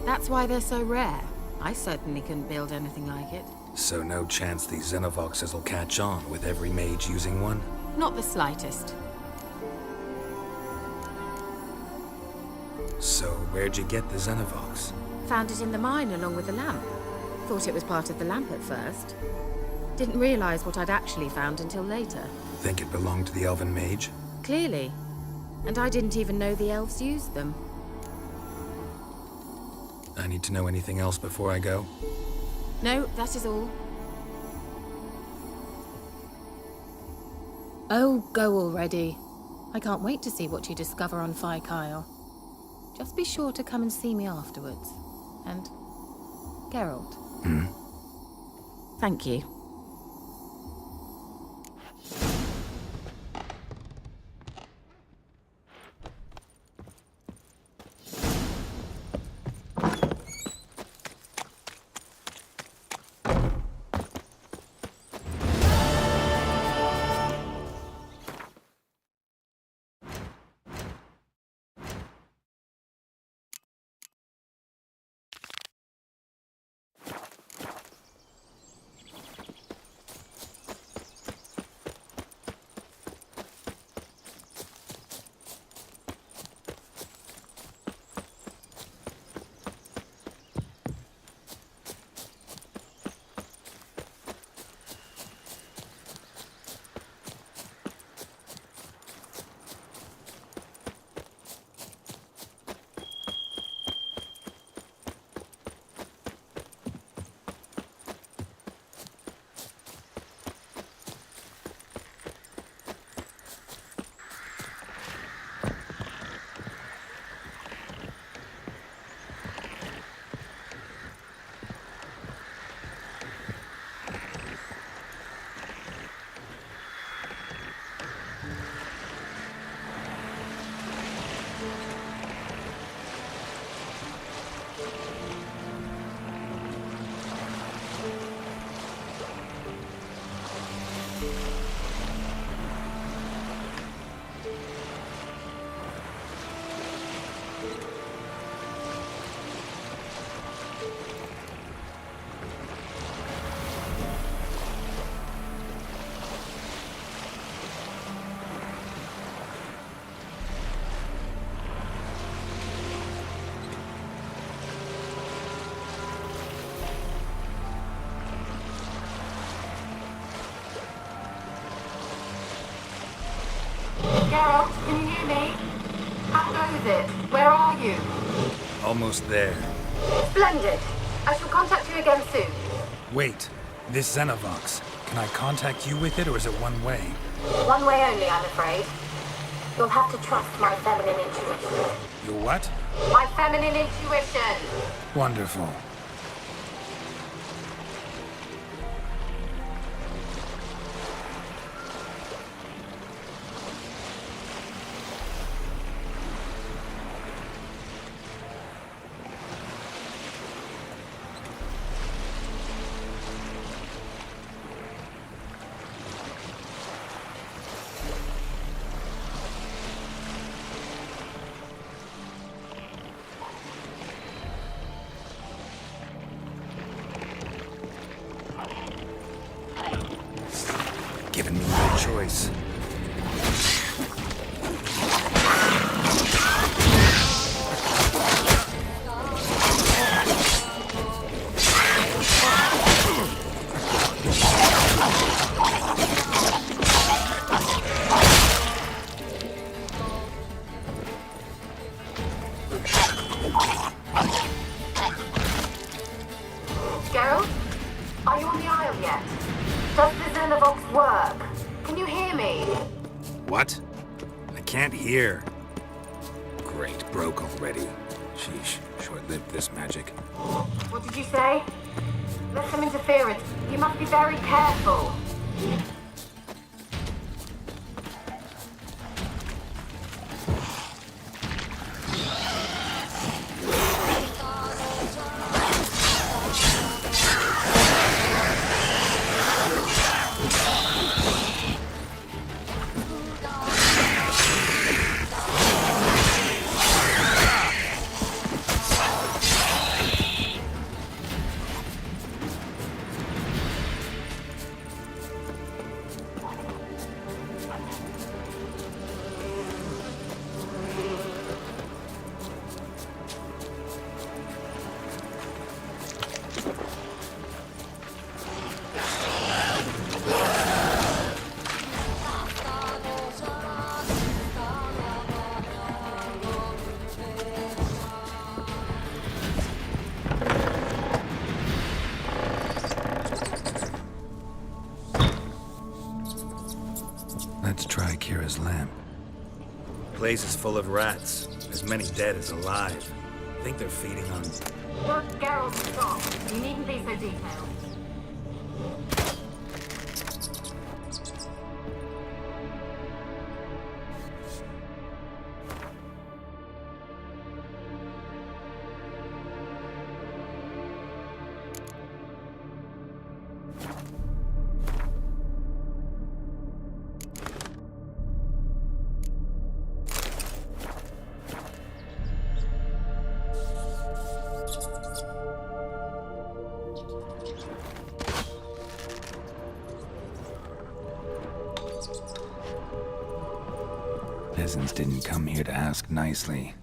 That's why they're so rare. I certainly couldn't build anything like it. So no chance these Xenovoxes will catch on with every mage using one? Not the slightest. So where'd you get the Xenovox? Found it in the mine along with the lamp. Thought it was part of the lamp at first. Didn't realize what I'd actually found until later. Think it belonged to the elven mage? Clearly. And I didn't even know the elves used them. I need to know anything else before I go? No, that is all. Oh, go already. I can't wait to see what you discover on Fyke Isle. Just be sure to come and see me afterwards. And Geralt. Thank you. Geralt, can you hear me? How goes it? Where are you? Almost there. Splendid. I shall contact you again soon. Wait, this Xenovox. Can I contact you with it, or is it one way? One way only, I'm afraid. You'll have to trust my feminine intuition. Your what? My feminine intuition! Wonderful. Giving me no choice. Geralt? Are you on the Isle yet? Does the Xenovox work? Can you hear me? What? I can't hear. Great, broke already. Sheesh, short-lived this magic. What did you say? There's some interference. You must be very careful. Let's try Kira's lamp. Place is full of rats. As many dead as alive. I think they're feeding on... Look, Geralt, stop. You needn't be so detailed. Peasants didn't come here to ask nicely.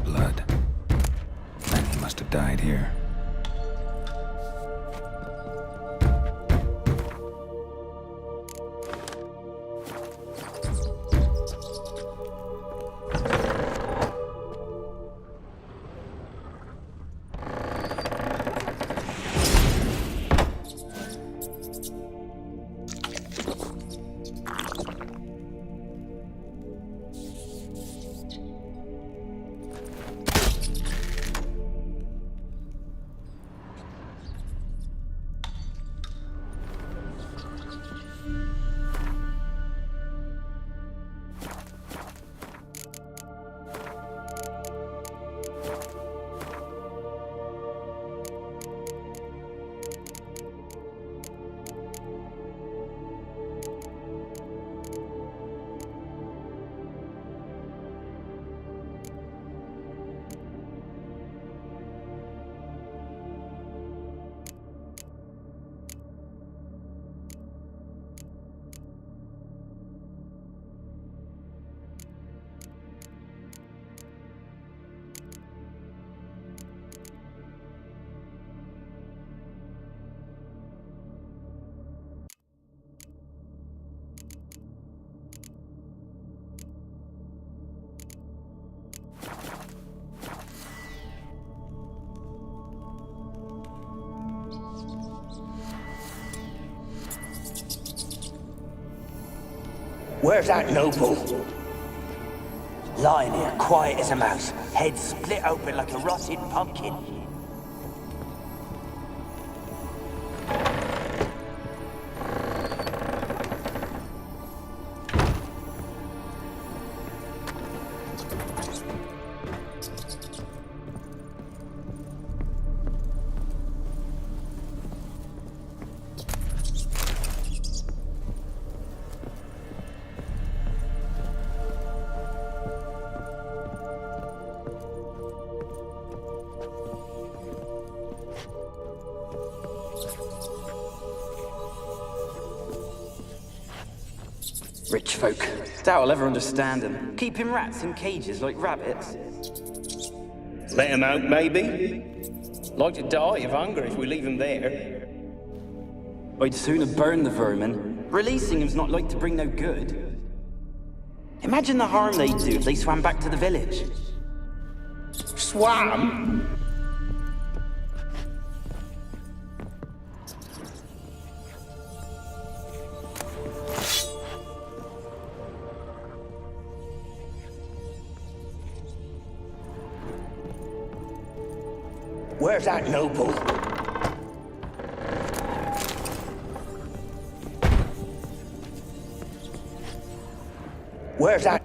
Blood. Many must have died here. Where's that noble? Lying here, quiet as a mouse, head split open like a rotted pumpkin. Rich folk. Doubt I'll ever understand them. Keeping rats in cages like rabbits. Let them out, maybe? Like to die of hunger if we leave them there. I'd sooner burn the vermin. Releasing them's not like to bring no good. Imagine the harm they'd do if they swam back to the village. Swam? Where's that noble? Where's that?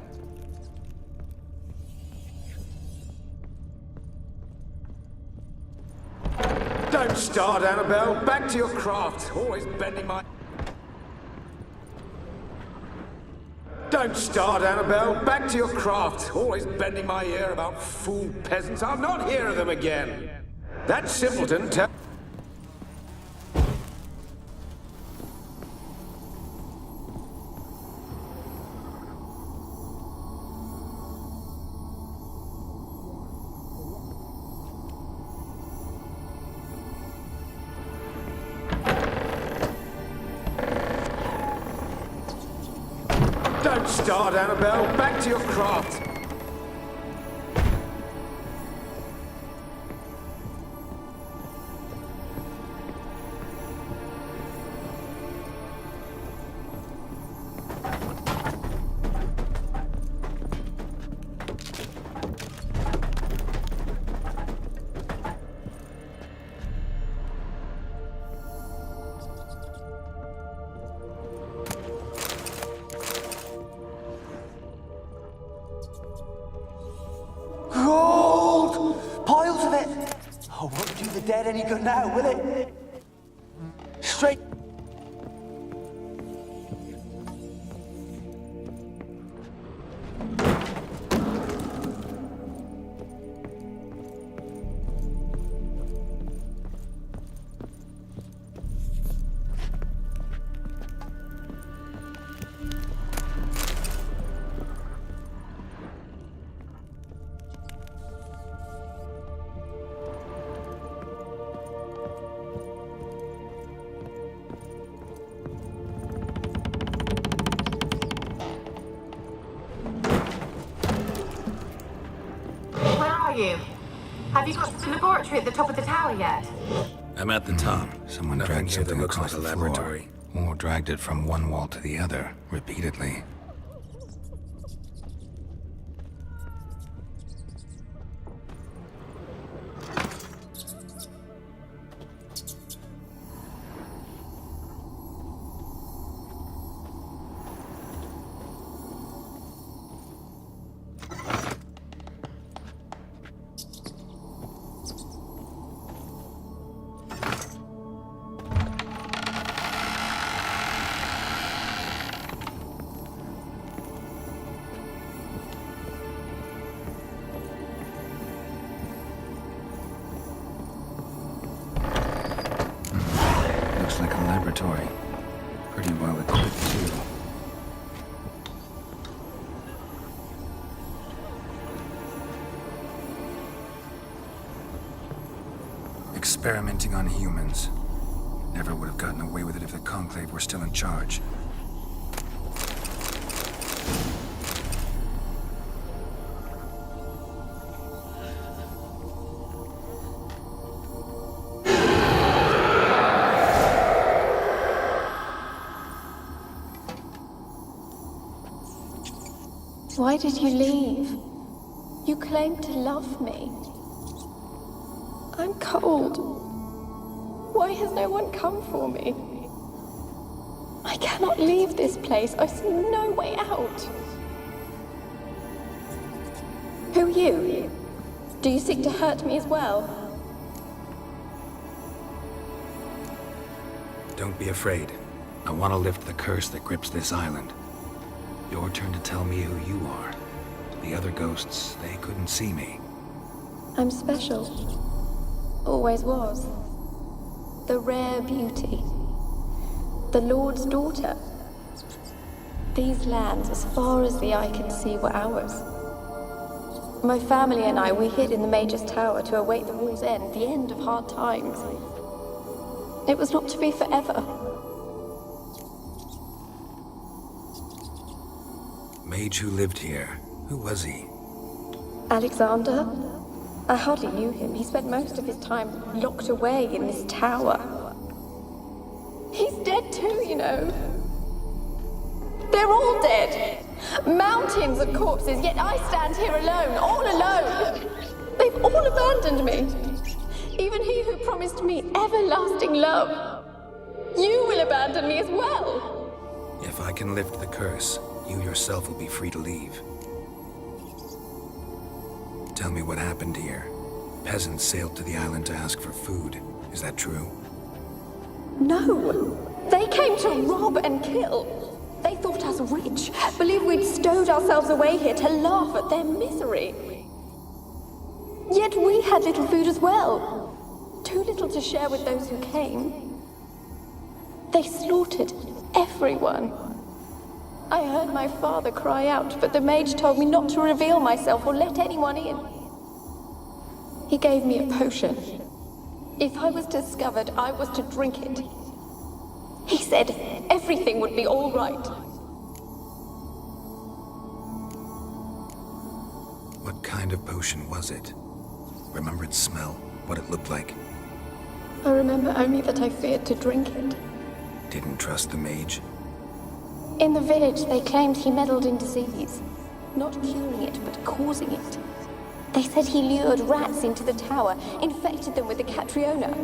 Don't start, Annabelle. Back to your craft. Always bending my... Don't start, Annabelle. Back to your craft. Always bending my ear about fool peasants. I'll not hear of them again. That simpleton tell... Don't start, Annabelle. Back to your craft. Gold! Piles of it! Oh, won't do the dead any good now, will it? Straight... you? Have you got to the laboratory at the top of the tower yet? I'm at the top. Someone dragged here that something looks across like a the laboratory. floor, or dragged it from one wall to the other, repeatedly. Looks like a laboratory. Pretty well equipped, too. Experimenting on humans. Never would have gotten away with it if the Conclave were still in charge. Why did you leave? You claimed to love me. I'm cold. Why has no one come for me? I cannot leave this place. I see no way out. Who are you? Do you seek to hurt me as well? Don't be afraid. I want to lift the curse that grips this island. Your turn to tell me who you are. The other ghosts, they couldn't see me. I'm special. Always was. The rare beauty. The Lord's daughter. These lands, as far as the eye can see, were ours. My family and I, we hid in the Major's Tower to await the war's end, the end of hard times. It was not to be forever. Mage who lived here. Who was he? Alexander? I hardly knew him. He spent most of his time locked away in this tower. He's dead too, you know. They're all dead. Mountains of corpses, yet I stand here alone, all alone. They've all abandoned me. Even he who promised me everlasting love. You will abandon me as well. If I can lift the curse, you yourself will be free to leave. Tell me what happened here. Peasants sailed to the island to ask for food. Is that true? No. They came to rob and kill. They thought us rich, believed we'd stowed ourselves away here to laugh at their misery. Yet we had little food as well. Too little to share with those who came. They slaughtered everyone. I heard my father cry out, but the mage told me not to reveal myself or let anyone in. He gave me a potion. If I was discovered, I was to drink it. He said everything would be all right. What kind of potion was it? Remember its smell? What it looked like? I remember only that I feared to drink it. Didn't trust the mage? In the village, they claimed he meddled in disease. Not curing it, but causing it. They said he lured rats into the tower, infected them with the Catriona.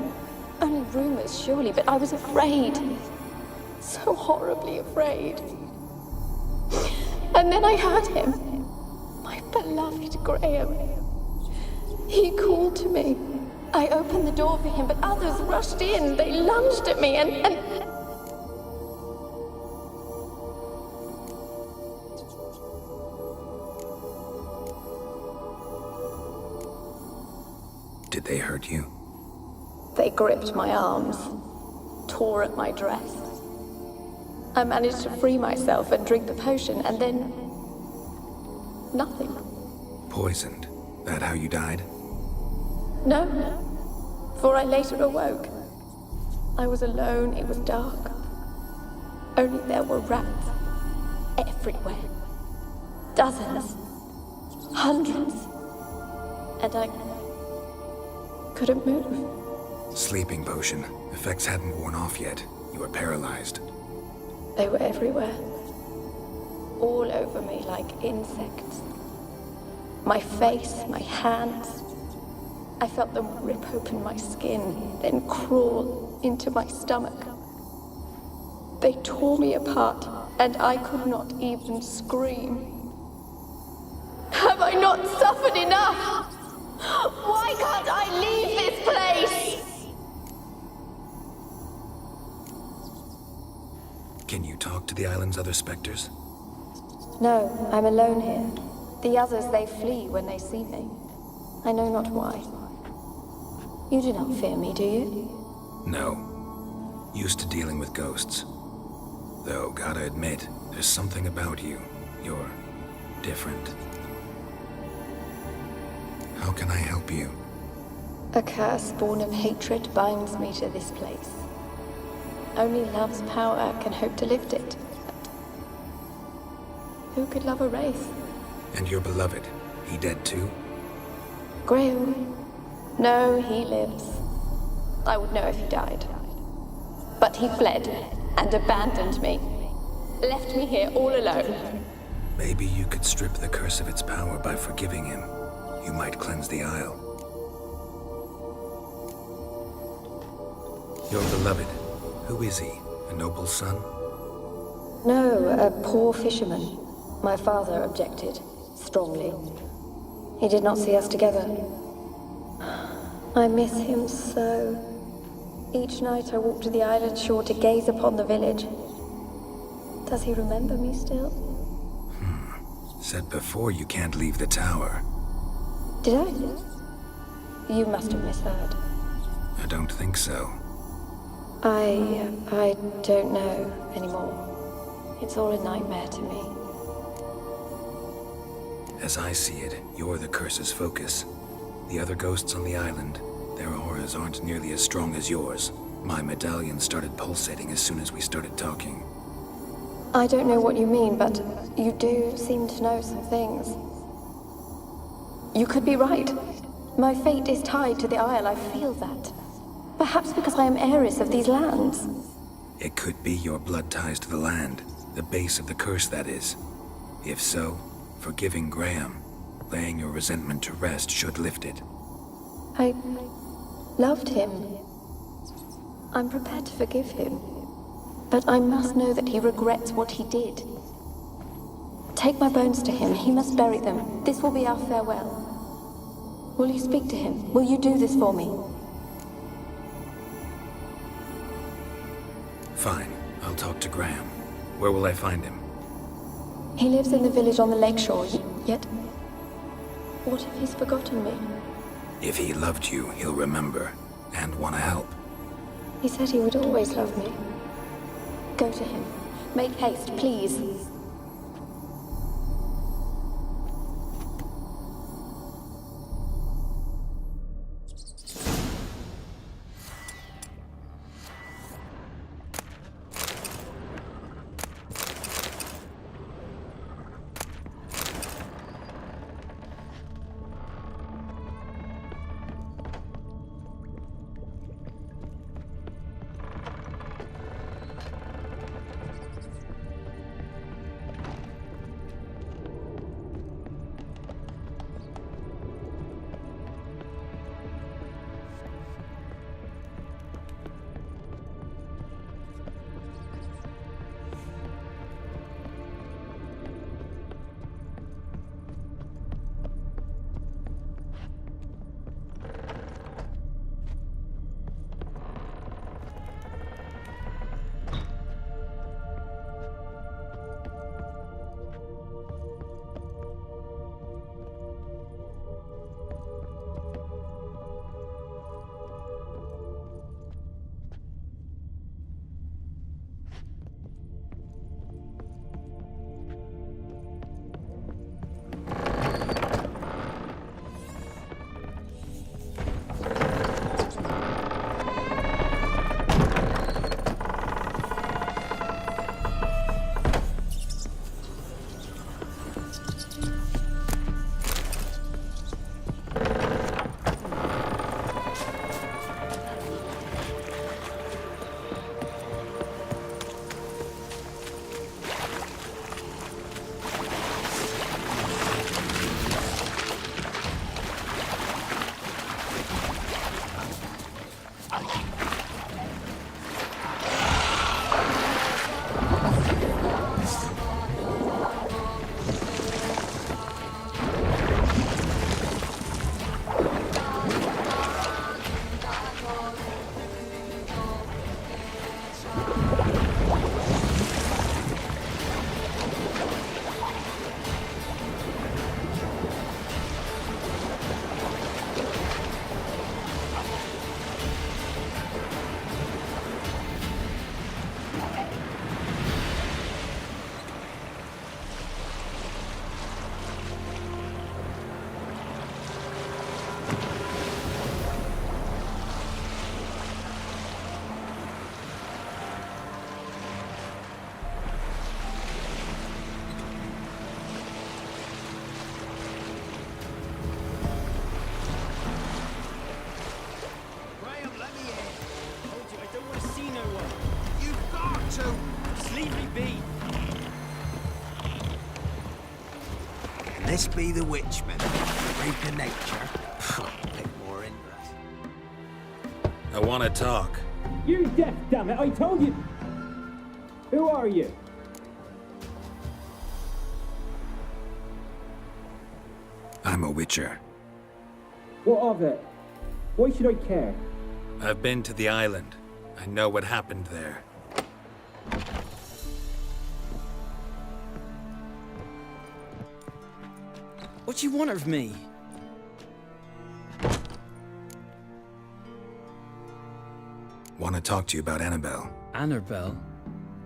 Only rumors, surely, but I was afraid. So horribly afraid. And then I heard him. My beloved Graham. He called to me. I opened the door for him, but others rushed in. They lunged at me and... Did they hurt you? They gripped my arms, tore at my dress. I managed to free myself and drink the potion, and then... nothing. Poisoned? That how you died? No, for I later awoke. I was alone, it was dark. Only there were rats. Everywhere. Dozens. Hundreds. and I couldn't move. Sleeping potion. Effects hadn't worn off yet. You were paralyzed. They were everywhere. All over me like insects. My face, my hands. I felt them rip open my skin, then crawl into my stomach. They tore me apart, and I could not even scream. Have I not suffered enough? Why can't I leave this place? Can you talk to the island's other specters? No, I'm alone here. The others, they flee when they see me. I know not why. You do not fear me, do you? No. Used to dealing with ghosts. Though, gotta admit, there's something about you. You're different. How can I help you? A curse born of hatred binds me to this place. Only love's power can hope to lift it. But who could love a wraith? And your beloved, he dead too? Graham? No, he lives. I would know if he died. But he fled and abandoned me. Left me here all alone. Maybe you could strip the curse of its power by forgiving him. You might cleanse the Isle. Your beloved, who is he? A noble son? No, a poor fisherman. My father objected, strongly. He did not see us together. I miss him so. Each night I walk to the island shore to gaze upon the village. Does he remember me still? Said before you can't leave the tower. Did I? You must have misheard. I don't think so. I don't know anymore. It's all a nightmare to me. As I see it, you're the curse's focus. The other ghosts on the island, their auras aren't nearly as strong as yours. My medallion started pulsating as soon as we started talking. I don't know what you mean, but you do seem to know some things. You could be right. My fate is tied to the Isle, I feel that. Perhaps because I am heiress of these lands. It could be your blood ties to the land, the base of the curse, that is. If so, forgiving Graham, laying your resentment to rest should lift it. I loved him. I'm prepared to forgive him. But I must know that he regrets what he did. Take my bones to him. He must bury them. This will be our farewell. Will you speak to him? Will you do this for me? Fine. I'll talk to Graham. Where will I find him? He lives in the village on the lakeshore, yet... What if he's forgotten me? If he loved you, he'll remember, and want to help. He said he would always love me. Go to him. Make haste, please. This be the witchman, freak of nature. Bit more interest. I want to talk. You're deaf, damn it! I told you. Who are you? I'm a witcher. What of it? Why should I care? I've been to the island. I know what happened there. What do you want of me? Want to talk to you about Annabelle. Annabelle?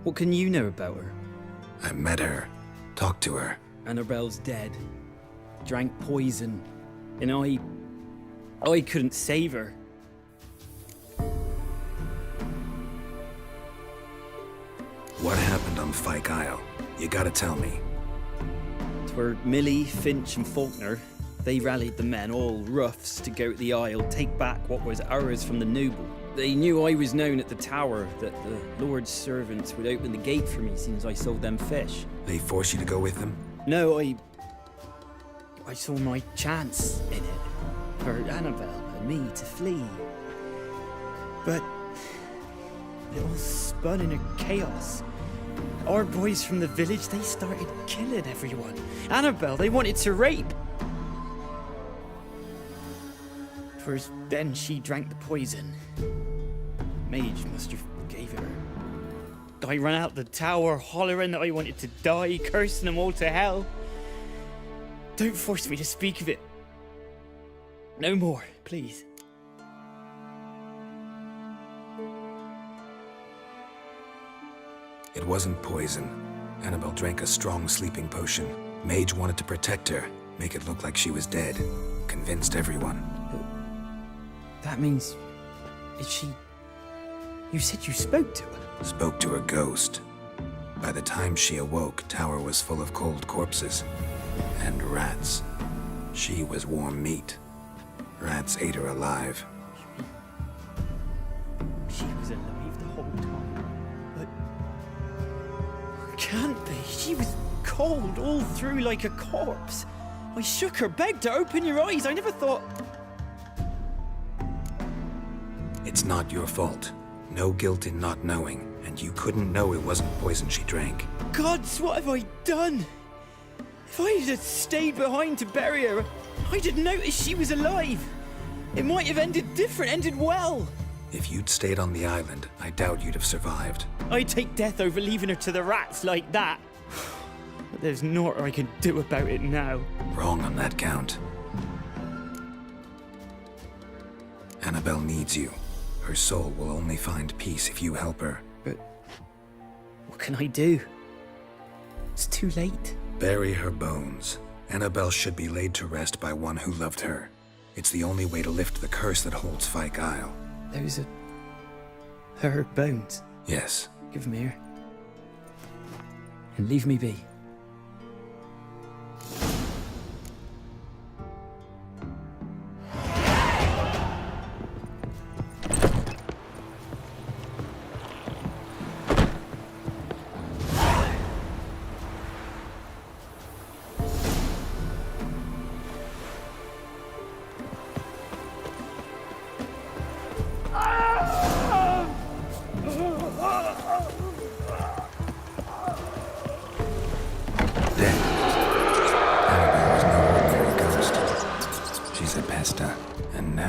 What can you know about her? I met her. Talked to her. Annabelle's dead. Drank poison. And I couldn't save her. What happened on Fyke Isle? You gotta tell me. Twere Millie, Finch, and Faulkner. They rallied the men, all roughs, to go to the Isle, take back what was ours from the noble. They knew I was known at the tower, that the Lord's servants would open the gate for me since I sold them fish. They forced you to go with them? No, I saw my chance in it. For Annabelle and me to flee. But it all spun in a chaos. Our boys from the village, they started killing everyone. Annabelle, they wanted to rape. First, then she drank the poison. Mage must have gave it her. I ran out the tower, hollering that I wanted to die, cursing them all to hell. Don't force me to speak of it. No more, please. It wasn't poison. Annabelle drank a strong sleeping potion. Mage wanted to protect her, make it look like she was dead. Convinced everyone. That means... Is she... You said you spoke to her? Spoke to a ghost. By the time she awoke, tower was full of cold corpses. And rats. She was warm meat. Rats ate her alive. She was alive the whole time. But... Can't be. She was cold all through like a corpse. I shook her, begged her, open your eyes. I never thought... It's not your fault. No guilt in not knowing, and you couldn't know it wasn't poison she drank. Gods, what have I done? If I had stayed behind to bury her, I didn't notice she was alive. It might have ended different, ended well. If you'd stayed on the island, I doubt you'd have survived. I'd take death over leaving her to the rats like that. But there's naught I can do about it now. Wrong on that count. Annabelle needs you. Her soul will only find peace if you help her. But what can I do? It's too late. Bury her bones. Annabelle should be laid to rest by one who loved her. It's the only way to lift the curse that holds Fyke Isle. Those are... her bones? Yes. Give them here. And leave me be.